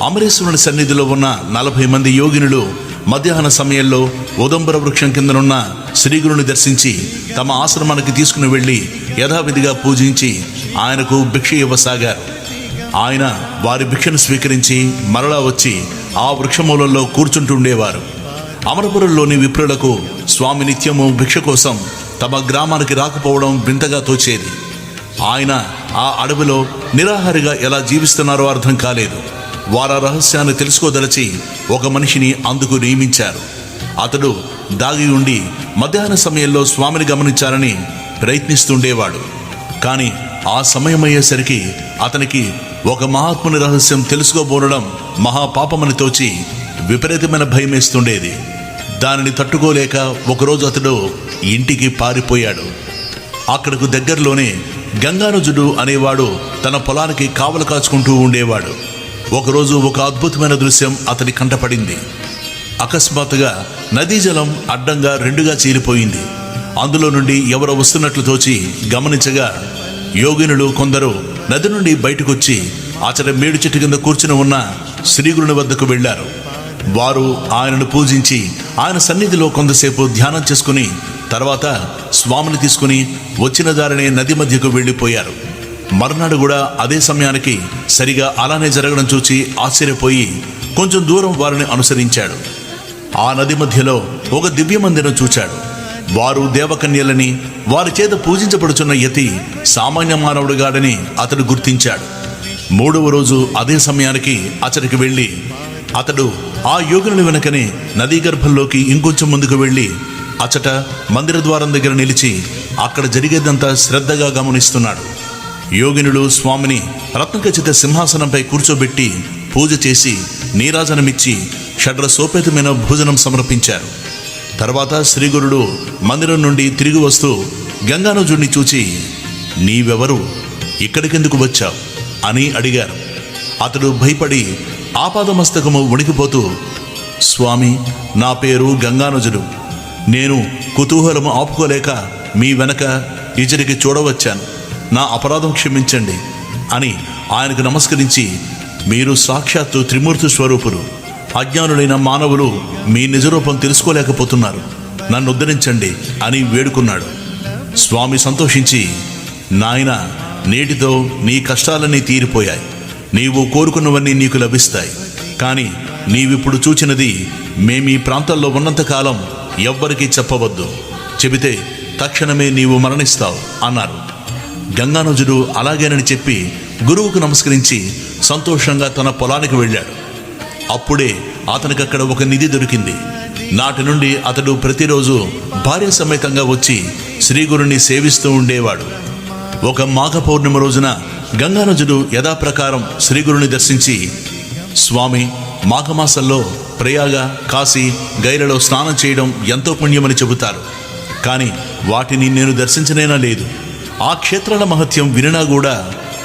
అమరేశ్వరుని సన్నిధిలో ఉన్న 40 మంది యోగినులు మధ్యాహ్న సమయంలో ఉదంబర వృక్షం కిందనున్న శ్రీగురుని దర్శించి తమ ఆశ్రమానికి తీసుకుని వెళ్లి యథావిధిగా పూజించి ఆయనకు భిక్ష ఇవ్వసాగారు. ఆయన వారి భిక్షను స్వీకరించి మరలా వచ్చి ఆ వృక్షమూలంలో కూర్చుంటుండేవారు. అమరపురంలోని విప్రులకు స్వామి నిత్యము భిక్ష కోసం తమ గ్రామానికి రాకపోవడం వింతగా తోచేది. ఆయన ఆ అడవిలో నిరాహారిగా ఎలా జీవిస్తున్నారో అర్థం కాలేదు. వారి రహస్యాన్ని తెలుసుకోదలచి ఒక మనిషిని అందుకు నియమించారు. అతడు దాగి ఉండి మధ్యాహ్న సమయంలో స్వామిని గమనించాలని ప్రయత్నిస్తుండేవాడు. కానీ ఆ సమయమయ్యేసరికి అతనికి ఒక మహాత్ముని రహస్యం తెలుసుకోబోనడం మహాపాపమని తోచి విపరీతమైన భయమేస్తుండేది. దానిని తట్టుకోలేక ఒకరోజు అతడు ఇంటికి పారిపోయాడు. అక్కడకు దగ్గరలోనే గంగానుజుడు అనేవాడు తన పొలానికి కావలు కాచుకుంటూ ఉండేవాడు. ఒకరోజు ఒక అద్భుతమైన దృశ్యం అతని కంటపడింది. అకస్మాత్తుగా నదీ జలం అడ్డంగా 2గా చీలిపోయింది. అందులో నుండి ఎవరో వస్తున్నట్లు తోచి గమనించగా యోగినులు కొందరు నది నుండి బయటకొచ్చి అతడి మేడు చెట్టు కింద కూర్చుని ఉన్న శ్రీగురుని వద్దకు వెళ్లారు. వారు ఆయనను పూజించి ఆయన సన్నిధిలో కొంతసేపు ధ్యానం చేసుకుని తర్వాత స్వామిని తీసుకుని వచ్చిన దారినే నది మధ్యకు వెళ్ళిపోయారు. మర్నాడు కూడా అదే సమయానికి సరిగా అలానే జరగడం చూసి ఆశ్చర్యపోయి కొంచెం దూరం వారిని అనుసరించాడు. ఆ నది మధ్యలో ఒక దివ్య మందిరం చూచాడు. వారు దేవకన్యలని, వారి చేత పూజించబడుచున్న యతి సామాన్య మానవుడుగాడని అతడు గుర్తించాడు. 3వ రోజు అదే సమయానికి అతడికి వెళ్ళి అతడు ఆ యోగుల వెనకనే నదీ గర్భంలోకి ఇంకొంచెం ముందుకు వెళ్ళి అచట మందిర ద్వారం దగ్గర నిలిచి అక్కడ జరిగేదంతా శ్రద్ధగా గమనిస్తున్నాడు. యోగినులు స్వామిని రత్నఖచిత సింహాసనంపై కూర్చోబెట్టి పూజ చేసి నీరాజనమిచ్చి షడ్రసోపేతమైన భోజనం సమర్పించారు. తర్వాత శ్రీగురుడు మందిరం నుండి తిరిగి వస్తూ గంగానుజుడిని చూచి, నీవెవరు, ఇక్కడికెందుకు వచ్చావు అని అడిగారు. అతడు భయపడి ఆపాదమస్తకము వణికిపోతూ, స్వామి, నా పేరు గంగానుజుడు. నేను కుతూహలము ఆపుకోలేక మీ వెనక ఇచ్చటికి చూడవచ్చాను. నా అపరాధం క్షమించండి అని ఆయనకు నమస్కరించి, మీరు సాక్షాత్తు త్రిమూర్తి స్వరూపులు. అజ్ఞానులైన మానవులు మీ నిజరూపం తెలుసుకోలేకపోతున్నారు. నన్ను ఉద్ధరించండి అని వేడుకున్నాడు. స్వామి సంతోషించి, నాయనా, నేటితో నీ కష్టాలన్నీ తీరిపోయాయి. నీవు కోరుకున్నవన్నీ నీకు లభిస్తాయి. కానీ నీవిప్పుడు చూచినది మేమీ ప్రాంతాల్లో ఉన్నంతకాలం ఎవ్వరికీ చెప్పవద్దు. చెబితే తక్షణమే నీవు మరణిస్తావు అన్నారు. గంగానుజుడు అలాగేనని చెప్పి గురువుకు నమస్కరించి సంతోషంగా తన పొలానికి వెళ్ళాడు. అప్పుడే అతనికి అక్కడ ఒక నిధి దొరికింది. నాటి నుండి అతడు ప్రతిరోజు భార్య సమేతంగా వచ్చి శ్రీగురుని సేవిస్తూ ఉండేవాడు. ఒక మాఘ పౌర్ణమి రోజున గంగానుజుడు యథాప్రకారం శ్రీగురుని దర్శించి, స్వామి, మాఘమాసంలో ప్రయాగ, కాశీ, గైలలో స్నానం చేయడం ఎంతో పుణ్యమని చెబుతారు. కానీ వాటిని నేను దర్శించనేనా లేదు. ఆ క్షేత్రాల మహత్యం వినినా కూడా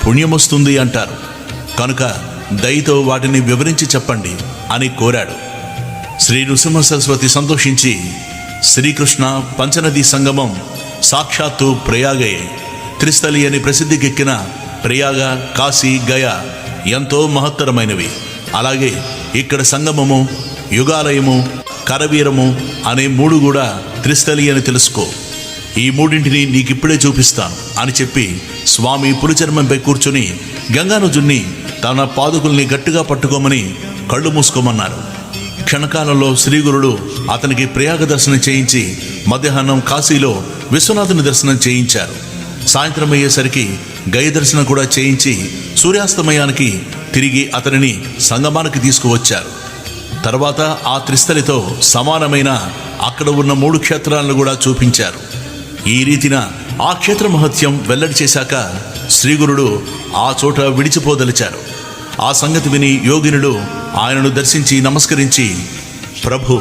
పుణ్యమొస్తుంది అంటారు. కనుక దయతో వాటిని వివరించి చెప్పండి అని కోరాడు. శ్రీ నృసింహ సరస్వతి సంతోషించి, శ్రీకృష్ణ పంచనదీ సంగమం సాక్షాత్తు ప్రయాగయే. త్రిస్థలి అని ప్రసిద్ధికెక్కిన ప్రయాగ, కాశీ, గయ ఎంతో మహత్తరమైనవి. అలాగే ఇక్కడ సంగమము, యుగాలయము, కరవీరము అనే 3 కూడా త్రిస్థలి అని తెలుసుకో. ఈ 3ంటిని నీకిప్పుడే చూపిస్తాను అని చెప్పి స్వామి పులిచర్మంపై కూర్చుని గంగానుజుణ్ణి తన పాదుకుల్ని గట్టిగా పట్టుకోమని కళ్ళు మూసుకోమన్నారు. క్షణకాలంలో శ్రీగురుడు అతనికి ప్రయాగ దర్శనం చేయించి మధ్యాహ్నం కాశీలో విశ్వనాథుని దర్శనం చేయించారు. సాయంత్రం అయ్యేసరికి గయ దర్శనం కూడా చేయించి సూర్యాస్తమయానికి తిరిగి అతనిని సంగమానికి తీసుకువచ్చారు. తర్వాత ఆ త్రిస్థలితో సమానమైన అక్కడ ఉన్న 3 క్షేత్రాలను కూడా చూపించారు. ఈ రీతిన ఆ క్షేత్ర మహత్యం వెల్లడి చేశాక శ్రీగురుడు ఆ చోట విడిచిపోదలిచారు. ఆ సంగతి విని యోగినుడు ఆయనను దర్శించి నమస్కరించి, ప్రభు,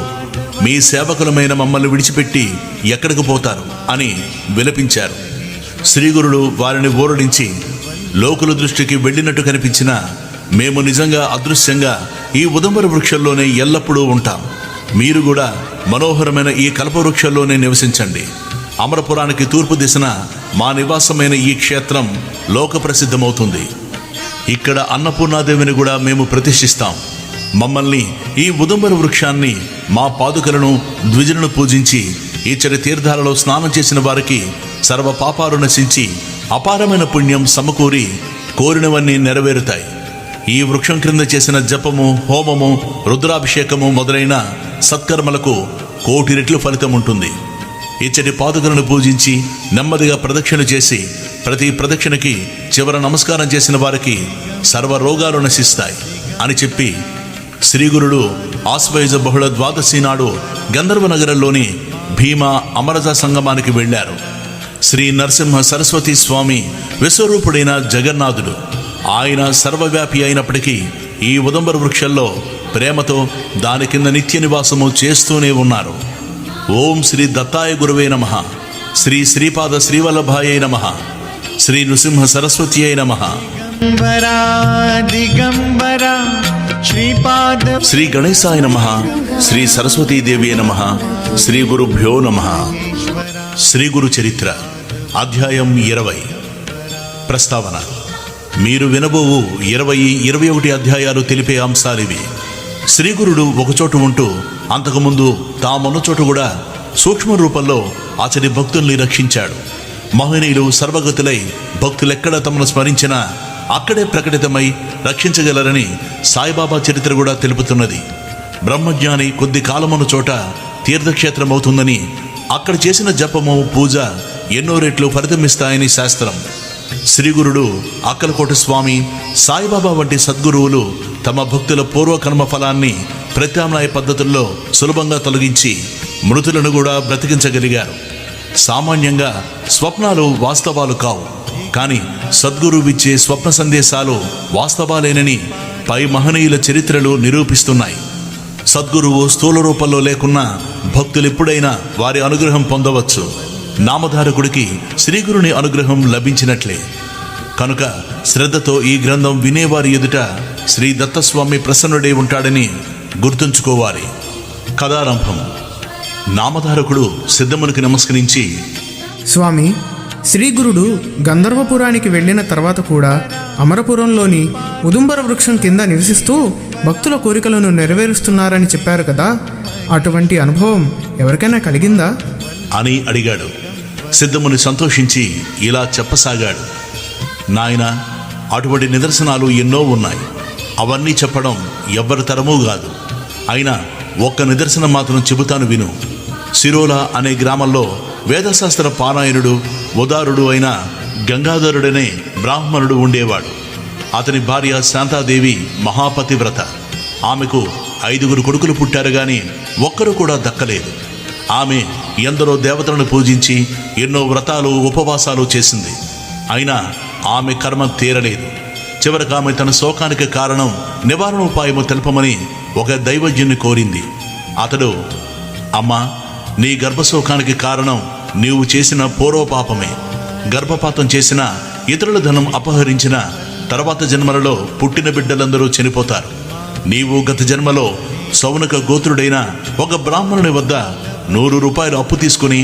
మీ సేవకులమైన మమ్మల్ని విడిచిపెట్టి ఎక్కడికి పోతారు అని విలపించారు. శ్రీగురుడు వారిని ఊరడించి, లోకుల దృష్టికి వెళ్ళినట్టు కనిపించినా మేము నిజంగా అదృశ్యంగా ఈ ఉదంబర వృక్షంలోనే ఎల్లప్పుడూ ఉంటాం. మీరు కూడా మనోహరమైన ఈ కల్పవృక్షంలోనే నివసించండి. అమరపురానికి తూర్పు దిశన మా నివాసమైన ఈ క్షేత్రం లోక ప్రసిద్ధమవుతుంది. ఇక్కడ అన్నపూర్ణాదేవిని కూడా మేము ప్రతిష్ఠిస్తాం. మమ్మల్ని, ఈ ఉదంబర వృక్షాన్ని, మా పాదుకలను, ద్విజులను పూజించి ఇచ్చటి తీర్థాలలో స్నానం చేసిన వారికి సర్వ పాపాలు నశించి అపారమైన పుణ్యం సమకూరి కోరినవన్నీ నెరవేరుతాయి. ఈ వృక్షం క్రింద చేసిన జపము, హోమము, రుద్రాభిషేకము మొదలైన సత్కర్మలకు 1,000,000 రెట్లు ఫలితం ఉంటుంది. ఇచ్చటి పాదుకలను పూజించి నెమ్మదిగా ప్రదక్షిణ చేసి ప్రతి ప్రదక్షిణకి చివర నమస్కారం చేసిన వారికి సర్వ రోగాలు నశిస్తాయి అని చెప్పి శ్రీగురుడు ఆశ్వయుజ బహుళ ద్వాదశి నాడు గంధర్వ నగరంలోని భీమా అమరజ సంగమానికి వెళ్ళారు. శ్రీ నరసింహ సరస్వతి స్వామి విశ్వరూపుడైన జగన్నాథుడు. ఆయన సర్వవ్యాపి అయినప్పటికీ ఈ ఉదంబర వృక్షంలో ప్రేమతో దాని కింద నిత్య నివాసము చేస్తూనే ఉన్నారు. ఓం శ్రీ దత్తాయ గురువే నమః. శ్రీ శ్రీపాద శ్రీవల్లభాయ నమః. శ్రీ నృసింహ సరస్వతి అయి నమః. దిగంబరా శ్రీపాద శ్రీ గణేశాయ నమః. శ్రీ సరస్వతీదేవి నమః. శ్రీ గురుభ్యో నమః. శ్రీ గురు చరిత్ర అధ్యాయం 20. ప్రస్తావన. మీరు వినబోవు 20, 21 అధ్యాయాలు తెలిపే అంశాలివి. శ్రీగురుడు ఒకచోటు ఉంటూ అంతకుముందు తామున్న చోటు కూడా సూక్ష్మ రూపంలో అతడి భక్తుల్ని రక్షించాడు. మహనీయులు సర్వగతులై భక్తులెక్కడ తమను స్మరించినా అక్కడే ప్రకటితమై రక్షించగలరని సాయిబాబా చరిత్ర కూడా తెలుపుతున్నది. బ్రహ్మజ్ఞాని కొద్ది కాలమున్న చోట తీర్థక్షేత్రమవుతుందని, అక్కడ చేసిన జపము, పూజ ఎన్నో రెట్లు ఫలితమిస్తాయని శాస్త్రం. శ్రీగురుడు, అక్కలకోట స్వామి, సాయిబాబా వంటి సద్గురువులు తమ భక్తుల పూర్వకర్మ ఫలాన్ని ప్రత్యామ్నాయ పద్ధతుల్లో సులభంగా తొలగించి మృతులను కూడా బ్రతికించగలిగారు. సామాన్యంగా స్వప్నాలు వాస్తవాలు కావు, కానీ సద్గురువిచ్చే స్వప్న సందేశాలు వాస్తవాలేనని పై మహనీయుల చరిత్రలు నిరూపిస్తున్నాయి. సద్గురువు స్థూల రూపంలో లేకున్నా భక్తులెప్పుడైనా వారి అనుగ్రహం పొందవచ్చు. నామధారకుడికి శ్రీగురుని అనుగ్రహం లభించినట్లే. కనుక శ్రద్ధతో ఈ గ్రంథం వినేవారి ఎదుట శ్రీ దత్తస్వామి ప్రసన్నుడై ఉంటాడని గుర్తుంచుకోవాలి. కథారంభం. నామధారకుడు సిద్ధమునికి నమస్కరించి, స్వామి, శ్రీగురుడు గంధర్వపురానికి వెళ్ళిన తర్వాత కూడా అమరపురంలోని ఉదుంబర వృక్షం కింద నివసిస్తూ భక్తుల కోరికలను నెరవేరుస్తున్నారని చెప్పారు కదా, అటువంటి అనుభవం ఎవరికైనా కలిగిందా అని అడిగాడు. సిద్ధముని సంతోషించి ఇలా చెప్పసాగాడు. నాయనా, అటువంటి నిదర్శనాలు ఎన్నో ఉన్నాయి. అవన్నీ చెప్పడం ఎవ్వరి తరమూ కాదు. అయినా ఒక్క నిదర్శనం మాత్రం చెబుతాను విను. సిరోలా అనే గ్రామంలో వేదశాస్త్ర పారాయణుడు ఉదారుడు అయిన గంగాధరుడనే బ్రాహ్మణుడు ఉండేవాడు. అతని భార్య శాంతాదేవి మహాపతివ్రత. ఆమెకు 5 కొడుకులు పుట్టారు గాని ఒక్కరు కూడా దక్కలేదు. ఆమె ఎందరో దేవతలను పూజించి ఎన్నో వ్రతాలు ఉపవాసాలు చేసింది. అయినా ఆమె కర్మ తీరలేదు. చివరికి ఆమె తన శోకానికి కారణం నివారణోపాయము తెలపమని ఒక దైవజ్ఞుని కోరింది. అతడు, అమ్మా, నీ గర్భశోకానికి కారణం నీవు చేసిన పూర్వపాపమే. గర్భపాతం చేసిన, ఇతరుల ధనం అపహరించిన తర్వాత జన్మలలో పుట్టిన బిడ్డలందరూ చనిపోతారు. నీవు గత జన్మలో సౌనక గోత్రుడైన ఒక బ్రాహ్మణుని వద్ద 100 రూపాయలు అప్పు తీసుకుని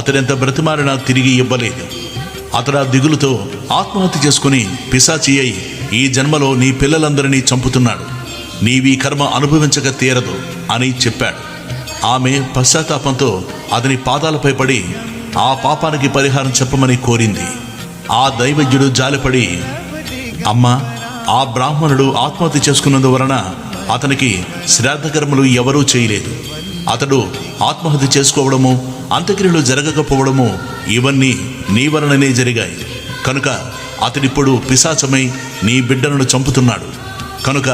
అతడెంత బ్రతిమారినా తిరిగి ఇవ్వలేదు. అతడు ఆ దిగులుతో ఆత్మహత్య చేసుకుని పిశాచి అయి ఈ జన్మలో నీ పిల్లలందరినీ చంపుతున్నాడు. నీవీ కర్మ అనుభవించక తీరదు అని చెప్పాడు. ఆమె పశ్చాత్తాపంతో అతని పాదాలపై పడి ఆ పాపానికి పరిహారం చెప్పమని కోరింది. ఆ దైవజ్ఞుడు జాలిపడి, అమ్మా, ఆ బ్రాహ్మణుడు ఆత్మహత్య చేసుకున్నందువలన అతనికి శ్రాద్ధకర్మలు ఎవరూ చేయలేదు. అతడు ఆత్మహత్య చేసుకోవడము, అంత్యక్రియలు జరగకపోవడము ఇవన్నీ నీ వలననే జరిగాయి. కనుక అతడిప్పుడు పిశాచమై నీ బిడ్డలను చంపుతున్నాడు. కనుక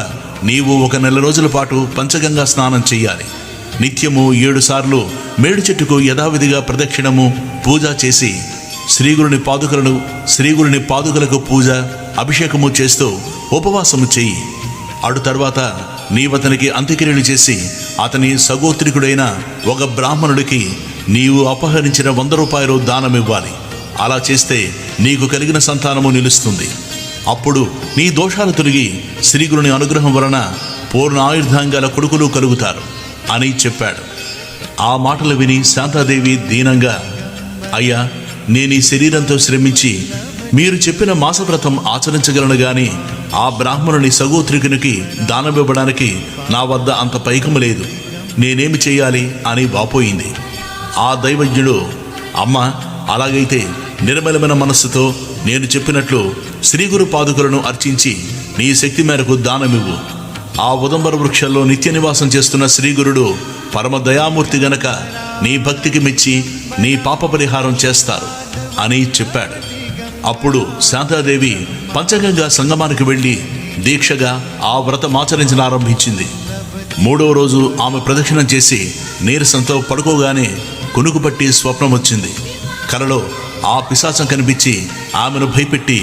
నీవు 1 నెల రోజుల పాటు పంచగంగా స్నానం చెయ్యాలి. నిత్యము 7 సార్లు మేడు చెట్టుకు యథావిధిగా ప్రదక్షిణము, పూజ చేసి శ్రీగురుని పాదుకలకు పూజ, అభిషేకము చేస్తూ ఉపవాసము చెయ్యి. అటు తర్వాత నీవతనికి అంత్యక్రియలు చేసి అతని సగోత్రికుడైన ఒక బ్రాహ్మణుడికి నీవు అపహరించిన 100 రూపాయలు దానమివ్వాలి. అలా చేస్తే నీకు కలిగిన సంతానము నిలుస్తుంది. అప్పుడు నీ దోషాలు తొలగి శ్రీగురుని అనుగ్రహం వలన పూర్ణ ఆయుర్ధాంగాల కొడుకులు కలుగుతారు అని చెప్పాడు. ఆ మాటలు విని శాంతాదేవి దీనంగా, అయ్యా, నేను ఈ శరీరంతో శ్రమించి మీరు చెప్పిన మాసవ్రతం ఆచరించగలను గాని ఆ బ్రాహ్మణుని సగోత్రికునికి దానమివ్వడానికి నా వద్ద అంత పైకము లేదు. నేనేమి చేయాలి అని వాపోయింది. ఆ దైవజ్ఞుడు, అమ్మా, అలాగైతే నిర్మలమైన మనస్సుతో నేను చెప్పినట్లు శ్రీగురు పాదుకలను అర్చించి నీ శక్తి మేరకు దానమివ్వు. ఆ ఉదంబర వృక్షంలో నిత్య నివాసం చేస్తున్న శ్రీగురుడు పరమ దయామూర్తి గనక నీ భక్తికి మెచ్చి నీ పాప పరిహారం చేస్తారు అని చెప్పాడు. అప్పుడు శాంతాదేవి పంచగంగా సంగమానికి వెళ్ళి దీక్షగా ఆ వ్రతమాచరించనారంభించింది. 3వ రోజు ఆమె ప్రదక్షిణం చేసి నీరసంతో పడుకోగానే కునుకుపట్టి స్వప్నం వచ్చింది. కలలో ఆ పిశాచం కనిపించి ఆమెను భయపెట్టి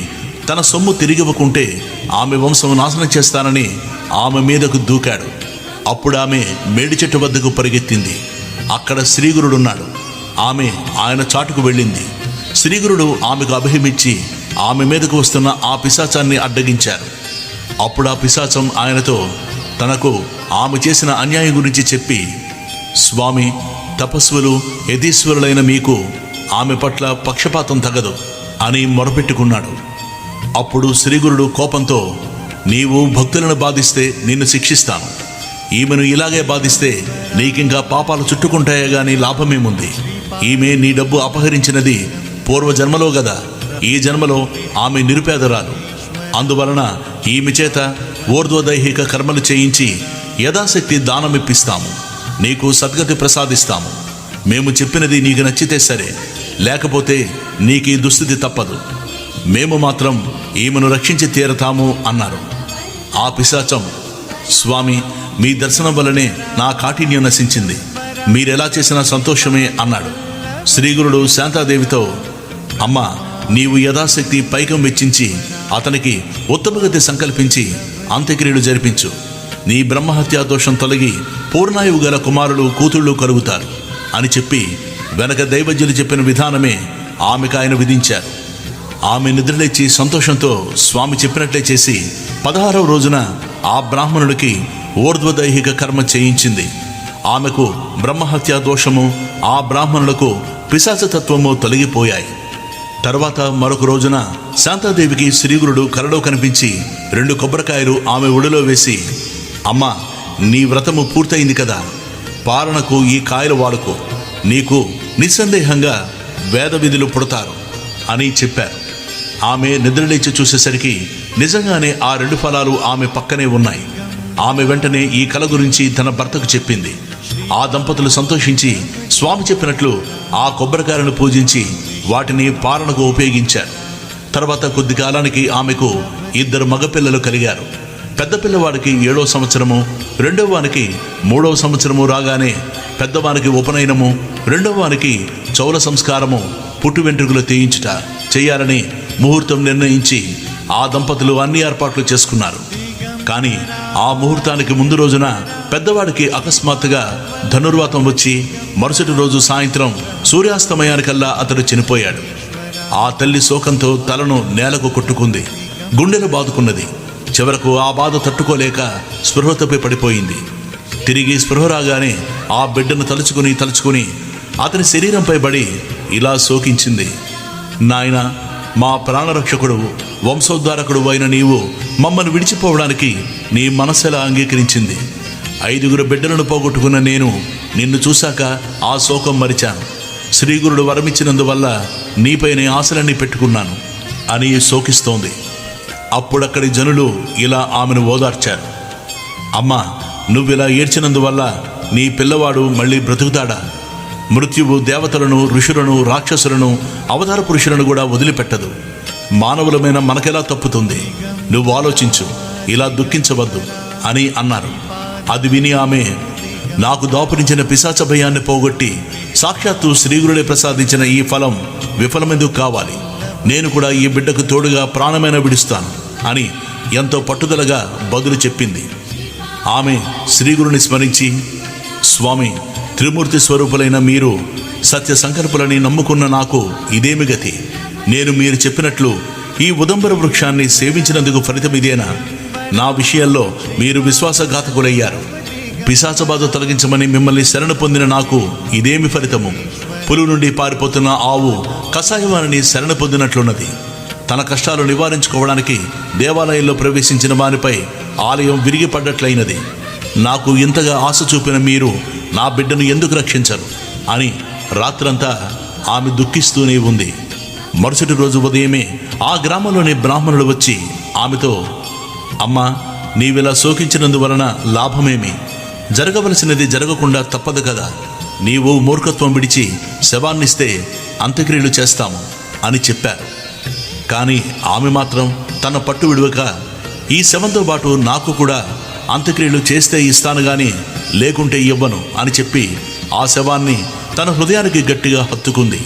తన సొమ్ము తిరిగివ్వకుంటే ఆమె వంశం నాశనం చేస్తానని ఆమె మీదకు దూకాడు. అప్పుడు ఆమె మేడి చెట్టు వద్దకు పరిగెత్తింది. అక్కడ శ్రీగురుడున్నాడు. ఆమె ఆయన చాటుకు వెళ్ళింది. శ్రీగురుడు ఆమెకు అభయమిచ్చి ఆమె మీదకు వస్తున్న ఆ పిశాచాన్ని అడ్డగించారు. అప్పుడు ఆ పిశాచం ఆయనతో తనకు ఆమె చేసిన అన్యాయం గురించి చెప్పి, స్వామి, తపస్సులు యతీశ్వరులైన మీకు ఆమె పట్ల పక్షపాతం తగదు అని మొరపెట్టుకున్నాడు. అప్పుడు శ్రీగురుడు కోపంతో, నీవు భక్తులను బాధిస్తే నిన్ను శిక్షిస్తాను. ఈమెను ఇలాగే బాధిస్తే నీకింకా పాపాలు చుట్టుకుంటాయే గాని లాభమేముంది? ఈమె నీ డబ్బు అపహరించినది పూర్వజన్మలో గదా. ఈ జన్మలో ఆమె నిరుపేదరాలు. అందువలన ఈమె చేత ఊర్ధ్వదైహిక కర్మలు చేయించి యథాశక్తి దానమిప్పిస్తాము. నీకు సద్గతి ప్రసాదిస్తాము. మేము చెప్పినది నీకు నచ్చితే సరే, లేకపోతే నీకు ఈ దుస్థితి తప్పదు. మేము మాత్రం ఈమెను రక్షించి తీరతాము అన్నారు. ఆ పిశాచం, స్వామి, మీ దర్శనం వల్లనే నా కాఠిన్యం నశించింది. మీరెలా చేసినా సంతోషమే అన్నాడు. శ్రీగురుడు శాంతాదేవితో, అమ్మా, నీవు యథాశక్తి పైకం వెచ్చించి అతనికి ఉత్తమగతి సంకల్పించి అంత్యక్రియలు జరిపించు. నీ బ్రహ్మహత్యా దోషం తొలగి పూర్ణాయువు గల కుమారులు కూతుళ్ళు కలుగుతారు అని చెప్పి వెనక దైవజ్ఞులు చెప్పిన విధానమే ఆమెకు ఆయన విధించారు. ఆమె నిద్రలేచి సంతోషంతో స్వామి చెప్పినట్లే చేసి 16వ రోజున ఆ బ్రాహ్మణుడికి ఊర్ధ్వదైహిక కర్మ చేయించింది. ఆమెకు బ్రహ్మహత్యా దోషము, ఆ బ్రాహ్మణులకు పిశాచతత్వము తొలగిపోయాయి. తర్వాత మరొక రోజున శాంతాదేవికి శ్రీగురుడు కలలో కనిపించి 2 కొబ్బరికాయలు ఆమె ఒడిలో వేసి, అమ్మా, నీ వ్రతము పూర్తయింది కదా, పాలనకు ఈ కాయలు వాడుకో, నీకు నిస్సందేహంగా వేద విధులు పుడతారు అని చెప్పారు. ఆమె నిద్రలేచి చూసేసరికి నిజంగానే ఆ 2 ఫలాలు ఆమె పక్కనే ఉన్నాయి. ఆమె వెంటనే ఈ కల గురించి తన భర్తకు చెప్పింది. ఆ దంపతులు సంతోషించి స్వామి చెప్పినట్లు ఆ కొబ్బరికాయలను పూజించి వాటిని పాలనకు ఉపయోగించారు. తర్వాత కొద్ది కాలానికి ఆమెకు 2 మగపిల్లలు కలిగారు. పెద్ద పిల్లవాడికి 7వ సంవత్సరము, రెండవ వానికి 3వ సంవత్సరము రాగానే పెద్దవానికి ఉపనయనము, రెండవ వానికి చౌల సంస్కారము, పుట్టు వెంట్రుకలు తీయించుట చేయాలని ముహూర్తం నిర్ణయించి ఆ దంపతులు అన్ని ఏర్పాట్లు చేసుకున్నారు. కానీ ఆ ముహూర్తానికి ముందు రోజున పెద్దవాడికి అకస్మాత్తుగా ధనుర్వాతం వచ్చి మరుసటి రోజు సాయంత్రం సూర్యాస్తమయానికల్లా అతడు చనిపోయాడు. ఆ తల్లి శోకంతో తలను నేలకు కొట్టుకుంది, గుండెలు బాదుకున్నది. చివరకు ఆ బాధ తట్టుకోలేక స్పృహ తప్పి పడిపోయింది. తిరిగి స్పృహ రాగానే ఆ బిడ్డను తలుచుకుని అతని శరీరంపై పడి ఇలా శోకించింది, నాయనా, మా ప్రాణరక్షకుడు, వంశోద్ధారకుడు అయిన నీవు మమ్మల్ని విడిచిపోవడానికి నీ మనస్సెలా అంగీకరించింది? 5 బిడ్డలను పోగొట్టుకున్న నేను నిన్ను చూశాక ఆ శోకం మరిచాను. శ్రీగురుడు వరమిచ్చినందువల్ల నీపైనే ఆశలన్నీ పెట్టుకున్నాను అని శోకిస్తోంది. అప్పుడక్కడి జనులు ఇలా ఆమెను ఓదార్చారు, అమ్మా, నువ్విలా ఏడ్చినందువల్ల నీ పిల్లవాడు మళ్ళీ బ్రతుకుతాడా? మృత్యువు దేవతలను, ఋషులను, రాక్షసులను, అవతార పురుషులను కూడా వదిలిపెట్టదు. మానవులమైన మనకెలా తప్పుతుంది? నువ్వు ఆలోచించు, ఇలా దుఃఖించవద్దు అని అన్నారు. అది విని ఆమె, నాకు దాపురించిన పిశాచ భయాన్ని పోగొట్టి సాక్షాత్తు శ్రీగురుడే ప్రసాదించిన ఈ ఫలం విఫలమెందుకు కావాలి? నేను కూడా ఈ బిడ్డకు తోడుగా ప్రాణమైన విడుస్తాను అని ఎంతో పట్టుదలగా బదులు చెప్పింది. ఆమె శ్రీగురుని స్మరించి, స్వామి, త్రిమూర్తి స్వరూపులైన మీరు సత్య సంకల్పులని నమ్ముకున్న నాకు ఇదేమి గతి? నేను మీరు చెప్పినట్లు ఈ ఉదంబర వృక్షాన్ని సేవించినందుకు ఫలితం ఇదేనా? నా విషయంలో మీరు విశ్వాసఘాతకులయ్యారు. పిశాచబాధ తొలగించమని మిమ్మల్ని శరణ పొందిన నాకు ఇదేమి ఫలితము? పులు నుండి పారిపోతున్న ఆవు కషాయవాణిని శరణ పొందినట్లున్నది. తన కష్టాలు నివారించుకోవడానికి దేవాలయంలో ప్రవేశించిన వారిపై ఆలయం విరిగిపడ్డట్లయినది. నాకు ఇంతగా ఆశ చూపిన మీరు నా బిడ్డను ఎందుకు రక్షించరు అని రాత్రంతా ఆమె దుఃఖిస్తూనే ఉంది. మరుసటి రోజు ఉదయమే ఆ గ్రామంలోని బ్రాహ్మణుడు వచ్చి ఆమెతో, అమ్మా, నీవిలా శోకించినందువలన లాభమేమి? జరగవలసినది జరగకుండా తప్పదు కదా. నీవు మూర్ఖత్వం విడిచి శవాన్నిస్తే అంత్యక్రియలు చేస్తాము అని చెప్పారు. కానీ ఆమె మాత్రం తన పట్టు విడువక, ఈ శవంతో పాటు నాకు కూడా అంత్యక్రియలు చేస్తే ఇస్తాను గాని లేకుంటే ఇవ్వను అని చెప్పి ఆ శవాన్ని తన హృదయానికి గట్టిగా హత్తుకుంది.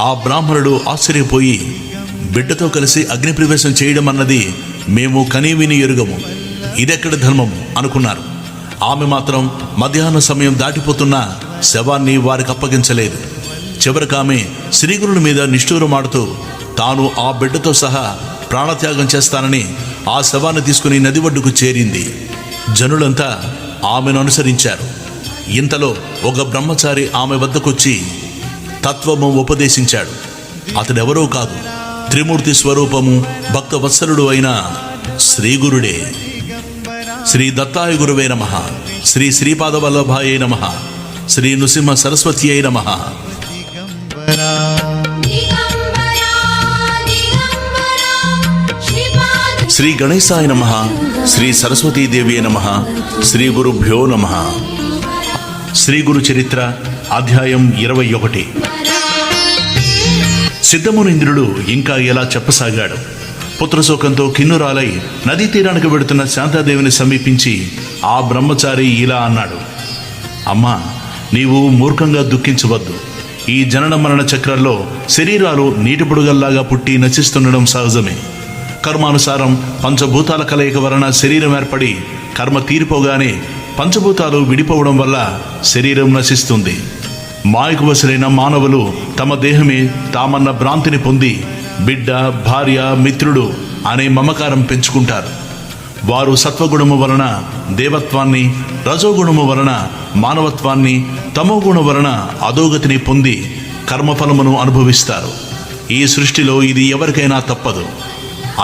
ఆ బ్రాహ్మణుడు ఆశ్చర్యపోయి, బిడ్డతో కలిసి అగ్నిప్రవేశం చేయడం అన్నది మేము కనీవిని ఎరుగము, ఇదెక్కడ ధర్మము అనుకున్నారు. ఆమె మాత్రం మధ్యాహ్న సమయం దాటిపోతున్న శవాన్ని వారికి అప్పగించలేదు. చివరికి ఆమె శ్రీగురుని మీద నిష్ఠూరమాడుతూ తాను ఆ బిడ్డతో సహా ప్రాణత్యాగం చేస్తానని ఆ శవాన్ని తీసుకుని నది ఒడ్డుకు చేరింది. జనులంతా ఆమెను అనుసరించారు. ఇంతలో ఒక బ్రహ్మచారి ఆమె వద్దకొచ్చి తత్వము ఉపదేశించాడు. అతడెవరో కాదు, త్రిమూర్తి స్వరూపము, భక్తవత్సలుడు అయిన శ్రీగురుడే. శ్రీ దత్తాయ గురువే నమః, శ్రీ శ్రీపాదవల్లభాయే నమః, శ్రీ నృసింహ సరస్వతి అయి నమః. శ్రీ గణేశాయ నమః, శ్రీ సరస్వతీదేవి నమః, శ్రీ గురుభ్యో నమః. శ్రీ గురు చరిత్ర అధ్యాయం 21. సిద్ధమునింద్రుడు ఇంకా ఎలా చెప్పసాగాడు. పుత్రశోకంతో కిన్నురాలై నదీ తీరానికి వెడుతున్న శాంతాదేవిని సమీపించి ఆ బ్రహ్మచారి ఇలా అన్నాడు, అమ్మా, నీవు మూర్ఖంగా దుఃఖించవద్దు. ఈ జనన మరణ చక్రంలో శరీరాలు నీటి బుడగల్లాగా పుట్టి నశిస్తుండడం సహజమే. కర్మానుసారం పంచభూతాల కలయిక వలన శరీరం ఏర్పడి కర్మ తీరిపోగానే పంచభూతాలు విడిపోవడం వల్ల శరీరం నశిస్తుంది. మాయకు వశులైన మానవులు తమ దేహమే తామన్న భ్రాంతిని పొంది బిడ్డ, భార్య, మిత్రుడు అనే మమకారం పెంచుకుంటారు. వారు సత్వగుణము వలన దేవత్వాన్ని, రజోగుణము వలన మానవత్వాన్ని, తమోగుణం వలన అధోగతిని పొంది కర్మఫలమును అనుభవిస్తారు. ఈ సృష్టిలో ఇది ఎవరికైనా తప్పదు.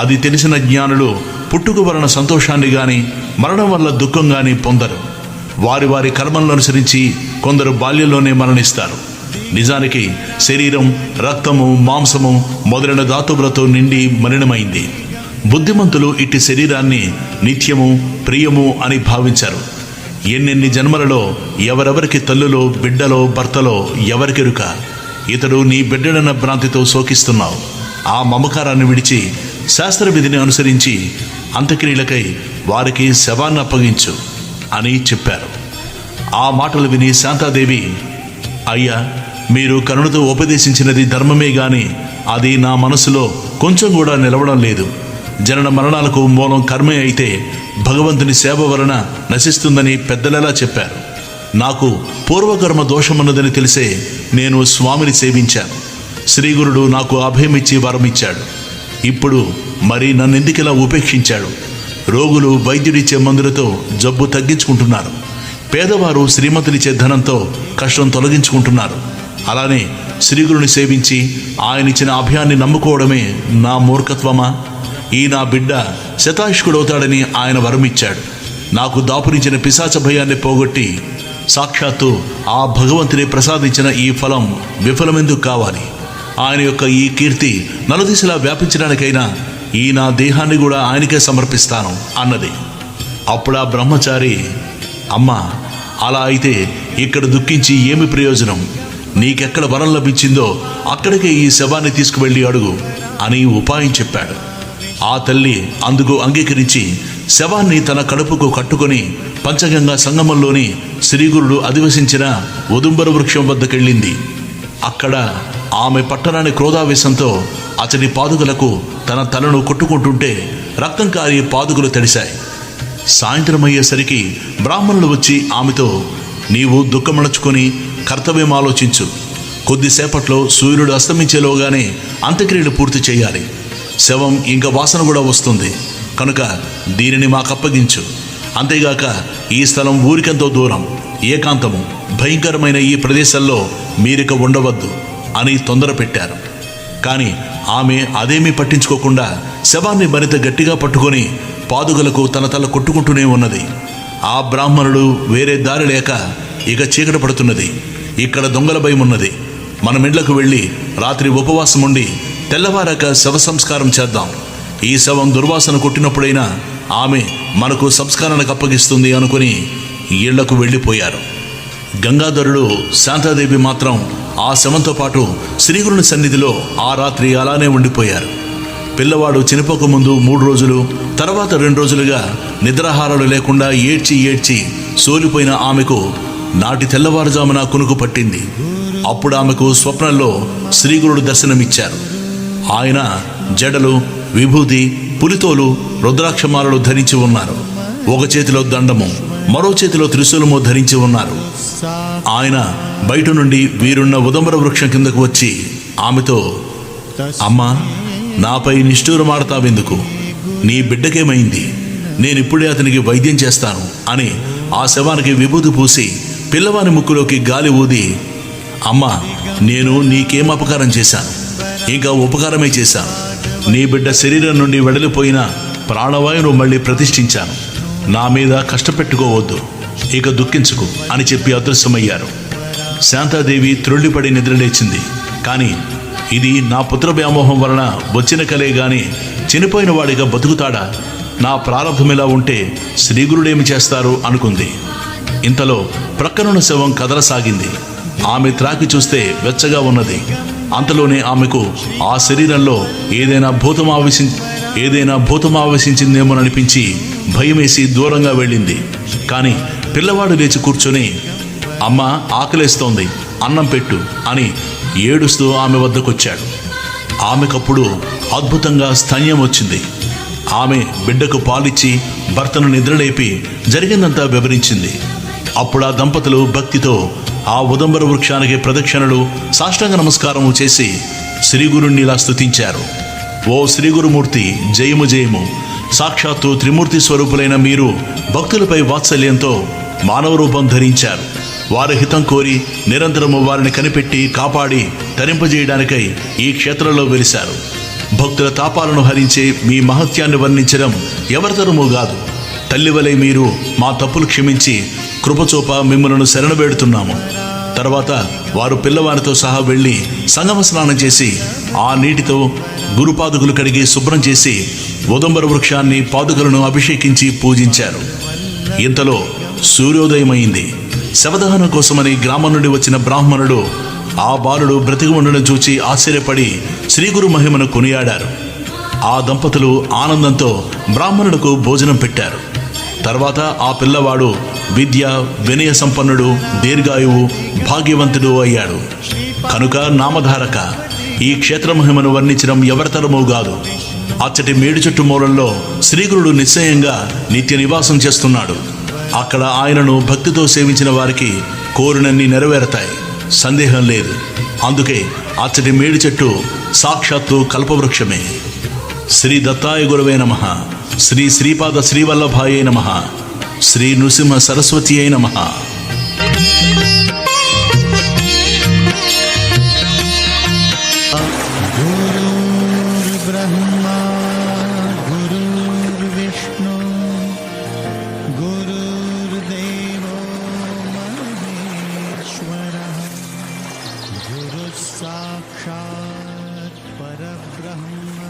అది తెలిసిన జ్ఞానులు పుట్టుక వలన సంతోషాన్ని గాని, మరణం వల్ల దుఃఖం గాని పొందరు. వారి వారి కర్మలను అనుసరించి కొందరు బాల్యంలోనే మరణిస్తారు. నిజానికి శరీరం రక్తము, మాంసము మొదలైన ధాతువులతో నిండి మలినమైంది. బుద్ధిమంతులు ఇట్టి శరీరాన్ని నిత్యము, ప్రియము అని భావించారు. ఎన్నెన్ని జన్మలలో ఎవరెవరికి తల్లులో, బిడ్డలో, భర్తలో ఎవరికెరుక. ఇతడు నీ బిడ్డడన్న భ్రాంతితో శోకిస్తున్నావు. ఆ మమకారాన్ని విడిచి శాస్త్ర విధిని అనుసరించి అంత్యక్రియలకై వారికి శవాన్ని అప్పగించు అని చెప్పారు. ఆ మాటలు విని శాంతాదేవి, అయ్యా, మీరు కరుణతో ఉపదేశించినది ధర్మమే గాని అది నా మనసులో కొంచెం కూడా నిలవడం లేదు. జనన మరణాలకు మూలం కర్మే అయితే భగవంతుని సేవ వలన నశిస్తుందని పెద్దలెలా చెప్పారు. నాకు పూర్వకర్మ దోషమున్నదని తెలిసే నేను స్వామిని సేవించాను. శ్రీగురుడు నాకు అభయమిచ్చి వరమిచ్చాడు. ఇప్పుడు మరి నన్నెందుకిలా ఉపేక్షించాడు? రోగులు వైద్యుడిచ్చే మందులతో జబ్బు తగ్గించుకుంటున్నారు. పేదవారు శ్రీమంతులిచ్చే ధనంతో కష్టం తొలగించుకుంటున్నారు. అలానే శ్రీగురుని సేవించి ఆయనిచ్చిన అభయాన్ని నమ్ముకోవడమే నా మూర్ఖత్వమా? ఈ నా బిడ్డ శతాయుష్కుడవుతాడని ఆయన వరమిచ్చాడు. నాకు దాపురించిన పిశాచ భయాన్ని పోగొట్టి సాక్షాత్తు ఆ భగవంతుని ప్రసాదించిన ఈ ఫలం విఫలమెందుకు కావాలి? ఆయన యొక్క ఈ కీర్తి నలుదిశలా వ్యాపించడానికైనా ఈ నా దేహాన్ని కూడా ఆయనకే సమర్పిస్తాను అన్నది. అప్పుడు ఆ బ్రహ్మచారి, అమ్మా, అలా అయితే ఇక్కడ దుఃఖించి ఏమి ప్రయోజనం? నీకెక్కడ వరం లభించిందో అక్కడికే ఈ శవాన్ని తీసుకువెళ్ళి అడుగు అని ఉపాయం చెప్పాడు. ఆ తల్లి అందుకు అంగీకరించి శవాన్ని తన కడుపుకు కట్టుకొని పంచగంగా సంగమంలోని శ్రీగురుడు అధివసించిన ఉదుంబర వృక్షం వద్దకెళ్ళింది. అక్కడ ఆమె పట్టరాని క్రోధావేశంతో అతడి పాదుకలకు తన తలను కొట్టుకుంటుంటే రక్తం కారి పాదుకలు తడిశాయి. సాయంత్రం అయ్యేసరికి బ్రాహ్మణులు వచ్చి ఆమెతో, నీవు దుఃఖమణచుకొని కర్తవ్యం ఆలోచించు. కొద్దిసేపట్లో సూర్యుడు అస్తమించేలోగానే అంత్యక్రియలు పూర్తి చేయాలి. శవం ఇంకా వాసన కూడా వస్తుంది కనుక దీనిని మాకప్పగించు. అంతేగాక ఈ స్థలం ఊరికెంతో దూరం, ఏకాంతము, భయంకరమైన ఈ ప్రదేశంలో మీరిక ఉండవద్దు అని తొందర పెట్టారు. కానీ ఆమె అదేమీ పట్టించుకోకుండా శవాన్ని మరింత గట్టిగా పట్టుకొని పాదుకలకు తన తల కొట్టుకుంటూనే ఉన్నది. ఆ బ్రాహ్మణుడు వేరే దారి లేక, ఇక చీకటి పడుతున్నది, ఇక్కడ దొంగల భయం ఉన్నది, మన ఇండ్లకు వెళ్ళి రాత్రి ఉపవాసం ఉండి తెల్లవారాక శవ సంస్కారం చేద్దాం. ఈ శవం దుర్వాసన కొట్టినప్పుడైనా ఆమె మనకు సంస్కారానికి అప్పగిస్తుంది అనుకుని ఇళ్లకు వెళ్ళిపోయారు. గంగాధరుడు, శాంతాదేవి మాత్రం ఆ శవంతో పాటు శ్రీగురుని సన్నిధిలో ఆ రాత్రి అలానే ఉండిపోయారు. పిల్లవాడు చనిపోకముందు 3 రోజులు, తర్వాత 2 రోజులుగా నిద్రాహారాలు లేకుండా ఏడ్చి ఏడ్చి సోలిపోయిన ఆమెకు నాటి తెల్లవారుజామున కునుకు పట్టింది. అప్పుడు ఆమెకు స్వప్నంలో శ్రీగురుడు దర్శనమిచ్చారు. ఆయన జడలు, విభూతి, పులితోలు, రుద్రాక్షమాలలు ధరించి ఉన్నారు. ఒక చేతిలో దండము, మరో చేతిలో త్రిశూలము ధరించి ఉన్నారు. ఆయన బయట నుండి వీరున్న ఉదంబర వృక్షం కిందకు వచ్చి ఆమెతో, అమ్మా, నాపై నిష్ఠూరమాడతావెందుకు? నీ బిడ్డకేమైంది? నేనిప్పుడే అతనికి వైద్యం చేస్తాను అని ఆ శవానికి విభూతి పూసి పిల్లవాని ముక్కులోకి గాలి ఊది, అమ్మా, నేను నీకేం అపకారం చేశాను? ఇంకా ఉపకారమే చేశాను. నీ బిడ్డ శరీరం నుండి వెడలిపోయిన ప్రాణవాయువును మళ్ళీ ప్రతిష్ఠించాను. నా మీద కష్టపెట్టుకోవద్దు, ఇక దుఃఖించుకు అని చెప్పి అదృశ్యమయ్యారు. శాంతాదేవి త్రుళ్ళిపడి నిద్రలేచింది. కానీ ఇది నా పుత్ర వ్యామోహం వలన వచ్చిన కలే గాని చనిపోయిన వాడిగా బతుకుతాడా? నా ప్రారంభమిలా ఉంటే శ్రీగురుడేమి చేస్తారు అనుకుంది. ఇంతలో ప్రక్కనున్న శవం కదలసాగింది. ఆమె త్రాకి చూస్తే వెచ్చగా ఉన్నది. అంతలోనే ఆమెకు ఆ శరీరంలో ఏదైనా భూతమావేశించిందేమోననిపించి భయమేసి దూరంగా వెళ్ళింది. కానీ పిల్లవాడు లేచి కూర్చొని, అమ్మ, ఆకలేస్తోంది, అన్నం పెట్టు అని ఏడుస్తూ ఆమె వద్దకొచ్చాడు. ఆమెకప్పుడు అద్భుతంగా స్తన్యం వచ్చింది. ఆమె బిడ్డకు పాలిచ్చి భర్తను నిద్రలేపి జరిగిందంతా వివరించింది. అప్పుడు ఆ దంపతులు భక్తితో ఆ ఉదంబర వృక్షానికి ప్రదక్షిణలు, సాష్టాంగ నమస్కారము చేసి శ్రీగురుణ్ణి ఇలా స్తుతించారు. ఓ శ్రీ గురుమూర్తి, జయము జయము. సాక్షాత్తు త్రిమూర్తి స్వరూపులైన మీరు భక్తులపై వాత్సల్యంతో మానవ రూపం ధరించారు. వారి హితం కోరి నిరంతరము వారిని కనిపెట్టి కాపాడి తరింపజేయడానికై ఈ క్షేత్రంలో వెలిశారు. భక్తుల తాపాలను హరించే మీ మహత్యాన్ని వర్ణించడం ఎవరితరమూ కాదు. తల్లివలే మీరు మా తప్పులు క్షమించి కృపచూప మిమ్మల్ని శరణబేడుతున్నాము. తర్వాత వారు పిల్లవారితో సహా వెళ్ళి సంగమ స్నానం చేసి ఆ నీటితో గురుపాదుకులు కడిగి శుభ్రం చేసి ఉదంబర వృక్షాన్ని పాదుకలను అభిషేకించి పూజించారు. ఇంతలో సూర్యోదయమైంది. శవదహనం కోసమని గ్రామం నుండి వచ్చిన బ్రాహ్మణుడు ఆ బాలుడు బ్రతికి ఉండడం చూచి ఆశ్చర్యపడి శ్రీగురు మహిమను కొనియాడారు. ఆ దంపతులు ఆనందంతో బ్రాహ్మణుడికి భోజనం పెట్టారు. తర్వాత ఆ పిల్లవాడు విద్య వినయ సంపన్నుడు, దీర్ఘాయువు, భాగ్యవంతుడు అయ్యాడు. కనుక నామధారక ఈ క్షేత్ర మహిమను వర్ణించడం ఎవరితరమూ కాదు. అచ్చటి మేడి చెట్టు మూలంలో శ్రీగురుడు నిశ్చయంగా నిత్య నివాసం చేస్తున్నాడు. అక్కడ ఆయనను భక్తితో సేవించిన వారికి కోరినన్ని నెరవేరతాయి, సందేహం లేదు. అందుకే అచ్చటి మేడి చెట్టు సాక్షాత్తు కల్పవృక్షమే. శ్రీ దత్తాయ గురవే నమః. శ్రీ శ్రీపాద శ్రీవల్లభాయే నమః. శ్రీ నృసింహ సరస్వతి అయి నమః. गुरुर्ब्रह्मा गुरुर्विष्णु गुरुर्देवो महेश्वरः गुरुः साक्षात् परब्रह्म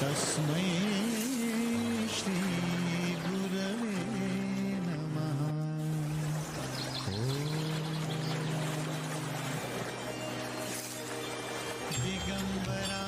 तस्मै श्री गुरवे नमः. दिगंबरा